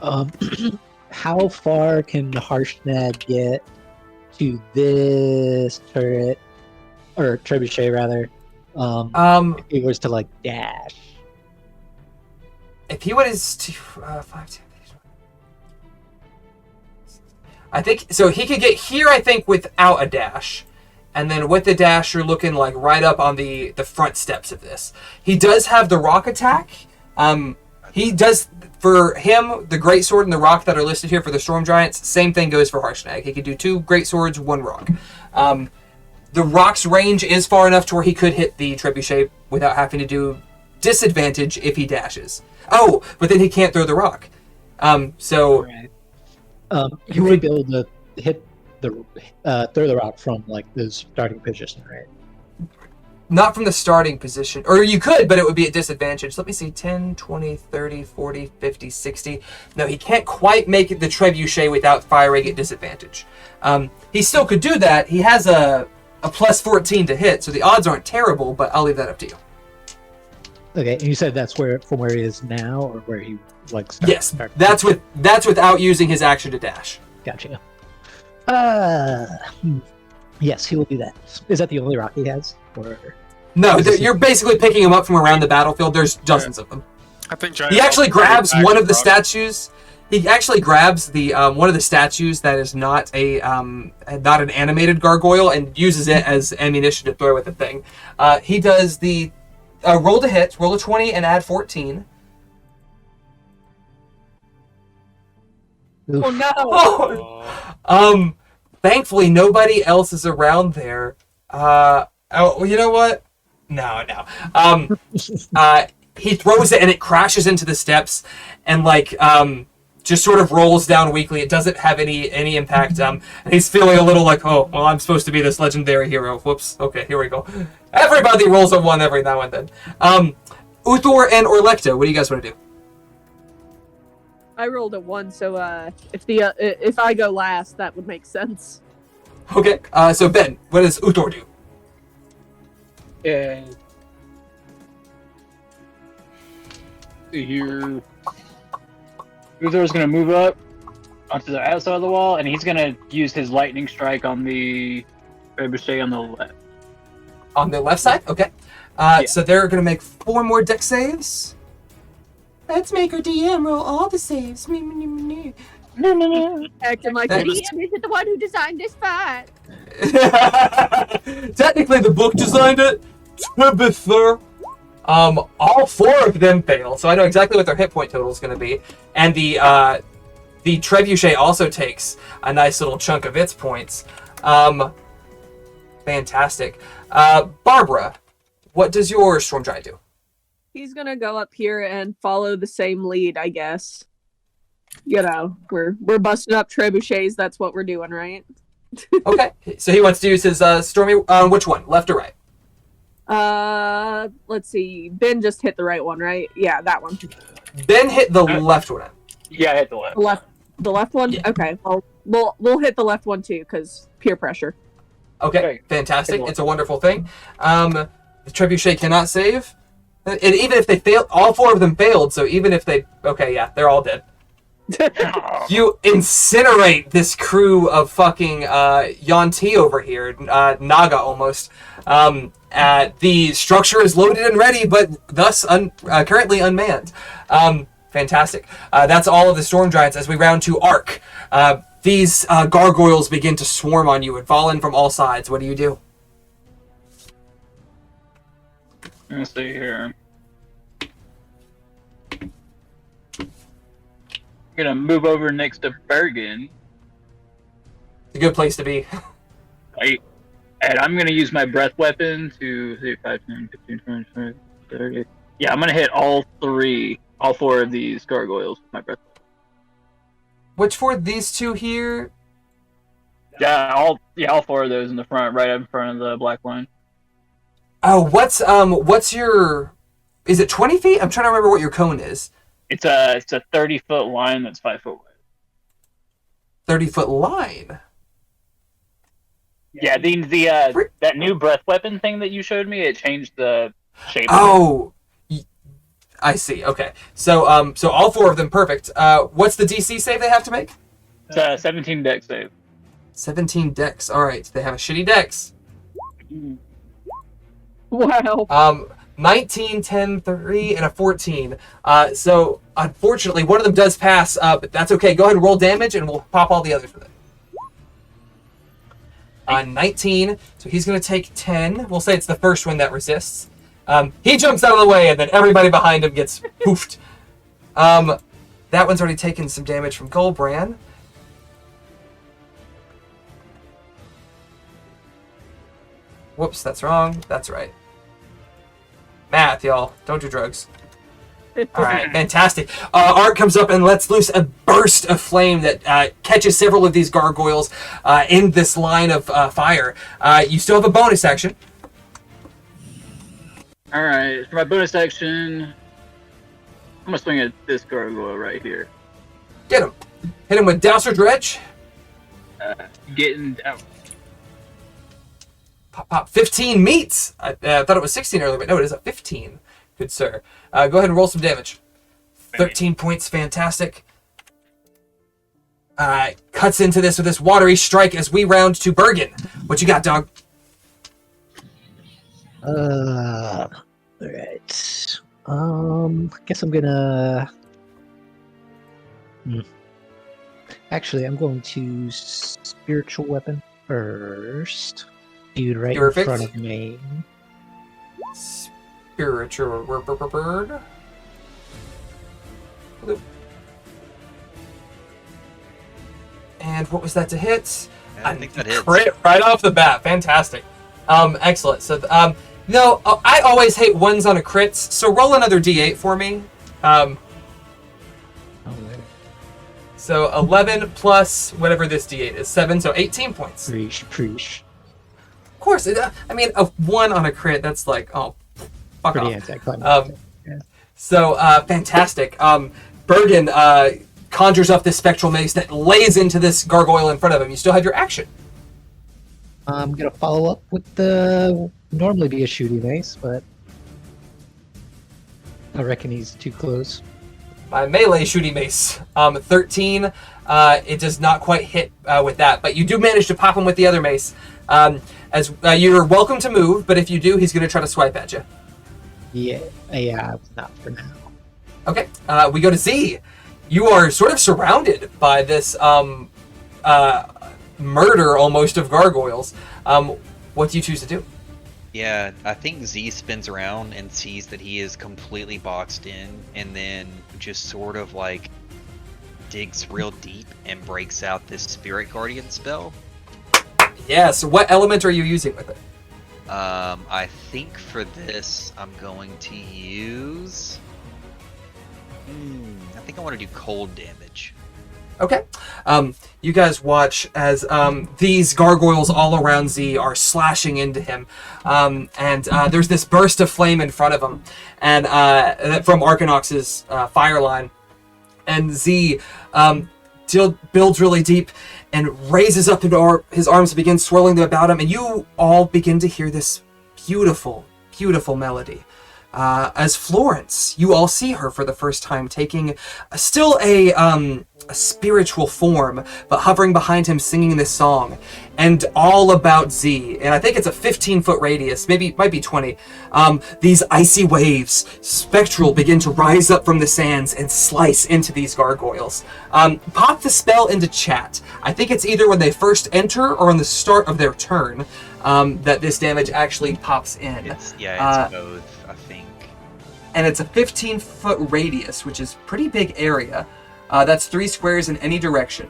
How far can Harshnag get to this turret, or trebuchet rather? If he was to like dash. If he was to 5, 10, I think so. He could get here, I think, without a dash. And then with the dash, you're looking like right up on the front steps of this. He does have the rock attack. He does, for him, the great sword and the rock that are listed here for the storm giants. Same thing goes for Harshnag. He could do 2 great swords, 1 rock. The rock's range is far enough to where he could hit the trebuchet without having to do disadvantage if he dashes. Oh, but then he can't throw the rock. So Right. You would be able to hit throw the rock from like the starting position, right? not from the starting position. Or you could, but it would be at disadvantage. Let me see. 10, 20, 30, 40, 50, 60. No, he can't quite make it the trebuchet without firing at disadvantage. He still could do that. He has a plus 14 to hit, so the odds aren't terrible, but I'll leave that up to you. Okay, and you said that's from where he is now, or where he like started? Yes, that's without using his action to dash. Gotcha. Yes, he will do that. Is that the only rock he has? Or No, you're basically picking him up from around the battlefield. There's dozens of them. I think Giant He actually grabs one of the rock. statues. He actually grabs the one of the statues that is not an animated gargoyle and uses it as ammunition to throw at the thing. He does the roll to hit, roll a 20 and add 14. Oh no! Oh, Thankfully nobody else is around there. Oh, you know what? No. He throws it and it crashes into the steps, and just sort of rolls down weakly. It doesn't have any impact. And he's feeling a little like, oh, well, I'm supposed to be this legendary hero. Whoops. Okay, here we go. Everybody rolls a 1 every now and then. Uthor and Orlecto, what do you guys want to do? I rolled a 1, so if I go last, that would make sense. Okay, so Ben, what does Uthor do? Yeah. See here. Uthor's gonna move up onto the outside of the wall, and he's gonna use his lightning strike on the trebuchet on the left. On the left side? Okay. So they're going to make 4 more deck saves. Let's make our DM roll all the saves. Acting like the DM isn't the one who designed this fight. Technically, the book designed it. Tabitha. All 4 of them fail, so I know exactly what their hit point total is going to be. And the trebuchet also takes a nice little chunk of its points. Fantastic. Barbara, what does your Storm Giant do? He's gonna go up here and follow the same lead, I guess. You know, we're busting up trebuchets. That's what we're doing, right? Okay, so he wants to use his Stormy. Which one, left or right? Let's see. Ben just hit the right one, right? Yeah, that one. Ben hit the left one. Yeah, I hit the left. The left one. Yeah. Okay. Well, we'll hit the left one too, because peer pressure. Okay, fantastic. It's a wonderful thing. The trebuchet cannot save. And even if they fail, all 4 of them failed, so even if they... Okay, yeah, they're all dead. You incinerate this crew of fucking Yanti over here, Naga almost. The structure is loaded and ready, but thus currently unmanned. Fantastic. That's all of the Storm Giants as we round to Arc. These gargoyles begin to swarm on you and fall in from all sides. What do you do? Let me see here. I'm gonna move over next to Bergen. It's a good place to be. And I'm gonna use my breath weapon to 5, 10, 15, 20, 30, 30. Yeah, I'm gonna hit all 4 of these gargoyles with my breath weapon. Which for these 2 here? Yeah, all 4 of those in the front, right up in front of the black line. Oh, what's your... Is it 20 feet? I'm trying to remember what your cone is. It's a 30-foot line that's 5 foot wide. 30-foot line? Yeah, that new breath weapon thing that you showed me, it changed the shape. Oh, I see. Okay, so all 4 of them, perfect. What's the DC save they have to make? It's a 17 dex save. 17 dex. All right, they have a shitty dex. Wow. 19, 10, 3, and a 14. So unfortunately, one of them does pass, but that's okay. Go ahead and roll damage, and we'll pop all the others with it. 19, so he's going to take 10. We'll say it's the first one that resists. He jumps out of the way, and then everybody behind him gets poofed. That one's already taken some damage from Goldbrand. Whoops, that's wrong. That's right. Math, y'all. Don't do drugs. All right, fantastic. Art comes up and lets loose a burst of flame that catches several of these gargoyles in this line of fire. You still have a bonus action. All right, for my bonus action, I'm gonna swing at this gargoyle right here. Get him. Hit him with Dowser Dredge. Getting out. Pop, pop. 15 meets. I thought it was 16 earlier, but no, it is a 15. Good sir. Go ahead and roll some damage. 13 points. Fantastic. Cuts into this with this watery strike as we round to Bergen. What you got, dog? Alright. I guess I'm gonna... Actually, I'm going to spiritual weapon first. Dude right Perfect. in front of me. Spiritual bird. And what was that to hit? I think that hits. Crit right off the bat. Fantastic. Excellent. So, no, I always hate ones on a crits, so roll another d8 for me. Oh, wait. So 11 plus whatever this d8 is, 7, so 18 points. Preach. Of course, I mean, a 1 on a crit, that's like, oh, fuck Pretty off. anticlimactic. So, fantastic. Bergen conjures up this spectral mace that lays into this gargoyle in front of him. You still have your action. I'm gonna follow up with the normally be a shooting mace, but I reckon he's too close. My melee shooting mace, 13. It does not quite hit with that, but you do manage to pop him with the other mace. As you're welcome to move, but if you do, he's going to try to swipe at you. Yeah, not for now. Okay, we go to Z. You are sort of surrounded by this murder almost of gargoyles. What do you choose to do? Yeah, I think Z spins around and sees that he is completely boxed in, and then just sort of like digs real deep and breaks out this Spirit Guardian spell. Yeah, so what element are you using with it? I think for this, I'm going to use... I think I want to do cold damage. Okay. You guys watch as these gargoyles all around Z are slashing into him. And there's this burst of flame in front of him, and from Arcanox's fire line. And Z builds really deep and raises up his arms and begins swirling them about him. And you all begin to hear this beautiful, beautiful melody. As Florence, you all see her for the first time, taking still a spiritual form, but hovering behind him, singing this song, and all about Z. And I think it's a 15-foot radius, might be 20. These icy waves, spectral, begin to rise up from the sands and slice into these gargoyles. Pop the spell into chat. I think it's either when they first enter or on the start of their turn that this damage actually pops in. It's both, I think. And it's a 15-foot radius, which is pretty big area. That's 3 squares in any direction.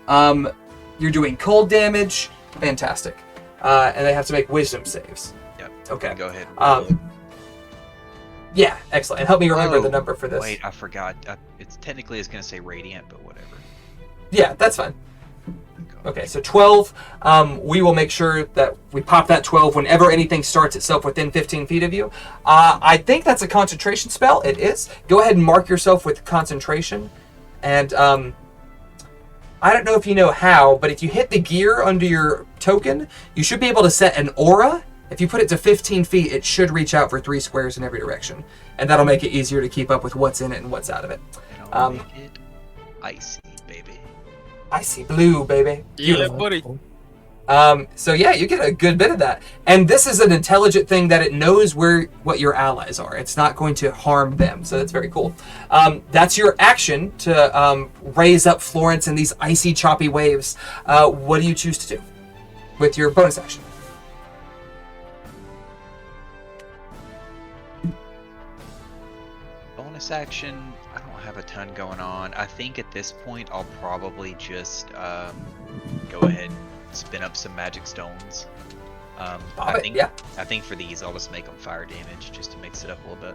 You're doing cold damage. Fantastic. And they have to make wisdom saves. Yep. Okay. Go ahead. Yeah, excellent. And help me remember the number for this. Wait, I forgot. It's technically it's going to say radiant, but whatever. Yeah, that's fine. Okay, so 12. We will make sure that we pop that 12 whenever anything starts itself within 15 feet of you. I think that's a concentration spell. It is. Go ahead and mark yourself with concentration. And I don't know if you know how, but if you hit the gear under your token, you should be able to set an aura. If you put it to 15 feet, it should reach out for 3 squares in every direction. And that'll make it easier to keep up with what's in it and what's out of it. And I'll make it icy, baby. Icy blue, baby. Yeah, buddy. So yeah, you get a good bit of that. And this is an intelligent thing that it knows what your allies are. It's not going to harm them, so that's very cool. That's your action to raise up Florence in these icy, choppy waves. What do you choose to do with your bonus action? Bonus action, I don't have a ton going on. I think at this point I'll probably just go ahead and spin up some magic stones. I think for these I'll just make them fire damage just to mix it up a little bit.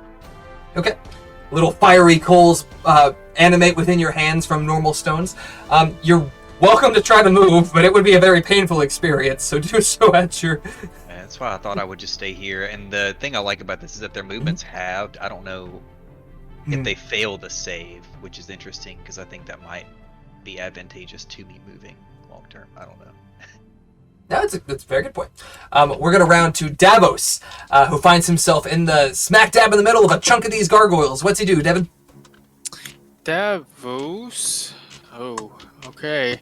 Okay. Little fiery coals animate within your hands from normal stones. You're welcome to try to move, but it would be a very painful experience, so do so at your... Yeah, that's why I thought I would just stay here. And the thing I like about this is that their movement's halved. I don't know if they fail the save, which is interesting because I think that might be advantageous to me moving long term. I don't know. No, that's a very good point. We're going to round to Davos, who finds himself in the smack dab in the middle of a chunk of these gargoyles. What's he do, Devin? Davos? Oh, okay.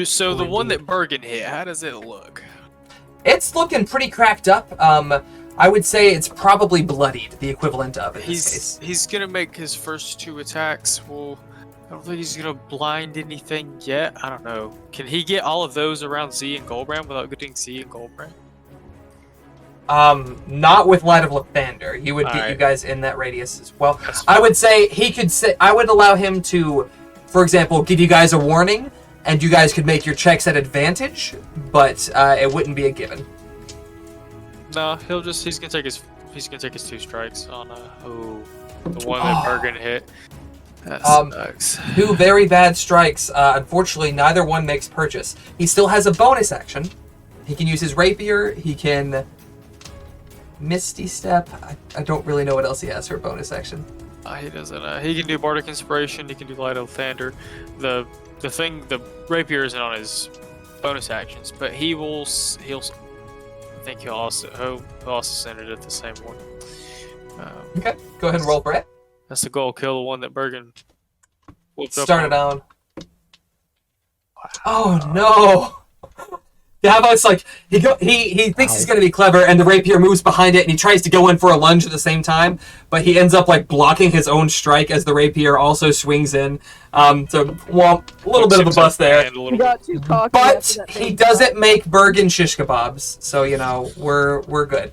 So the one that Bergen hit, how does it look? It's looking pretty cracked up. I would say it's probably bloodied, the equivalent of in this case. He's going to make his first 2 attacks. Well, I don't think he's going to blind anything yet. I don't know. Can he get all of those around Z and Goldbrand without getting Z and Goldbrand? Not with Light of Lathander. He would get you guys in that radius as well. I would say I would allow him to, for example, give you guys a warning, and you guys could make your checks at advantage, but it wouldn't be a given. No, he's gonna take his 2 strikes on the one that Bergen hit. That Um, sucks. 2 very bad strikes. Unfortunately, neither one makes purchase. He still has a bonus action. He can use his rapier. He can Misty Step. I don't really know what else he has for a bonus action. He doesn't. He can do Bardic Inspiration. He can do Light of Thunder. The rapier isn't on his bonus actions, but he'll. I think he'll also send it at the same one. Okay, go ahead and roll for it. That's the goal. Kill the one that Bergen whooped up Start it on. down. Oh no! Davos like he thinks he's gonna be clever, and the rapier moves behind it, and he tries to go in for a lunge at the same time, but he ends up like blocking his own strike as the rapier also swings in. So well, a little bit of a bust there, You got too cocky. but after that he thing. doesn't make Bergen shish kebabs, so you know we're good.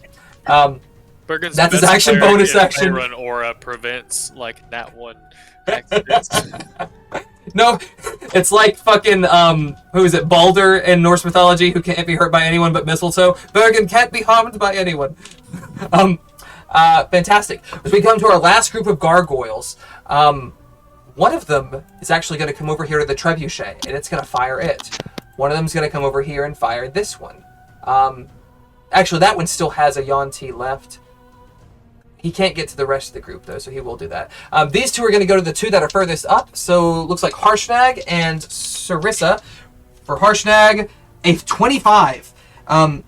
Bergen's That's his best action player bonus if action. Run Aura prevents like that one accidents. No, it's like fucking who is it? Balder in Norse mythology, who can't be hurt by anyone but mistletoe. Bergen can't be harmed by anyone. Fantastic. As we come to our last group of gargoyles, one of them is actually going to come over here to the trebuchet, and it's going to fire it. One of them is going to come over here and fire this one. Actually, that one still has a Yuan-Ti left. He can't get to the rest of the group, though, so he will do that. These two are going to go to the 2 that are furthest up. So, looks like Harshnag and Sarissa. For Harshnag, a 25.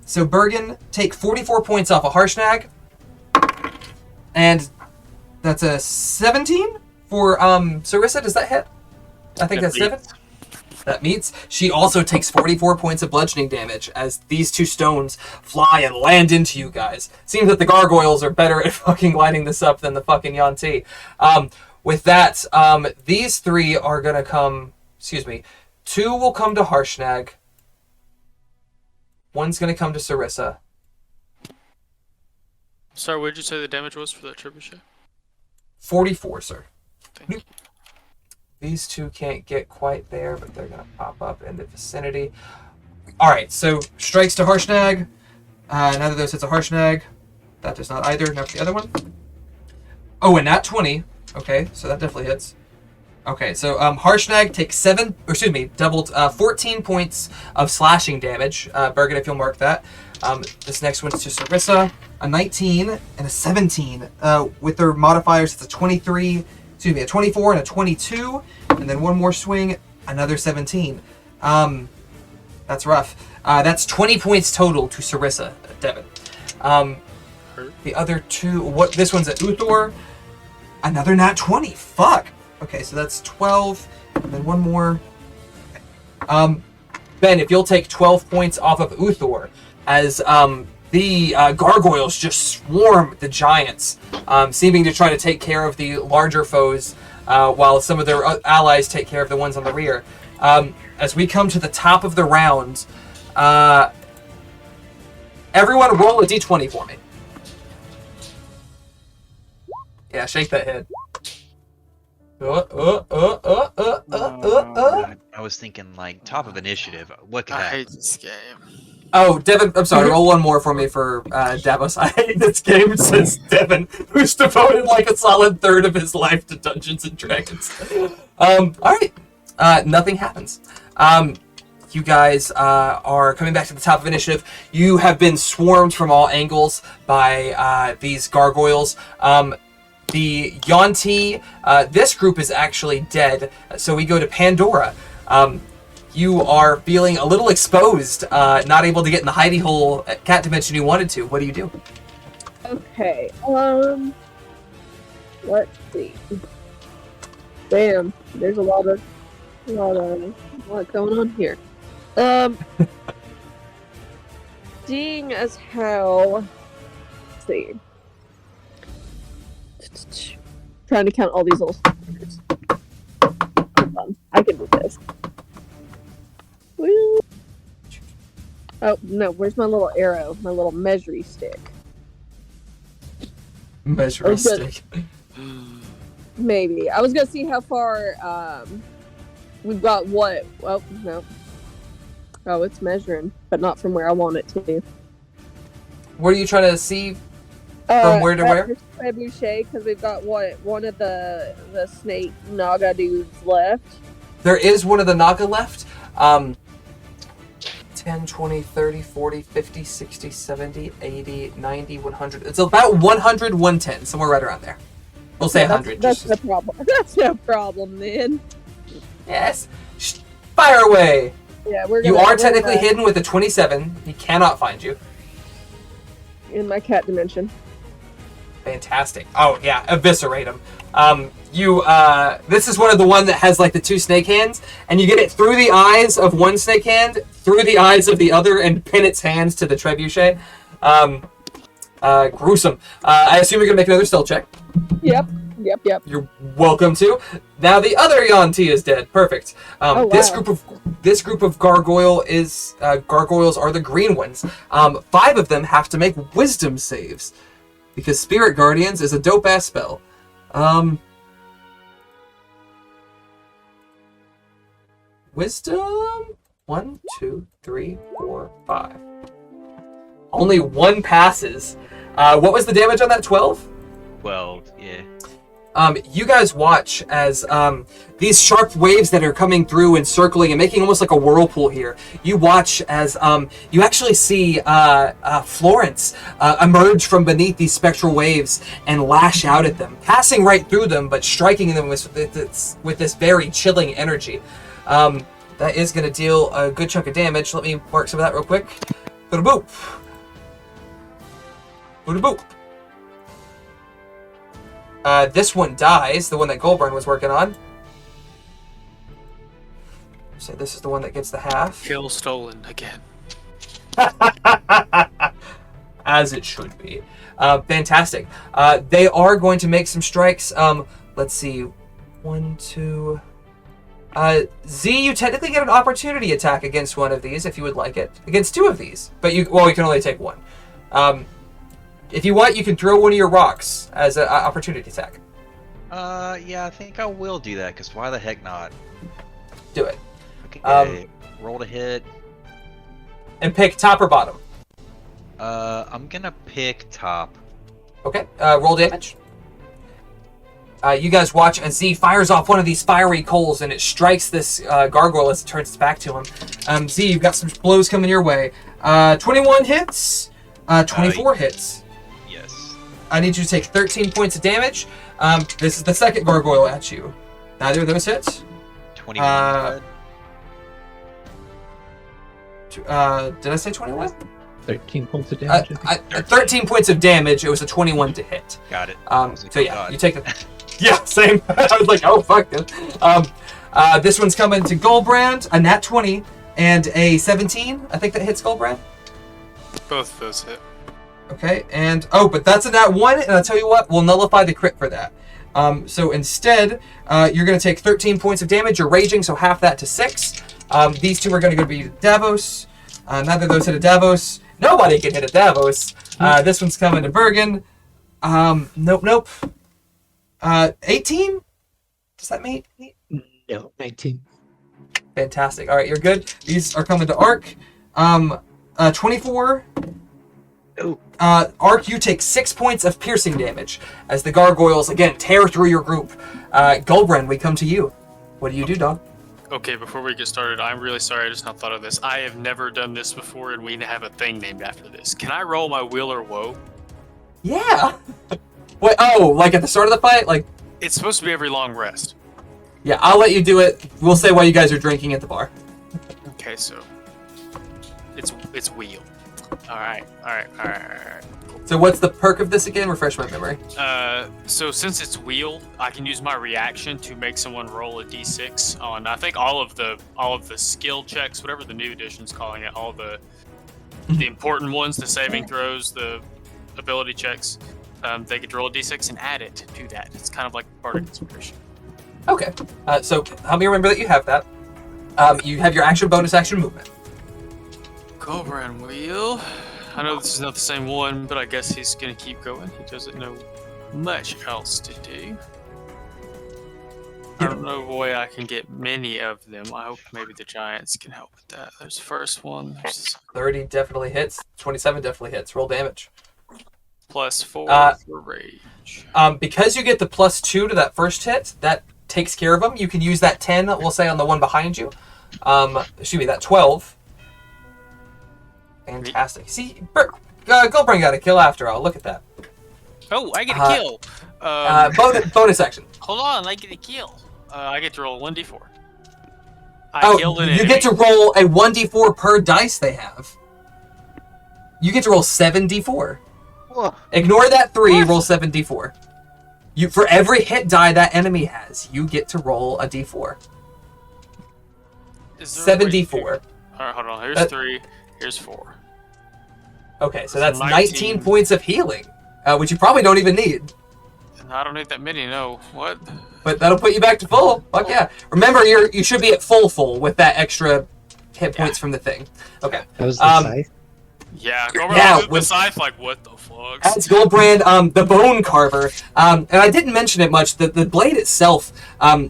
So, Bergen, take 44 points off of Harshnag. And that's a 17 for Sarissa. Does that hit? I think that's 7. That meets. She also takes 44 points of bludgeoning damage as these 2 stones fly and land into you guys. Seems that the gargoyles are better at fucking lighting this up than the fucking Yuan-Ti. With that, these 3 are going to come... Excuse me. 2 will come to Harshnag. 1's going to come to Sarissa. Sorry, what did you say the damage was for that trebuchet? 44, sir. Thank you. These 2 can't get quite there, but they're going to pop up in the vicinity. Alright, so strikes to Harshnag. Neither of those hits a Harshnag. That does not either. Now for the other one. Oh, and nat 20. Okay, so that definitely hits. Okay, so Harshnag takes doubled 14 points of slashing damage. Bergen, if you'll mark that. This next one's to Sarissa. A 19 and a 17. With their modifiers, it's a 23... Excuse me, a 24 and a 22, and then one more swing, another 17. That's rough. That's 20 points total to Sarissa, Devin. The other 2, this one's at Uthor, another nat 20. Fuck. Okay, so that's 12, and then one more. Ben, if you'll take 12 points off of Uthor, as the gargoyles just swarm the giants, seeming to try to take care of the larger foes, while some of their allies take care of the ones on the rear. As we come to the top of the round, everyone roll a d20 for me. Yeah, shake that head. I was thinking like top of initiative. What could I happen? hate this game. Oh, Devin, I'm sorry, roll one more for me for Davos. I hate this game, says Devin, who's devoted like a solid third of his life to Dungeons and Dragons. Alright. Nothing happens. You guys are coming back to the top of initiative. You have been swarmed from all angles by these gargoyles. The Yuan-Ti, this group is actually dead, so we go to Pandora. You are feeling a little exposed, not able to get in the hidey hole at Cat Dimension you wanted to. What do you do? Okay, let's see. Damn, there's a lot going on here. Seeing as how, let's see. Trying to count all these little stickers. Hold on, I can do this. Woo. Oh no, where's my little arrow? My little measuring stick. Measuring stick. Maybe. I was gonna see how far we've got what. Well, no. Oh, it's measuring, but not from where I want it to. What are you trying to see? From where to where? Trebuchet, because we've got one of the snake Naga dudes left. There is one of the Naga left. 10, 20, 30, 40, 50, 60, 70, 80, 90, 100. It's about 100, 110, somewhere right around there. We'll say 100. That's no problem. That's no problem, then. Yes. Fire away! Yeah, You are technically hidden with a 27. He cannot find you. In my cat dimension. Fantastic. Oh, yeah. Eviscerate him. This is one of the one that has, like, the two snake hands, and you get it through the eyes of one snake hand, through the eyes of the other, and pin its hands to the trebuchet. Gruesome. I assume you're going to make another stealth check. Yep. You're welcome to. Now the other Yuan-Ti is dead. Perfect. Wow. This group of gargoyles are the green ones. 5 of them have to make wisdom saves because Spirit Guardians is a dope ass spell. Wisdom 1, 2, 3, 4, 5. Only 1 passes. What was the damage on that 12? 12, yeah. You guys watch as these sharp waves that are coming through and circling and making almost like a whirlpool here. You watch as you actually see Florence emerge from beneath these spectral waves and lash out at them, passing right through them, but striking them with this very chilling energy. That is going to deal a good chunk of damage. Let me mark some of that real quick. Boop. Boop. This one dies, the one that Goldburn was working on. So this is the one that gets the half. Kill stolen again. As it should be. Fantastic. They are going to make some strikes. Let's see. 1, 2... Z, you technically get an opportunity attack against one of these if you would like it. Against 2 of these. But you can only take 1. If you want, you can throw one of your rocks as an opportunity attack. Yeah, I think I will do that, because why the heck not? Do it. Okay, roll to hit. And pick top or bottom. I'm gonna pick top. Okay, roll damage. You guys watch as Z fires off one of these fiery coals and it strikes this gargoyle as it turns its back to him. Z, you've got some blows coming your way. 21 hits. 24 hits. Yes. I need you to take 13 points of damage. This is the second gargoyle at you. Neither of those hits. 21. Did I say 21? 13 points of damage. 13 points of damage. It was a 21 to hit. Got it. So yeah, you take the... Yeah, same. I was like, oh, fuck this. This one's coming to Goldbrand, a nat 20, and a 17. I think that hits Goldbrand. Both of those hit. Okay, and... Oh, but that's a nat 1, and I'll tell you what, we'll nullify the crit for that. So instead, you're going to take 13 points of damage. You're raging, so half that to 6. These two are going to be Davos. Neither of those hit a Davos. Nobody can hit a Davos. This one's coming to Bergen. Nope. 18? Does that mean? No, 19. Fantastic. All right, you're good. These are coming to Ark. 24. Oh. Ark, you take 6 points of piercing damage as the gargoyles again tear through your group. Goldbrand, we come to you. What do you do, dog? Okay, before we get started, I'm really sorry I just not thought of this. I have never done this before, and we have a thing named after this. Can I roll my will or woe? Yeah. Wait, oh, like at the start of the fight? Like, it's supposed to be every long rest. Yeah, I'll let you do it. We'll say while you guys are drinking at the bar. Okay, so it's wheel. All right. So what's the perk of this again? Refresh my memory. So since it's wheel, I can use my reaction to make someone roll a d6 on I think all of the skill checks, whatever the new edition's calling it, all the important ones, the saving throws, the ability checks. They could roll a d6 and add it to that. It's kind of like part of inspiration. Okay. So help me remember that you have that. You have your action, bonus action, movement. Cobra and wheel. I know this is not the same one, but I guess he's gonna keep going. He doesn't know much else to do. I don't know a way I can get many of them. I hope maybe the giants can help with that. There's the first one. 30 definitely hits. 27 definitely hits. Roll damage. +4 Uh, for rage. Because you get the +2 to that first hit, that takes care of them. You can use that 10, we'll say, on the one behind you. Excuse me, that 12. Fantastic. See, Goldbrain got a kill after all. Look at that. Oh, I get a kill. Bonus action. Hold on, I get a kill. I get to roll 1d4. You get to roll a 1d4 per dice they have. You get to roll 7d4. Whoa. Ignore that 3, roll 7d4. For every hit die that enemy has, you get to roll a d4. 7d4. Alright, hold on. Here's 3, here's 4. Okay, so that's 19 points of healing, which you probably don't even need. I don't need that many, no. What? But that'll put you back to full. Fuck yeah. Remember, you should be at full with that extra hit points from the thing. Okay. That was the scythe. Yeah, with the scythe, like, what the fuck? That's Goldbrand, the Bone Carver. And I didn't mention it much. The blade itself,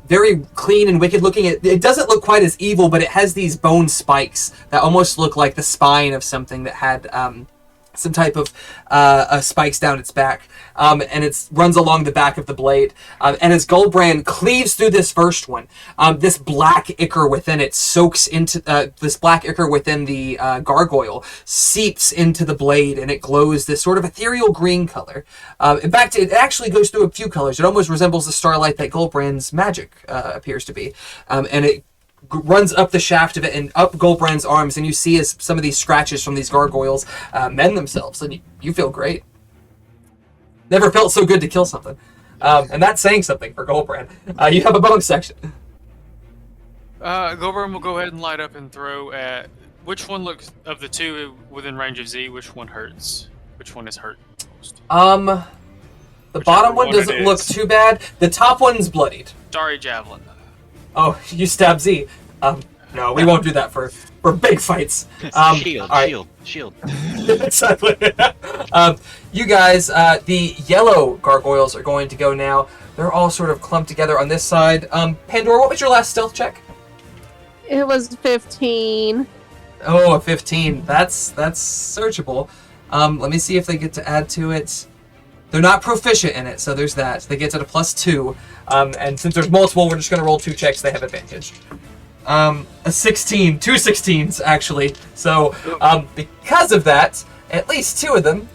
very clean and wicked looking. It doesn't look quite as evil, but it has these bone spikes that almost look like the spine of something that had some type of spikes down its back. And it runs along the back of the blade. And as Goldbrand cleaves through this first one, this black ichor within it soaks into this black ichor within the gargoyle seeps into the blade, and it glows this sort of ethereal green color. In fact, it actually goes through a few colors. It almost resembles the starlight that Goldbrand's magic appears to be. And it runs up the shaft of it and up Goldbrand's arms, and you see as some of these scratches from these gargoyles mend themselves, and you feel great. Never felt so good to kill something. And that's saying something for Goldbrand. You have a bonus section. Goldbrand will go ahead and light up and throw at... Which one looks, of the two within range of Z, which one hurts? Which one is hurt most? The bottom one doesn't look too bad. The top one's bloodied. Starry Javelin. Oh, you stab Z. No, we won't do that for big fights. Shield. Exactly. You guys, the yellow gargoyles are going to go now. They're all sort of clumped together on this side. Pandora, what was your last stealth check? It was 15. Oh, a 15. That's searchable. Let me see if they get to add to it. They're not proficient in it, so there's that. They get to the +2. And since there's multiple, we're just going to roll 2 checks. They have advantage. A 16. 2 16s, actually. So, because of that, at least 2 of them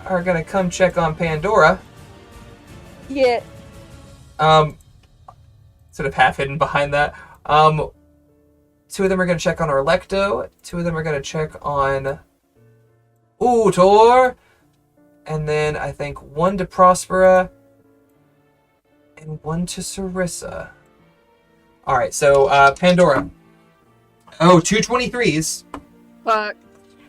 are going to come check on Pandora. Yeah. Sort of half hidden behind that. 2 of them are going to check on Orlecto. 2 of them are going to check on Utor. And then I think 1 to Prospera and 1 to Sarissa. Alright, so Pandora. Oh, 2 23s. Fuck.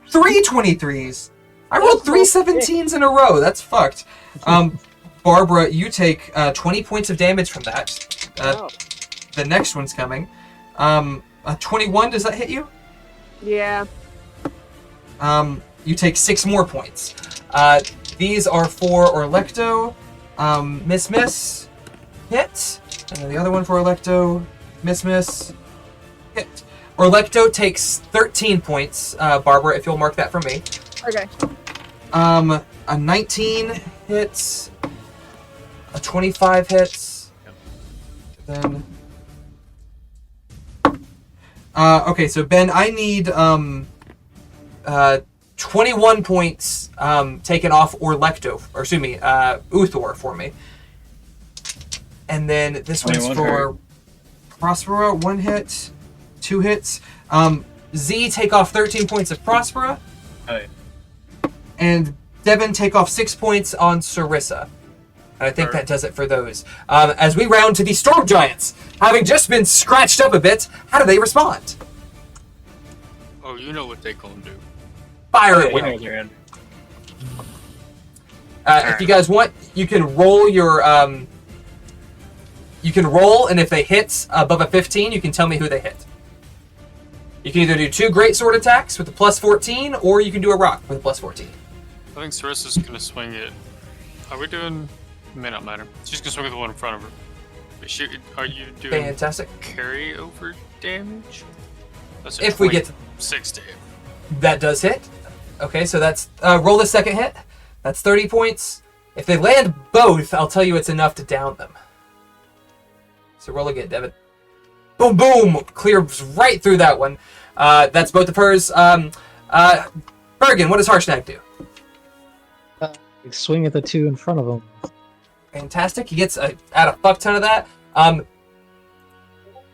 3 23s. I rolled 3 17s in a row. That's fucked. Barbara, you take 20 points of damage from that. The next one's coming. A 21, does that hit you? Yeah. You take 6 more points. These are for Orlecto. Miss, hit. And then the other one for Orlecto. Miss, hit. Orlecto takes 13 points, Barbara, if you'll mark that for me. Okay. A 19 hits. A 25 hits. Then... okay, so Ben, I need 21 points taken off Orlecto, or excuse me, Uthor for me. And then this one's for Prospera, 1 hit, 2 hits. Z, take off 13 points of Prospera. Oh, yeah. And Devin, take off 6 points on Sarissa. And I think that does it for those. As we round to the Storm Giants, having just been scratched up a bit, how do they respond? Oh, you know what they gonna do. Fire at will. If you guys want, you can roll your... you can roll, and if they hit above a 15, you can tell me who they hit. You can either do 2 greatsword attacks with a +14, or you can do a rock with a +14. I think Sarissa's gonna swing it. Are we doing... May not matter. She's gonna swing at the one in front of her. Are you doing Fantastic. Carryover damage? That's if we get to... 6 damage. That does hit. Okay, so that's... roll the second hit. That's 30 points. If they land both, I'll tell you it's enough to down them. So roll again, Devin. Boom, boom! Clears right through that one. That's both of hers. Bergen, what does Harshnag do? Swing at the two in front of him. Fantastic. He gets out a fuck ton of that.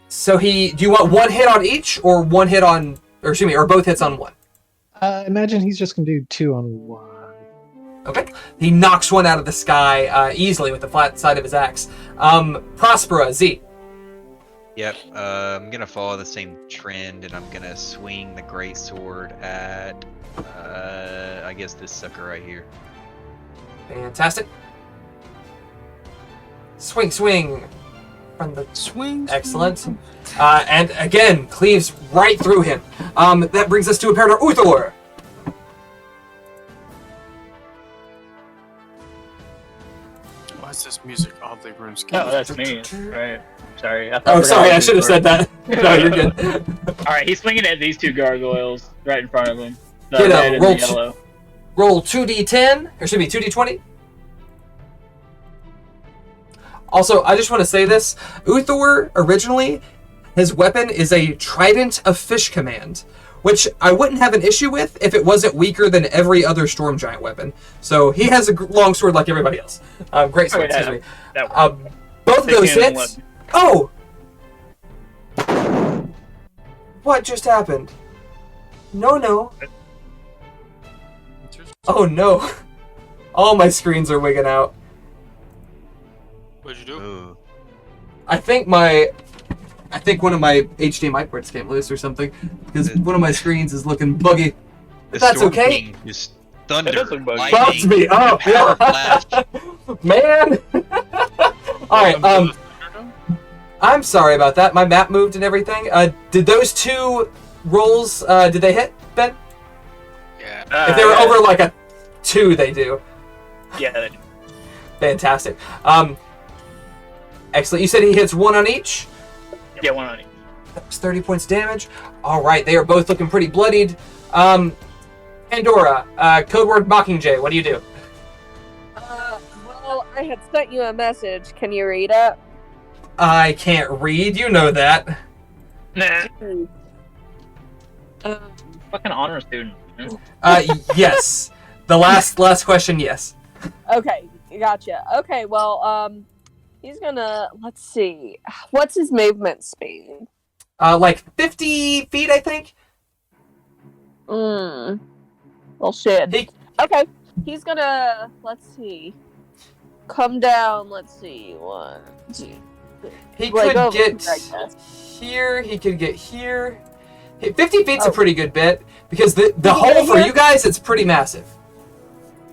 So do you want one hit on each, or one hit on, or excuse me, or both hits on one? Imagine he's just gonna do 2 on 1. Okay. He knocks one out of the sky easily with the flat side of his axe. Prospera, Z. Yep, I'm gonna follow the same trend, and I'm gonna swing the great sword at, I guess this sucker right here. Fantastic. Swing, swing. From the Swing. excellent. And again, cleaves right through him. That brings us to Imperator Uthor. Why is this music oddly RuneScape? Oh, that's me. Right. Sorry. Oh, sorry, I should have said that. No, you're good. Alright, he's swinging at these two gargoyles right in front of him. The Get red and roll, the yellow. roll 2d10, or should be 2d20. Also, I just want to say this. Uthor, originally, his weapon is a Trident of Fish Command, which I wouldn't have an issue with if it wasn't weaker than every other Storm Giant weapon. So he has a long sword like everybody else. Great sword, Okay, excuse me. that works. Both of those 16 and hits... Oh! What just happened? No, no. Oh, no. All my screens are wigging out. What'd you do? Ooh. I think one of my HDMI ports came loose or something, because one of my screens is looking buggy. But that's Storm okay. King just thunder, It does look buggy. Bumps lightning, me up, power yeah. flash. Man. All right. I'm sorry about that. My map moved and everything. Did those two rolls? Did they hit, Ben? Yeah. If they were over like a 2, they do. Yeah, they do. Fantastic. Excellent. You said he hits 1 on each. Yeah, one on each. That's 30 points damage. All right, they are both looking pretty bloodied. Pandora, code word Mockingjay. What do you do? Well, I had sent you a message. Can you read it? I can't read. You know that. Nah, Um, fucking honor student. Yes. The last question. Yes. okay, gotcha. Okay, well, he's gonna. Let's see. What's his movement speed? Like 50 feet, I think. Well, shit. He- Okay, he's gonna. Let's see. Come down. Let's see. 1, 2. He Like, could over get here, I guess. here. He could get here. 50 feet's a Oh. pretty good bit because the He can hole get for here? you guys, it's pretty massive.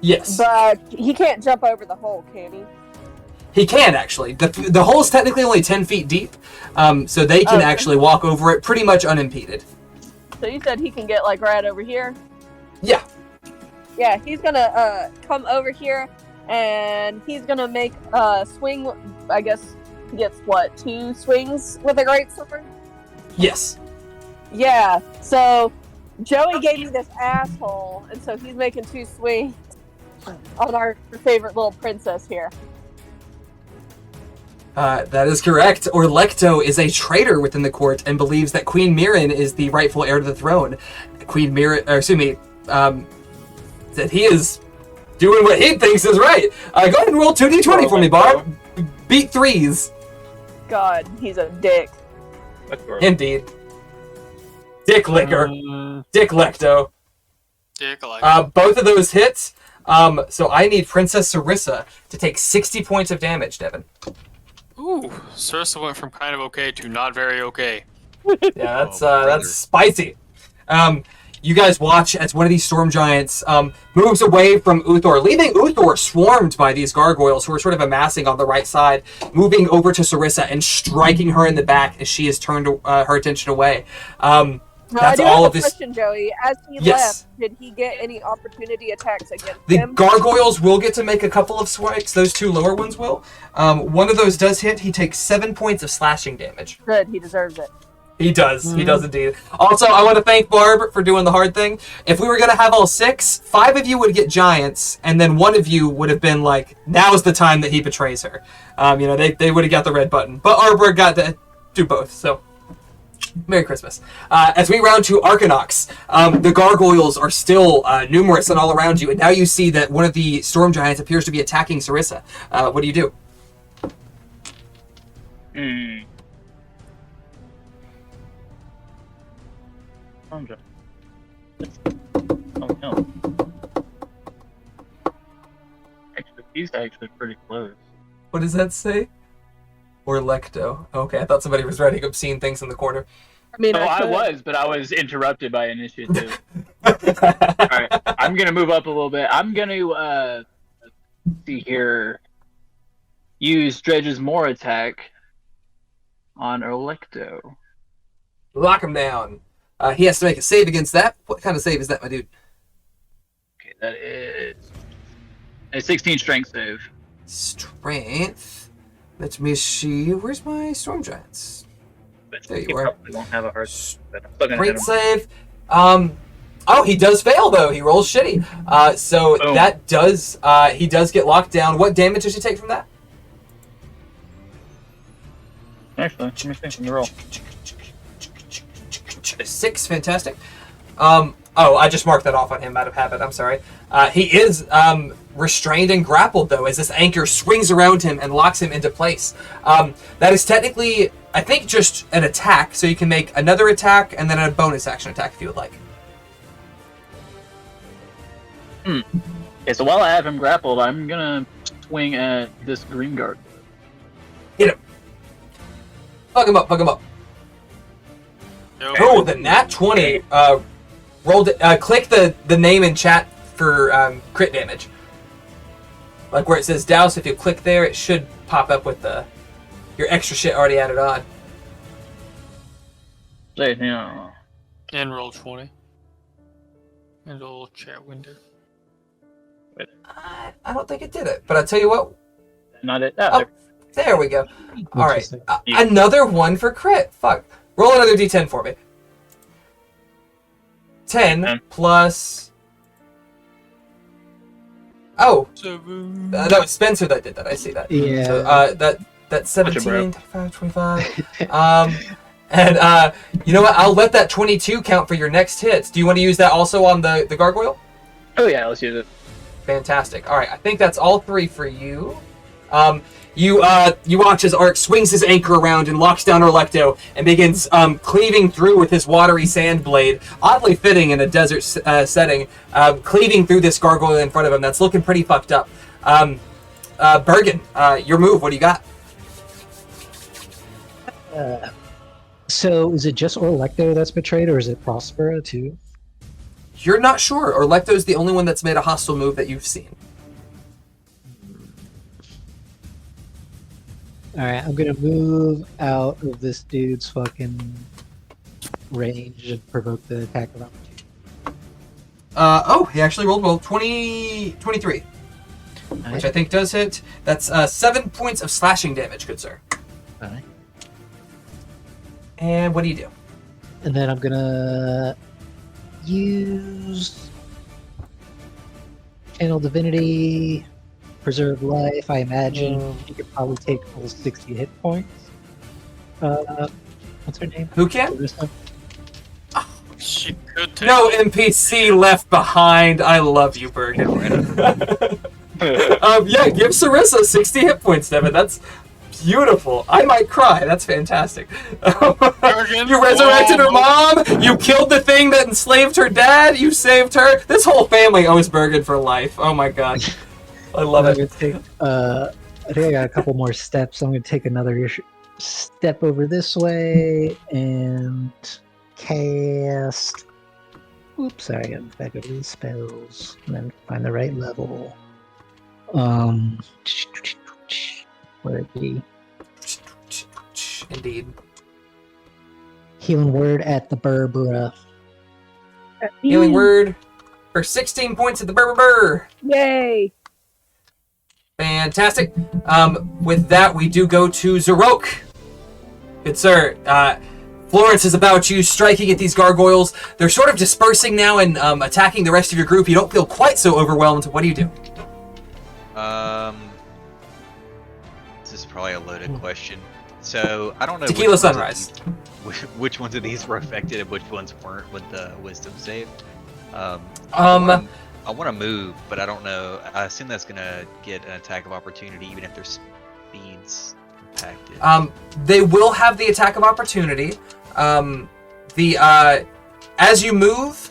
Yes, But he can't jump over the hole, can he? he can actually. The hole's technically only 10 feet deep, so they can Okay. actually walk over it pretty much unimpeded. So you said he can get like right over here. Yeah. Yeah, he's gonna come over here, and he's gonna make a swing. I guess he gets what, 2 swings with a great sword? Yes. Yeah. So Joey gave me this asshole, and so he's making 2 swings on our favorite little princess here. That is correct. Orlecto is a traitor within the court and believes that Queen Mirren is the rightful heir to the throne. Queen Mirren, or excuse me, that he is doing what he thinks is right. Go ahead and roll 2d20 for me, Barb. Beat 3s. God, he's a dick. Indeed. Dick Licker. Dick Lecto. Dick, like. Both of those hits. So I need Princess Sarissa to take 60 points of damage, Devin. Ooh, Sarissa went from kind of okay to not very okay. Yeah, Oh, brother. that's spicy. You guys watch as one of these storm giants moves away from Uthor, leaving Uthor swarmed by these gargoyles who are sort of amassing on the right side, moving over to Sarissa and striking her in the back as she has turned her attention away. Now, I That's do all have of a this. question, Joey. As he Yes. left, did he get any opportunity attacks against The him? gargoyles will get to make a couple of swipes. Those 2 lower ones will. One of those does hit. He takes 7 points of slashing damage. Good, he deserves it. He does. He does indeed. Also, I want to thank Barb for doing the hard thing. If we were going to have all 6, 5 of you would get giants, and then 1 of you would have been like, now's the time that he betrays her. They would have got the red button. But Arbor got to do both, so Merry Christmas. As we round to Arcanox, the gargoyles are still numerous and all around you, and now you see that one of the storm giants appears to be attacking Sarissa. What do you do? Oh no. Actually, he's actually pretty close. What does that say? Or Lecto. Okay, I thought somebody was writing obscene things in the corner. I mean, I was, but I was interrupted by initiative. Alright, I'm gonna move up a little bit. I'm gonna, see here, use Dredge's More attack on Electo. Lock him down. He has to make a save against that. What kind of save is that, my dude? Okay, that is a 16 strength save. Strength. Let me see. Where's my storm giants? But There you he are. probably won't have a hard but I'm still gonna hit Great him. save. Oh, he does fail though. He rolls shitty. So Boom. that does. He does get locked down. What damage does he take from that? Actually, let me see. Let me roll. 6. Fantastic. Oh, I just marked that off on him out of habit. I'm sorry. He is restrained and grappled, though, as this anchor swings around him and locks him into place. That is technically, I think, just an attack, so you can make another attack and then a bonus action attack if you would like. Okay, so while I have him grappled, I'm gonna swing at this green guard. Hit him. Fuck him up, fuck him up. No. Oh, the nat 20. Rolled. Click the name in chat for crit damage. Like where it says douse, if you click there, it should pop up with your extra shit already added on. Say, yeah. And roll 20. And a little chat window. I don't think it did it, but I'll tell you what. Not it. Oh, there we go. All right, Interesting. another one for crit. Fuck. Roll another d10 for me. 10 plus. Oh, that was Spencer that did that. I see that. Yeah. So that's Watch it, 17, 25. And you know what? I'll let that 22 count for your next hits. Do you want to use that also on the gargoyle? Oh yeah, let's use it. Fantastic. All right, I think that's all 3 for you. You watch as Ark swings his anchor around and locks down Orlecto and begins cleaving through with his watery sand blade, oddly fitting in a desert setting, cleaving through this gargoyle in front of him that's looking pretty fucked up. Bergen, your move. What do you got? So is it just Orlecto that's betrayed, or is it Prospera too? You're not sure. Orlecto's the only one that's made a hostile move that you've seen. Alright, I'm gonna move out of this dude's fucking range and provoke the attack of opportunity. He actually rolled well. 23, which Alright. I think does hit. That's 7 points of slashing damage, good sir. Alright. And what do you do? And then I'm gonna use Channel Divinity, Preserve Life. I imagine you could probably take full 60 hit points. What's her name? Who can? Sarissa? She could take. No NPC left behind. I love you, Bergen. Yeah, give Sarissa 60 hit points, Devin. That's beautiful. I might cry. That's fantastic. Bergen, You resurrected her oh. mom. You killed the thing that enslaved her dad. You saved her. This whole family owes Bergen for life. Oh my god. I love I'm it. gonna take, I think I got a couple more steps. I'm gonna take another step over this way and cast. Oops, sorry, I got back over these spells and then find the right level. Where it be? Indeed. Healing word at the Berbera. Healing word for 16 points at the Burr. Yay! Fantastic. With that, we do go to Zarok. Good sir. Florence is about you, striking at these gargoyles. They're sort of dispersing now and attacking the rest of your group. You don't feel quite so overwhelmed. What do you do? This is probably a loaded question. So I don't know Tequila Sunrise. Which ones of these were affected and which ones weren't with the wisdom save. I want to move, but I don't know. I assume that's gonna get an attack of opportunity, even if their speed's impacted. They will have the attack of opportunity. As you move,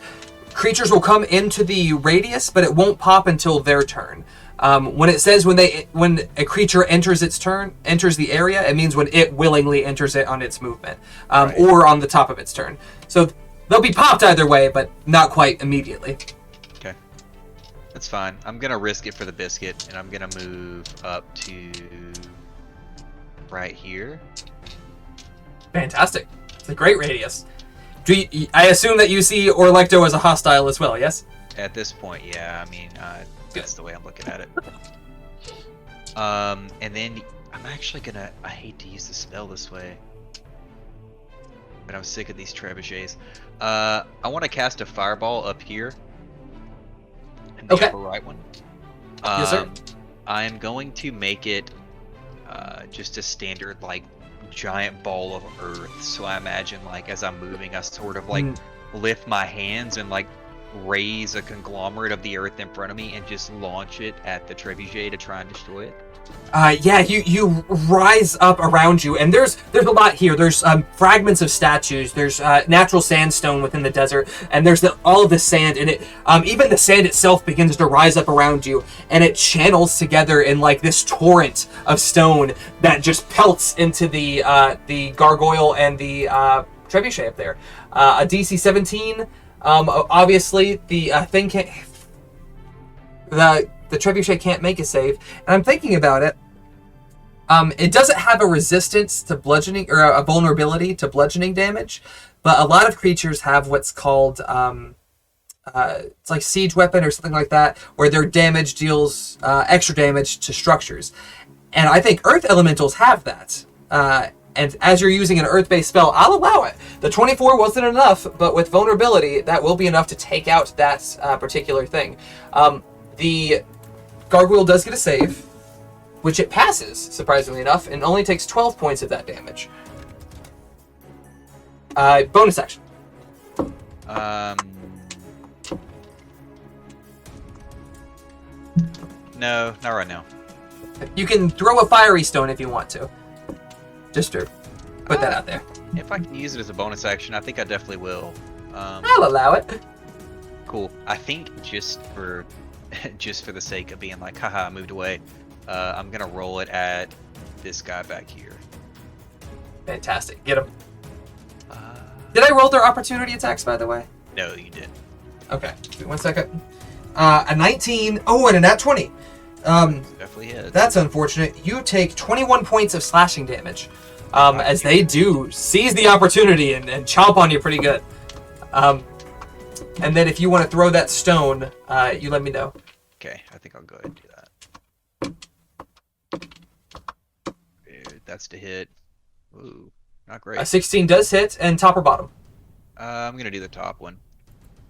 creatures will come into the radius, but it won't pop until their turn. When it says when a creature enters the area, it means when it willingly enters it on its movement, Right. or on the top of its turn. So they'll be popped either way, but not quite immediately. Okay, that's fine. I'm gonna risk it for the biscuit, and I'm gonna move up to right here. Fantastic. It's a great radius. I assume that you see Orlecto as a hostile as well, yes? At this point, yeah. I mean, that's the way I'm looking at it. And then I'm actually gonna. I hate to use the spell this way, but I'm sick of these trebuchets. I want to cast a fireball up here. In the Okay. upper right one. Yes, sir. I am going to make it just a standard like giant ball of earth. So I imagine like as I'm moving, I sort of like lift my hands and like raise a conglomerate of the earth in front of me and just launch it at the trebuchet to try and destroy it. Yeah, you rise up around you, and there's a lot here. There's fragments of statues. There's natural sandstone within the desert, and there's all of the sand in it. Even the sand itself begins to rise up around you, and it channels together in like this torrent of stone that just pelts into the gargoyle and the trebuchet up there. A DC 17. Obviously, the thing can't. The trebuchet can't make a save, and I'm thinking about it. It doesn't have a resistance to bludgeoning, or a vulnerability to bludgeoning damage, but a lot of creatures have what's called it's like siege weapon or something like that, where their damage deals extra damage to structures, and I think earth elementals have that. And as you're using an earth-based spell, I'll allow it. The 24 wasn't enough, but with vulnerability, that will be enough to take out that particular thing. The gargoyle does get a save, which it passes, surprisingly enough, and only takes 12 points of that damage. Bonus action. No, not right now. You can throw a fiery stone if you want to. Just to put that out there. If I can use it as a bonus action, I think I definitely will. I'll allow it. Cool. I think just for the sake of being like, haha, I moved away, I'm gonna roll it at this guy back here. Fantastic. Get him. Did I roll their opportunity attacks, by the way? No, you didn't. Okay. Give me 1 second. A 19. Oh, and a nat 20. Definitely hit. That's unfortunate. You take 21 points of slashing damage, as they do seize the opportunity and chomp on you pretty good. And then if you want to throw that stone, you let me know. Okay, I think I'll go ahead and do that. Dude, that's to hit. Ooh, not great. A 16 does hit, and top or bottom? I'm gonna do the top one.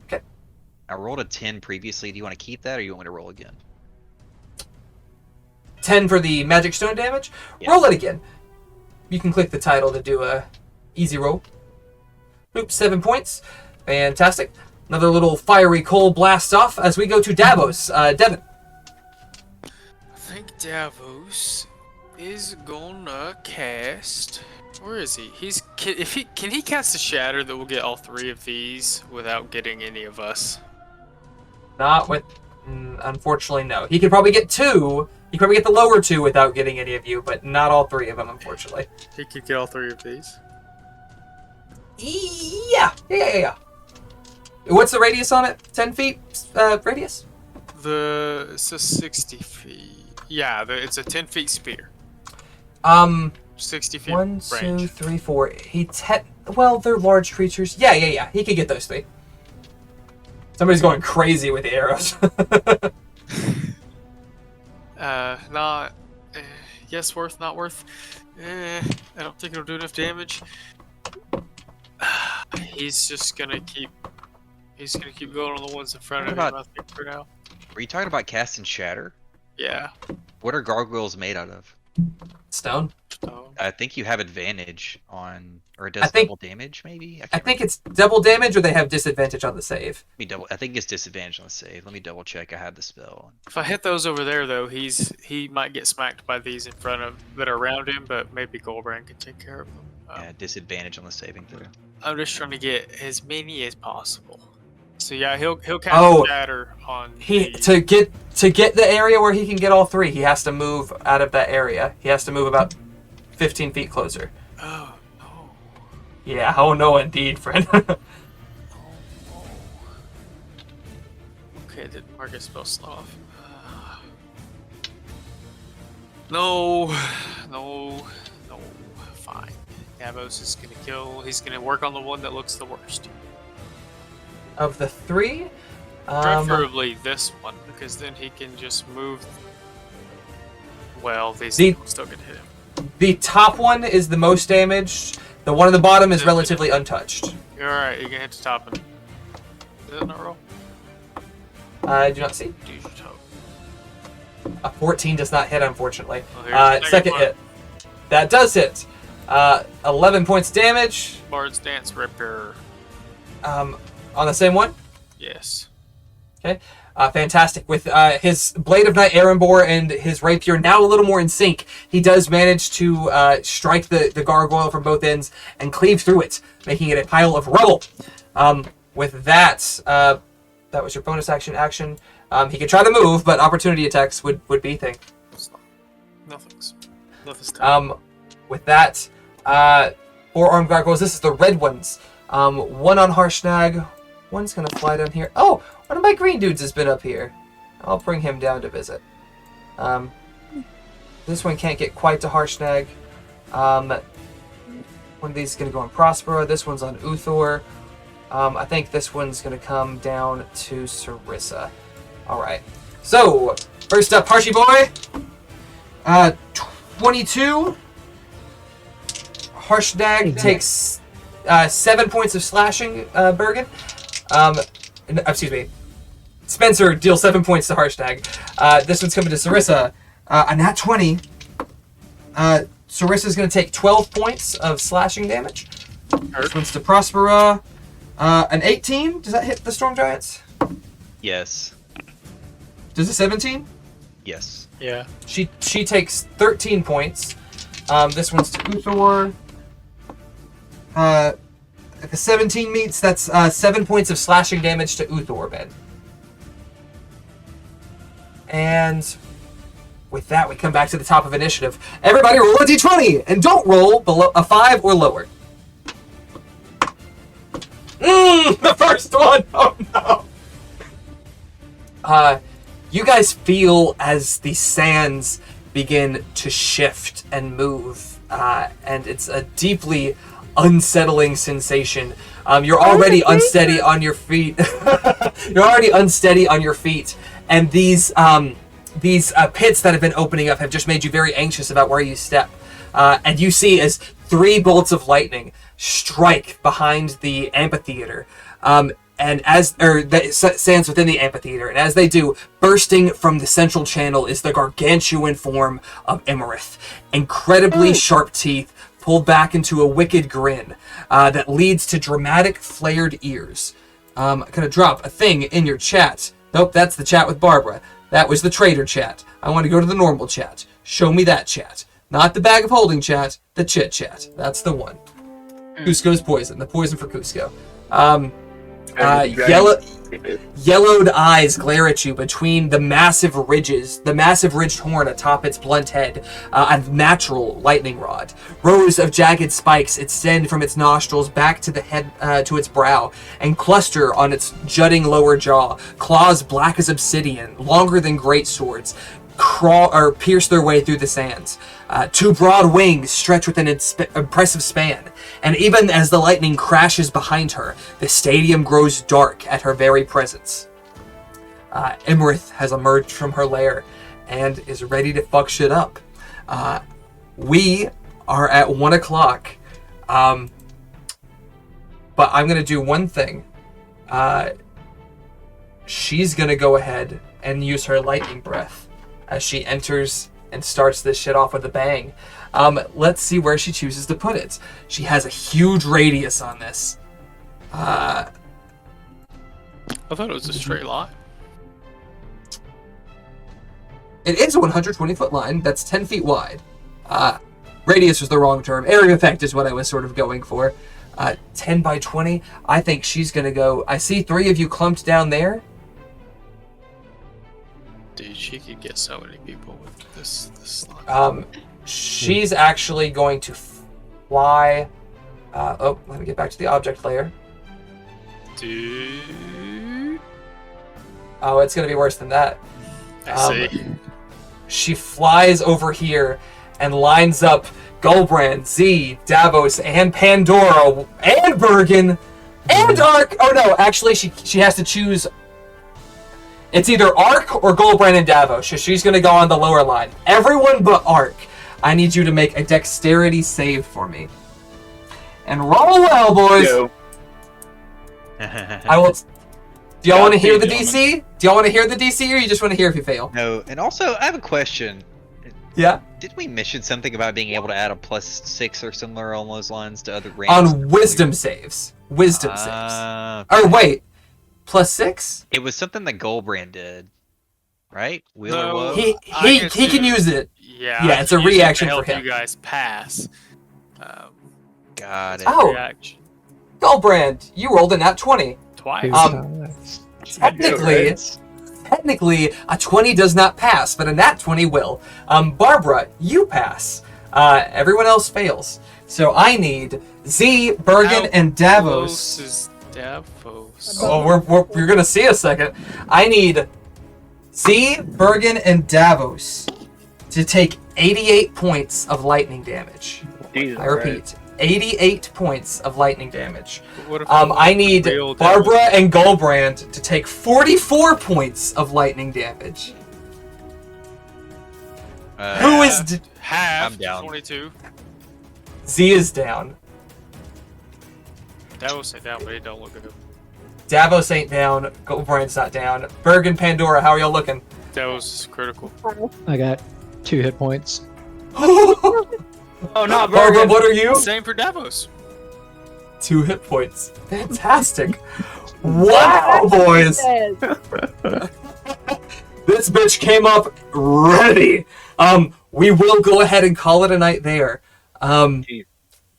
Okay. I rolled a 10 previously. Do you want to keep that, or you want me to roll again? 10 for the magic stone damage. Yeah. Roll it again. You can click the title to do a easy roll. Oops, 7 points. Fantastic. Another little fiery coal blast off as we go to Davos. Devin. I think Davos is gonna cast. Where is he? Can he cast a shatter that will get all three of these without getting any of us? Not with. Unfortunately, no. He could probably get 2. He could probably get the lower 2 without getting any of you, but not all 3 of them, unfortunately. He could get all three of these. Yeah. What's the radius on it? 10 feet radius? It's a 60 feet. Yeah, it's a 10 feet spear. 60 feet 1, range. 2, 3, 4. Well, they're large creatures. Yeah. He could get those 3. Somebody's going crazy with the arrows. Not. Yes, worth, not worth. I don't think it'll do enough damage. he's just gonna keep. He's gonna keep going on the ones in front of What him. I think for now. Were you talking about casting Shatter? Yeah. What are gargoyles made out of? Stone. So, I think you have advantage on, or it I does think- double damage, maybe? I think it's double damage, or they have disadvantage on the save. I think it's disadvantage on the save. Let me double check. I have the spell. if I hit those over there, though, he might get smacked by these in front of that are around him, but maybe Goldbrand can take care of them. Yeah, disadvantage on the saving throw. I'm just trying to get as many as possible. So yeah, he'll cast Oh. Shatter on He the, to get the area where he can get all three, he has to move out of that area. He has to move about 15 feet closer. Oh no! Yeah, oh no, indeed, friend. Oh no! Okay, did Marcus spell slow off? No, no, no. Fine. Davos is gonna kill. He's gonna work on the one that looks the worst. Of the three, Preferably this one, because then he can just move. Well, these The- still gonna hit him. the top one is the most damaged. The one on the bottom is relatively untouched. You're alright. You can hit the top and. Is it not roll? I do not see. Do your top. A 14 does not hit, unfortunately. Well, here's the Second one. hit. That does hit. 11 points damage. Bard's Dance Ripper. On the same one. Yes. Fantastic. With his Blade of Night Erebor and his Rapier now a little more in sync, he does manage to strike the gargoyle from both ends and cleave through it, making it a pile of rubble. With that, that was your bonus action. He could try to move, but opportunity attacks would be thing. Nothing's time. With that, 4 armed gargoyles. This is the red ones. One on Harshnag. One's gonna fly down here. Oh, one of my green dudes has been up here. I'll bring him down to visit. This one can't get quite to Harshnag. One of these is gonna go on Prospera. This one's on Uthor. I think this one's gonna come down to Sarissa. Alright. So, first up, Harshy Boy. 22. Harshnag takes 7 points of slashing, Bergen. Excuse me. Spencer deals 7 points to Harshnag. This one's coming to Sarissa. A nat 20. Sarissa's going to take 12 points of slashing damage. This one's to Prospera. An 18. Does that hit the Storm Giants? Yes. Does a 17? Yes. Yeah. She takes 13 points. This one's to Uthor. If a 17 meets, that's 7 points of slashing damage to Uthor, Ben. And with that, we come back to the top of initiative. Everybody roll a d20, and don't roll below a 5 or lower. The first one! Oh no! You guys feel as the sands begin to shift and move, and it's a deeply unsettling sensation. You're already unsteady on your feet. You're already unsteady on your feet, and these pits that have been opening up have just made you very anxious about where you step. And you see as 3 bolts of lightning strike behind the amphitheater. And as that stands within the amphitheater, and as they do, bursting from the central channel is the gargantuan form of Iymrith. Incredibly sharp teeth pulled back into a wicked grin that leads to dramatic flared ears. I'm gonna drop a thing in your chat. Nope, that's the chat with Barbara. That was the trader chat. I want to go to the normal chat. Show me that chat. Not the bag of holding chat, the chit chat. That's the one. Cusco's poison. The poison for Cusco. Yellowed eyes glare at you between the massive ridges, the massive ridged horn atop its blunt head, a natural lightning rod. Rows of jagged spikes extend from its nostrils back to the head, to its brow, and cluster on its jutting lower jaw. Claws black as obsidian, longer than great swords, pierce their way through the sands. 2 broad wings stretch with an impressive span, and even as the lightning crashes behind her, the stadium grows dark at her very presence. Iymrith has emerged from her lair and is ready to fuck shit up. We are at 1 o'clock. but I'm gonna do one thing. She's gonna go ahead and use her lightning breath as she enters and starts this shit off with a bang. Let's see where she chooses to put it. She has a huge radius on this. I thought it was a straight line. It is a 120-foot line. That's 10 feet wide. Radius was the wrong term. Area effect is what I was sort of going for. 10 by 20. I think she's going to go... I see 3 of you clumped down there. Dude, she could get so many people with this line. She's actually going to fly... let me get back to the object layer. Dude. Oh, it's going to be worse than that. I see. She flies over here and lines up Gulbrand, Z, Davos, and Pandora, and Bergen, and Ark. Oh no, actually, she has to choose. It's either Ark or Gulbrand and Davos. So she's going to go on the lower line. Everyone but Ark. I need you to make a dexterity save for me. And roll well, boys. Go. I will. Do y'all want to hear the DC? Do y'all want to hear the DC, or you just want to hear if you fail? No, and also I have a question. Yeah. Did we mention something about being able to add a +6 or similar along those lines to other ranges? On wisdom saves. Wisdom saves. Okay. Or wait, +6? It was something that Goldbrand did, right? Wheeler No. Woe? He I can use it. Yeah, Yeah, I it's a can use it to reaction for help him. You guys pass. Got it. Oh. Reaction. Goldbrand, you rolled a nat 20. Twice. Technically, a 20 does not pass, but a nat 20 will. Barbara, you pass. Everyone else fails. So I need Z, Bergen, How and close Davos. is Davos? Oh, you're gonna see a second. I need Z, Bergen, and Davos to take 88 points of lightning damage. Jesus I repeat, 88 points of lightning damage. What if I need real Barbara Davos? and Gulbrand to take 44 points of lightning damage. Who is half I'm down. 22? Z is down. Davos ain't down, but it don't look good. Davos ain't down. Gulbrand's not down. Bergen, Pandora, how are y'all looking? Davos is critical. I got 2 hit points. Oh, not Barbara, Bergen. what are you? Same for Davos. 2 hit points. Fantastic. Wow, boys. This bitch came up ready. We will go ahead and call it a night there.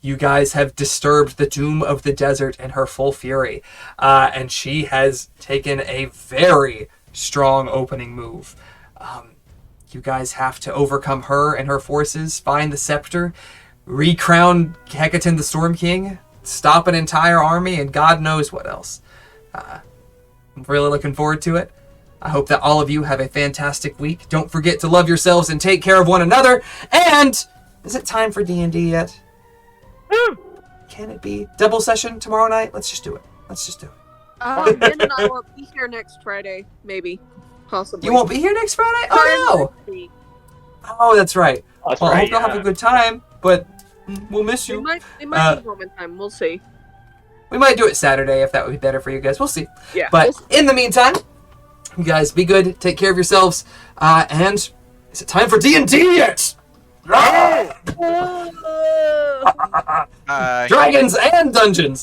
You guys have disturbed the doom of the desert in her full fury. And she has taken a very strong opening move. You guys have to overcome her and her forces, find the scepter, recrown Hecaton the Storm King, stop an entire army, and God knows what else. I'm really looking forward to it. I hope that all of you have a fantastic week. Don't forget to love yourselves and take care of one another. And is it time for D&D yet? Can it be double session tomorrow night? Let's just do it. Ben and I won't be here next Friday, maybe. Possibly. You won't be here next Friday? Oh no! Oh, that's right. That's Well, I right, hope you'll have a good time, but we'll miss We you. might be home in time. We'll see. We might do it Saturday if that would be better for you guys. We'll see. Yeah. But in the meantime, you guys be good, take care of yourselves, and is it time for D&D yet? Bye. Dragons and Dungeons!